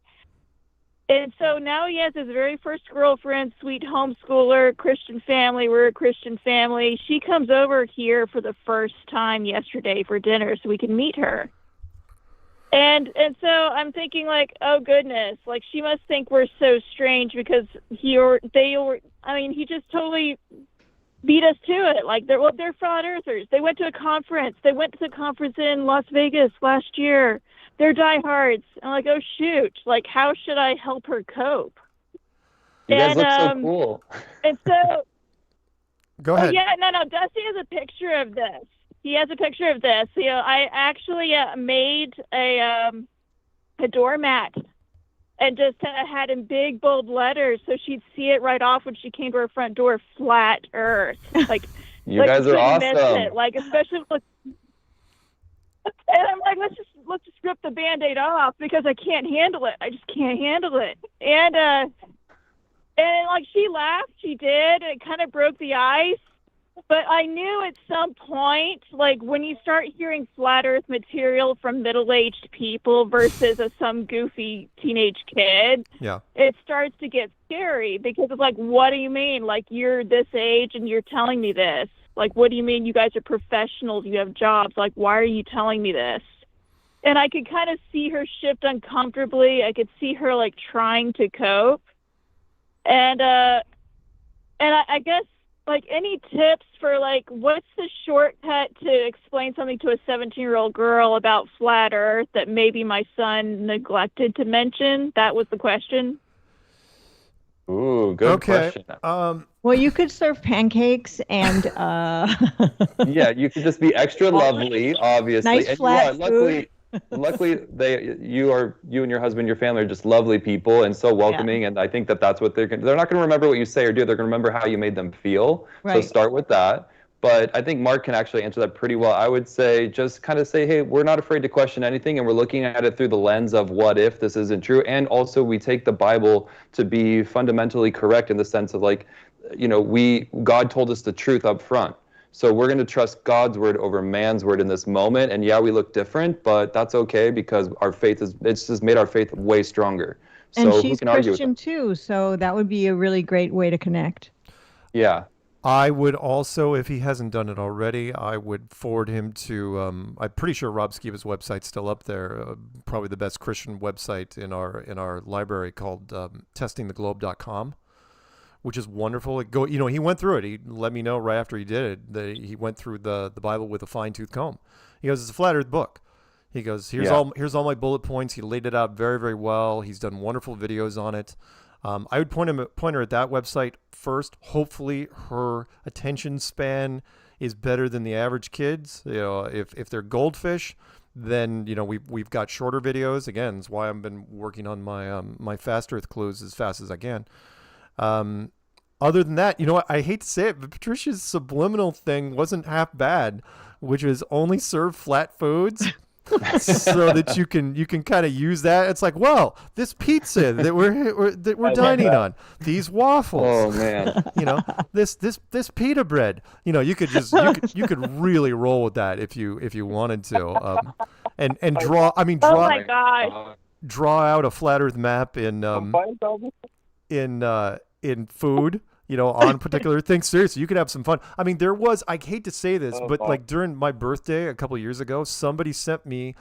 And so now he has his very first girlfriend, sweet homeschooler, Christian family. We're a Christian family. She comes over here for the first time yesterday for dinner so we can meet her. And so I'm thinking, like, oh goodness, like she must think we're so strange because he just totally beat us to it. Like they're flat earthers. They went to a conference. They went to the conference in Las Vegas last year. They're diehards. I'm like, oh shoot, like how should I help her cope? You guys look so cool. And so Go ahead. yeah, no, Dusty has a picture of this. He has a picture of this. I actually made a doormat and just had in big bold letters so she'd see it right off when she came to her front door. Flat Earth. Like You guys are couldn't miss awesome. it. Like especially and I'm like, let's just rip the Band-Aid off because I can't handle it. I just can't handle it. And like she laughed, she did. It kind of broke the ice. But I knew at some point, like when you start hearing flat Earth material from middle-aged people versus some goofy teenage kid, Yeah. it starts to get scary because it's like, what do you mean? Like you're this age and you're telling me this? Like, what do you mean you guys are professionals? You have jobs. Like, why are you telling me this? And I could kind of see her shift uncomfortably. I could see her like trying to cope. And I guess like any tips for like what's the shortcut to explain something to a 17-year-old girl about flat Earth that maybe my son neglected to mention? That was the question. Ooh, good question. Well, you could serve pancakes and Yeah, you could just be extra lovely, obviously. Nice And flat you are, luckily, you and your husband, your family are just lovely people and so welcoming. And I think that's what they're not going to remember what you say or do. They're going to remember how you made them feel. Right. So start with that. But I think Mark can actually answer that pretty well. I would say just kind of say, hey, we're not afraid to question anything, and we're looking at it through the lens of what if this isn't true. And also we take the Bible to be fundamentally correct in the sense of like, God told us the truth up front. So we're going to trust God's word over man's word in this moment. And yeah, we look different, but that's okay because our faith it's just made our faith way stronger. and So she's who can argue with Christian too, so that would be a really great way to connect. that? Yeah. I would also, if he hasn't done it already, I would forward him to, I'm pretty sure Rob Skiba's website's still up there, probably the best Christian website in our library called testingtheglobe.com, which is wonderful. He went through it. He let me know right after he did it that he went through the Bible with a fine-tooth comb. He goes, it's a flat earth book. He goes, here's all my bullet points. He laid it out very, very well. He's done wonderful videos on it. I would point her at that website first. Hopefully her attention span is better than the average kids. If they're goldfish, then we've got shorter videos. Again, that's why I've been working on my fast earth clues as fast as I can. Other than that, I hate to say it, but Patricia's subliminal thing wasn't half bad, which is only serve flat foods. So that you can kind of use that. It's like, well, this pizza that we're dining on, these waffles. Oh man. This pita bread. You could really roll with that if you wanted to. And draw. I mean, Oh my gosh. draw out a flat Earth map in food. on particular things. Seriously, you could have some fun. I mean, I hate to say this, but like during my birthday a couple of years ago, somebody sent me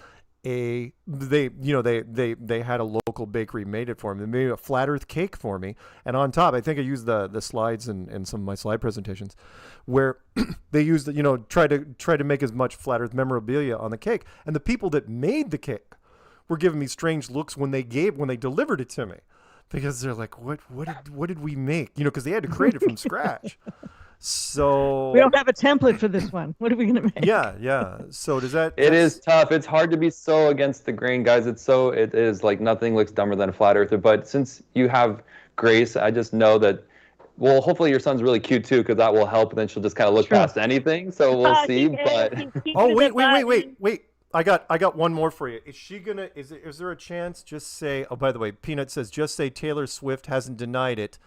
they had a local bakery made it for me. They made a flat earth cake for me. And on top, I think I used the slides in some of my slide presentations where they used, try to make as much flat earth memorabilia on the cake. And the people that made the cake were giving me strange looks when they delivered it to me, because they're like, what did we make? Because they had to create it from scratch. So we don't have a template for this one. What are we going to make? Yeah. So It is tough. It's hard to be so against the grain, guys. It is like nothing looks dumber than a flat earther. But since you have Grace, I just know that, well, hopefully your son's really cute too, because that will help. And then she'll just kind of look past anything. So we'll see. But wait. I got one more for you. Is she gonna? Is there a chance? Just say. Oh, by the way, Peanut says just say Taylor Swift hasn't denied it.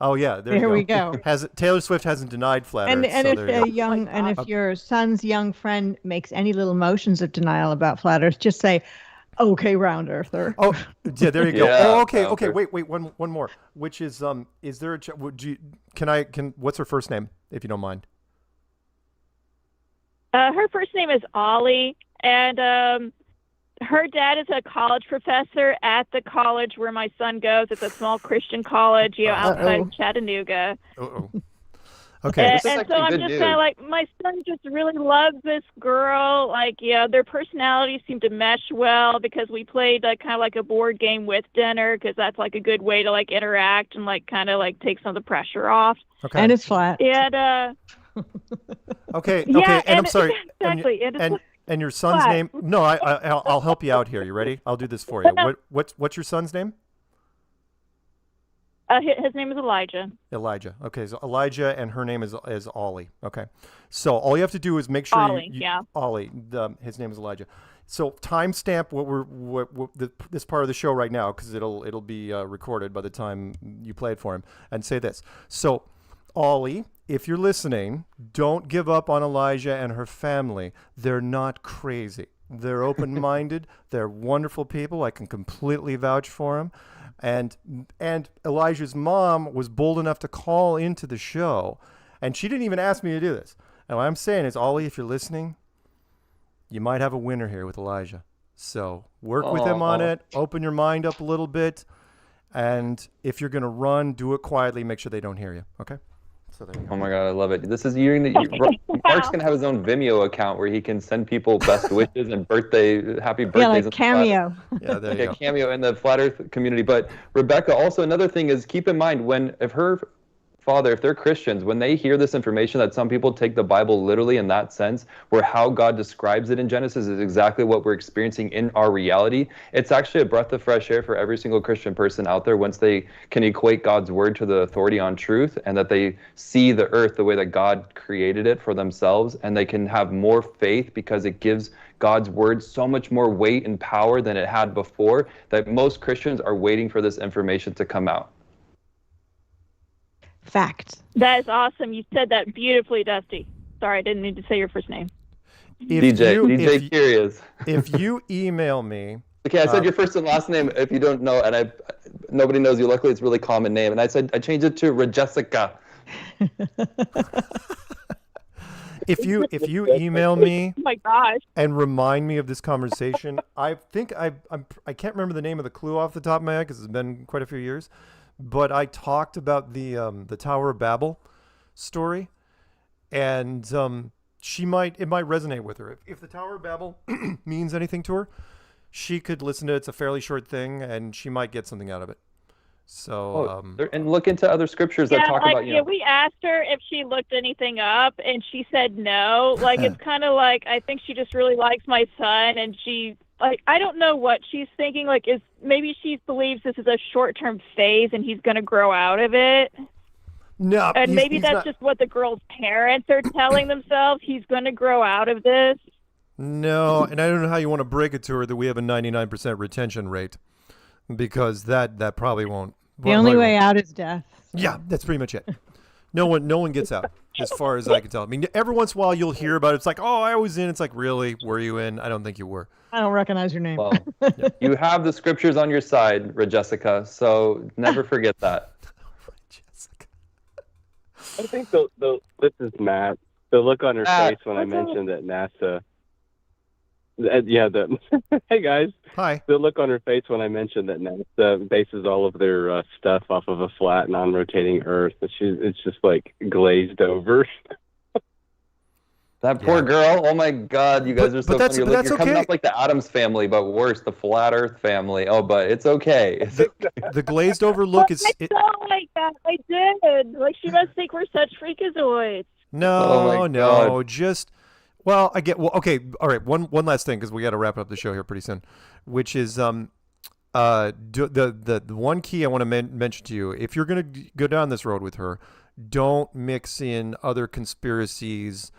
Oh yeah, there we go. Taylor Swift hasn't denied flat Earth. If your son's young friend makes any little motions of denial about flat Earth, just say, "Okay, round earther." Oh, yeah, there you go. Yeah, okay. Wait, one more. Which is there a what's her first name, if you don't mind? Her first name is Ollie, and her dad is a college professor at the college where my son goes. It's a small Christian college, outside of Chattanooga. Okay. And so I'm just kind of like, my son just really loves this girl. Like, their personalities seem to mesh well because we played kind of like a board game with dinner, because that's like a good way to like interact and like kind of like take some of the pressure off. Okay. And it's flat. And Okay. Yeah, and I'm sorry. Exactly. And your son's name? No, I'll help you out here. You ready? I'll do this for you. What's your son's name? His name is Elijah. Elijah. Okay, so Elijah, and her name is Ollie. Okay, so all you have to do is make sure Ollie. His name is Elijah. So timestamp this part of the show right now, because it'll be recorded by the time you play it for him, and say this. So, Ollie, if you're listening, don't give up on Elijah and her family. They're not crazy. They're open-minded. They're wonderful people. I can completely vouch for them. And Elijah's mom was bold enough to call into the show, and she didn't even ask me to do this. And what I'm saying is, Ollie, if you're listening, you might have a winner here with Elijah. So work with him on it. Open your mind up a little bit. And if you're going to run, do it quietly. Make sure they don't hear you. Okay? So there you go. Oh my God, I love it. This is Mark's gonna have his own Vimeo account where he can send people best wishes and happy birthdays. Yeah, like Cameo. Yeah, there you go. Cameo in the Flat Earth community. But Rebecca, also another thing is, keep in mind if they're Christians, when they hear this information that some people take the Bible literally in that sense, where how God describes it in Genesis is exactly what we're experiencing in our reality, it's actually a breath of fresh air for every single Christian person out there once they can equate God's word to the authority on truth, and that they see the earth the way that God created it for themselves, and they can have more faith because it gives God's word so much more weight and power than it had before, that most Christians are waiting for this information to come out. Fact. That is awesome. You said that beautifully, Dusty. Sorry, I didn't need to say your first name. DJ Curious. If you email me. Okay, I said your first and last name if you don't know, and nobody knows you. Luckily, it's a really common name. And I changed it to Rejessica. If you email me oh my gosh, and remind me of this conversation, I think I can't remember the name of the clue off the top of my head because it's been quite a few years. But I talked about the Tower of Babel story, and it might resonate with her. If the Tower of Babel means anything to her, she could listen to it. It's a fairly short thing, and she might get something out of it. So and look into other scriptures that talk about. We asked her if she looked anything up, and she said no. Like it's kind of like, I think she just really likes my son, and she. Like, I don't know what she's thinking. Like, maybe she believes this is a short-term phase and he's going to grow out of it. No. And maybe that's just what the girl's parents are telling themselves. He's going to grow out of this. No, and I don't know how you want to break it to her that we have a 99% retention rate, because that probably won't. The only way out is death. Yeah, that's pretty much it. No one gets out, as far as I can tell. I mean, every once in a while you'll hear about it. It's like, oh, I was in. It's like, really? Were you in? I don't think you were. I don't recognize your name. Well, you have the scriptures on your side, Jessica, so never forget that. I think this is Matt. The look on her face when I mentioned that NASA. Hey guys. Hi. The look on her face when I mentioned that NASA bases all of their stuff off of a flat, non-rotating Earth. It's just like glazed over. That poor girl. Oh my God, you guys are so funny. You're coming okay. up like the Addams family, but worse, the Flat Earth family. Oh, but it's okay. The glazed over look is. I felt like that. I did. Like she must think we're such freakazoids. No, just. Well, I get. Well, okay, all right. One last thing because we got to wrap up the show here pretty soon, which is the one key I want to mention to you. If you're gonna go down this road with her, don't mix in other conspiracies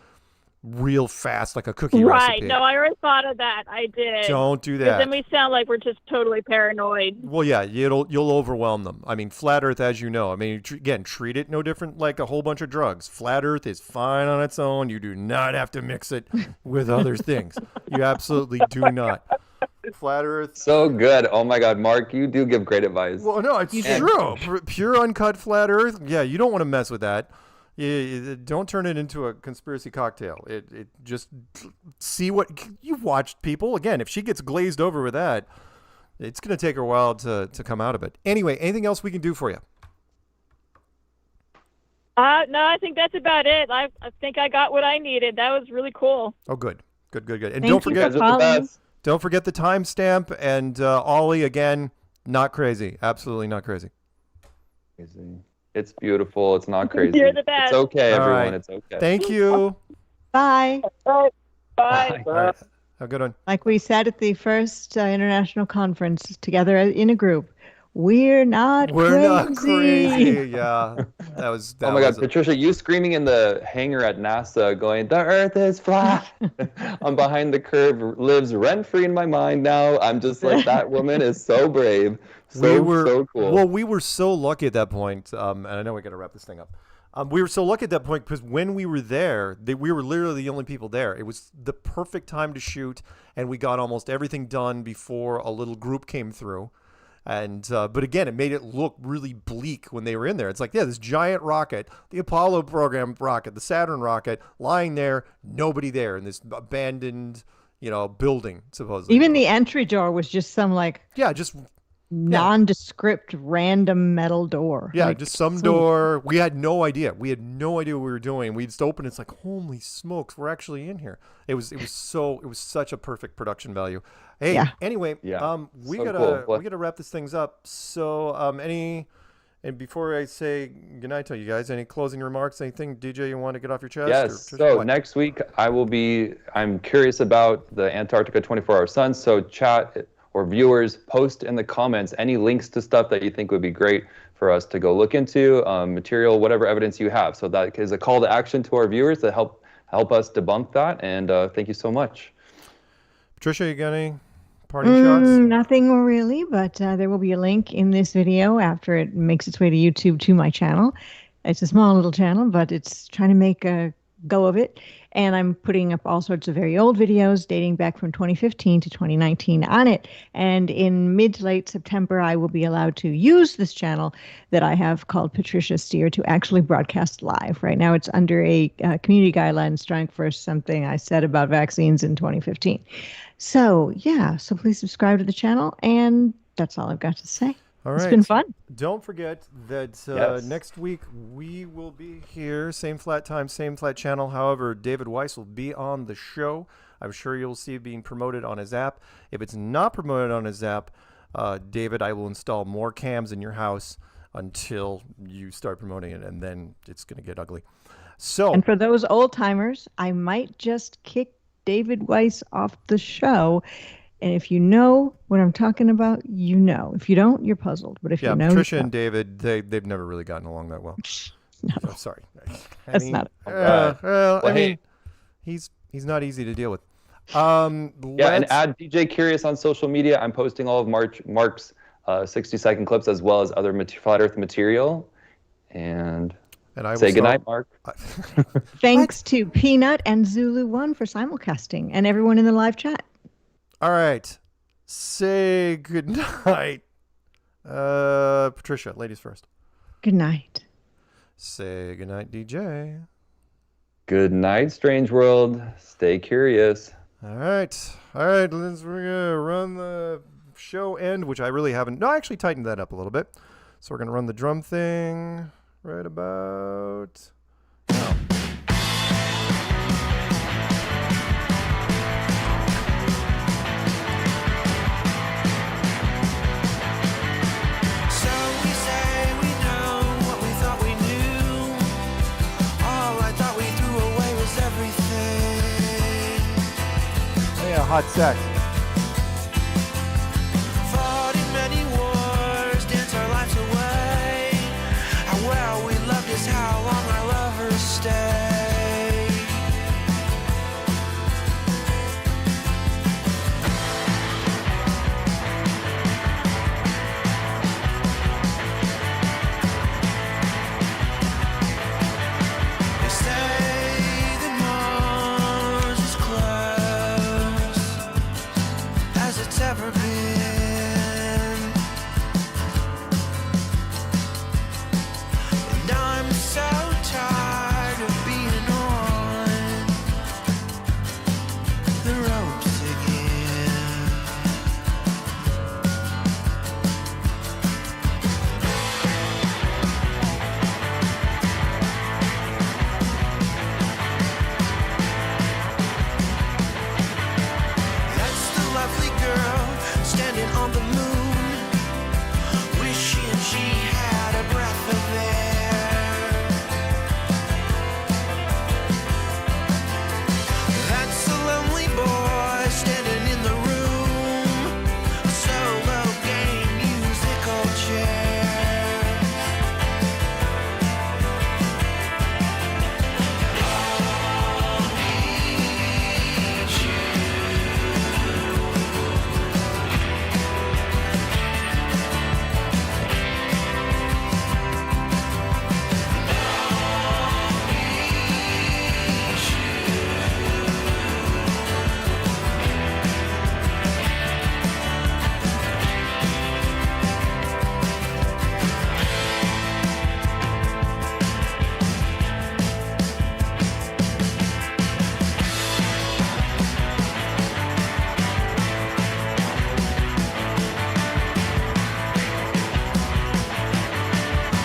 real fast like a cookie Right. recipe. No, I already thought of that. I did. Don't do 'Cause that. then we sound like we're just totally paranoid. Well, yeah, you'll overwhelm them. I mean, flat Earth, as you know. I mean, again, treat it no different like a whole bunch of drugs. Flat Earth is fine on its own. You do not have to mix it with other things. You absolutely do not. Flat Earth. So good. Oh my God, Mark, you do give great advice. Well, no, it's true. Pure uncut flat Earth. Yeah, you don't want to mess with that. You don't turn it into a conspiracy cocktail. It just see what you've watched people. Again, if she gets glazed over with that, it's going to take her a while to come out of it. Anyway, anything else we can do for you? No, I think that's about it. I think I got what I needed. That was really cool. Oh, good. And Thank don't forget you for calling. Don't forget the timestamp. And Ollie, again, not crazy. Absolutely not crazy. It's beautiful. It's not crazy. You're the best. It's okay, All everyone. right. It's okay. Thank you. Bye. Bye. All right. Have a good one. Like we said at the first international conference together in a group, we're not crazy. Yeah, that was. Oh my God, Patricia, you screaming in the hangar at NASA, going, "The Earth is flat." I'm behind the curve, lives rent free in my mind now. I'm just like, that woman is so brave, so cool. Well, we were so lucky at that point, and I know we got to wrap this thing up. We were so lucky at that point because when we were there, we were literally the only people there. It was the perfect time to shoot, and we got almost everything done before a little group came through. And but again, it made it look really bleak when they were in there. It's like, yeah, this giant rocket, the Apollo program rocket, the Saturn rocket, lying there, nobody there in this abandoned, building, supposedly. Even the entry door was just some nondescript random metal door. Yeah, just some door. We had no idea. We had no idea what we were doing. We just opened. It's like, holy smokes, we're actually in here. It was such a perfect production value. Hey, anyway, we gotta wrap this things up. So and before I say goodnight to you guys, any closing remarks? Anything, DJ, you want to get off your chest? Yes. So next week I'm curious about the Antarctica 24-hour sun. So chat or viewers, post in the comments any links to stuff that you think would be great for us to go look into, material, whatever evidence you have. So that is a call to action to our viewers to help us debunk that. And thank you so much. Patricia, you got any parting shots? Nothing really, but there will be a link in this video after it makes its way to YouTube to my channel. It's a small little channel, but it's trying to make a go of it. And I'm putting up all sorts of very old videos dating back from 2015 to 2019 on it. And in mid to late September, I will be allowed to use this channel that I have called Patricia Steere to actually broadcast live. Right now, it's under a community guideline strike for something I said about vaccines in 2015. So, so please subscribe to the channel. And that's all I've got to say. All right. It's been fun. Don't forget that next week we will be here, same flat time, same flat channel. However, David Weiss will be on the show. I'm sure you'll see it being promoted on his app. If it's not promoted on his app, David, I will install more cams in your house until you start promoting it, and then it's going to get ugly. So, and for those old timers, I might just kick David Weiss off the show. And if you know what I'm talking about, you know. If you don't, you're puzzled. But if you know, Patricia and David, they've never really gotten along that well. No, sorry. That's not. I mean, he's not easy to deal with. And add DJ Curious on social media. I'm posting all of Mark's 60-second clips as well as other Flat Earth material. And I say goodnight, Mark. Thanks to Peanut and Zulu One for simulcasting, and everyone in the live chat. All right. Say good night. Patricia, ladies first. Good night. Say goodnight, DJ. Good night, Strange World. Stay curious. All right. We're going to run the show end, which I really haven't. No, I actually tightened that up a little bit. So we're going to run the drum thing right about now. Hot sex. Fought in many wars, danced our lives away. How well we loved is how long our lovers stay. They say that Mars is close as it's ever been, and I'm so tired of being on the ropes again. That's the lovely girl standing on the moon, wishing she had a breath of air. That's the lonely boy standing in the room, a solo game musical chair. I'll need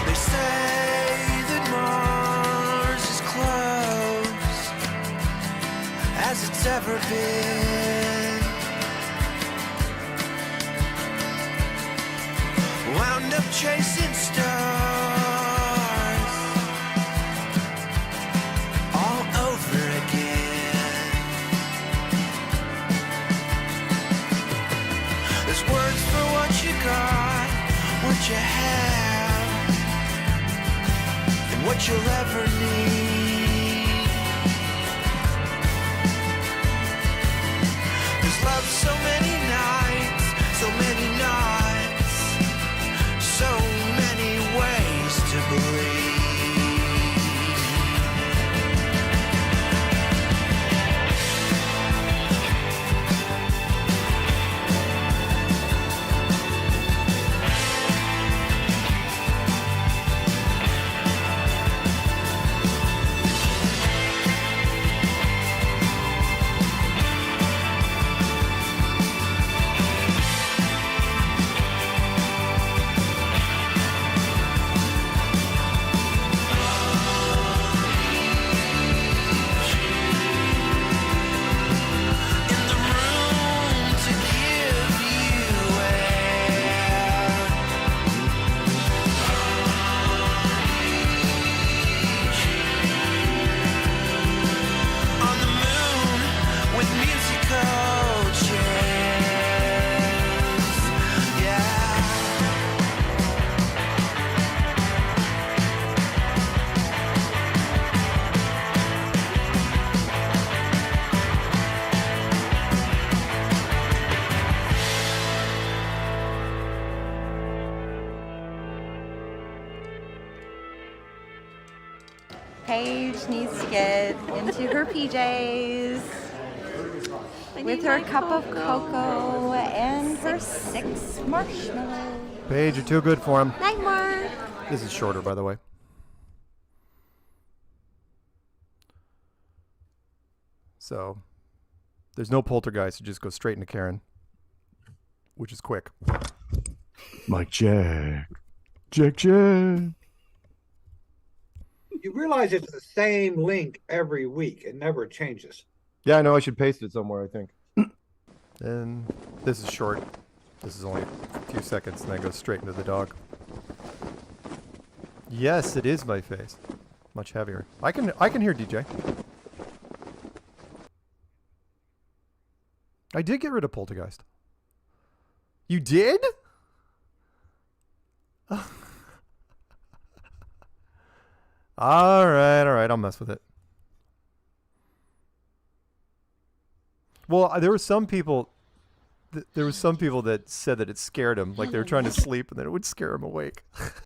They say that Mars is close as it's ever been. Wound up chasing stars all over again. There's words for what you got, what you have, and what you'll ever need. There's love so many nights, so many nights, so many ways to believe. Paige needs to get into her PJs with her cup of cocoa and her 6 marshmallows. Paige, you're too good for him. Night, Mark. This is shorter, by the way. So there's no poltergeist. You just go straight into Karen, which is quick. Mike Jack. Jack. You realize it's the same link every week. It never changes. Yeah, I know. I should paste it somewhere, I think. And this is short. This is only a few seconds, and then goes straight into the dog. Yes, it is my face. Much heavier. I can hear DJ. I did get rid of poltergeist. You did? All right. I'll mess with it. Well, there were some people. There were some people that said that it scared them, like they were trying to sleep, and then it would scare them awake.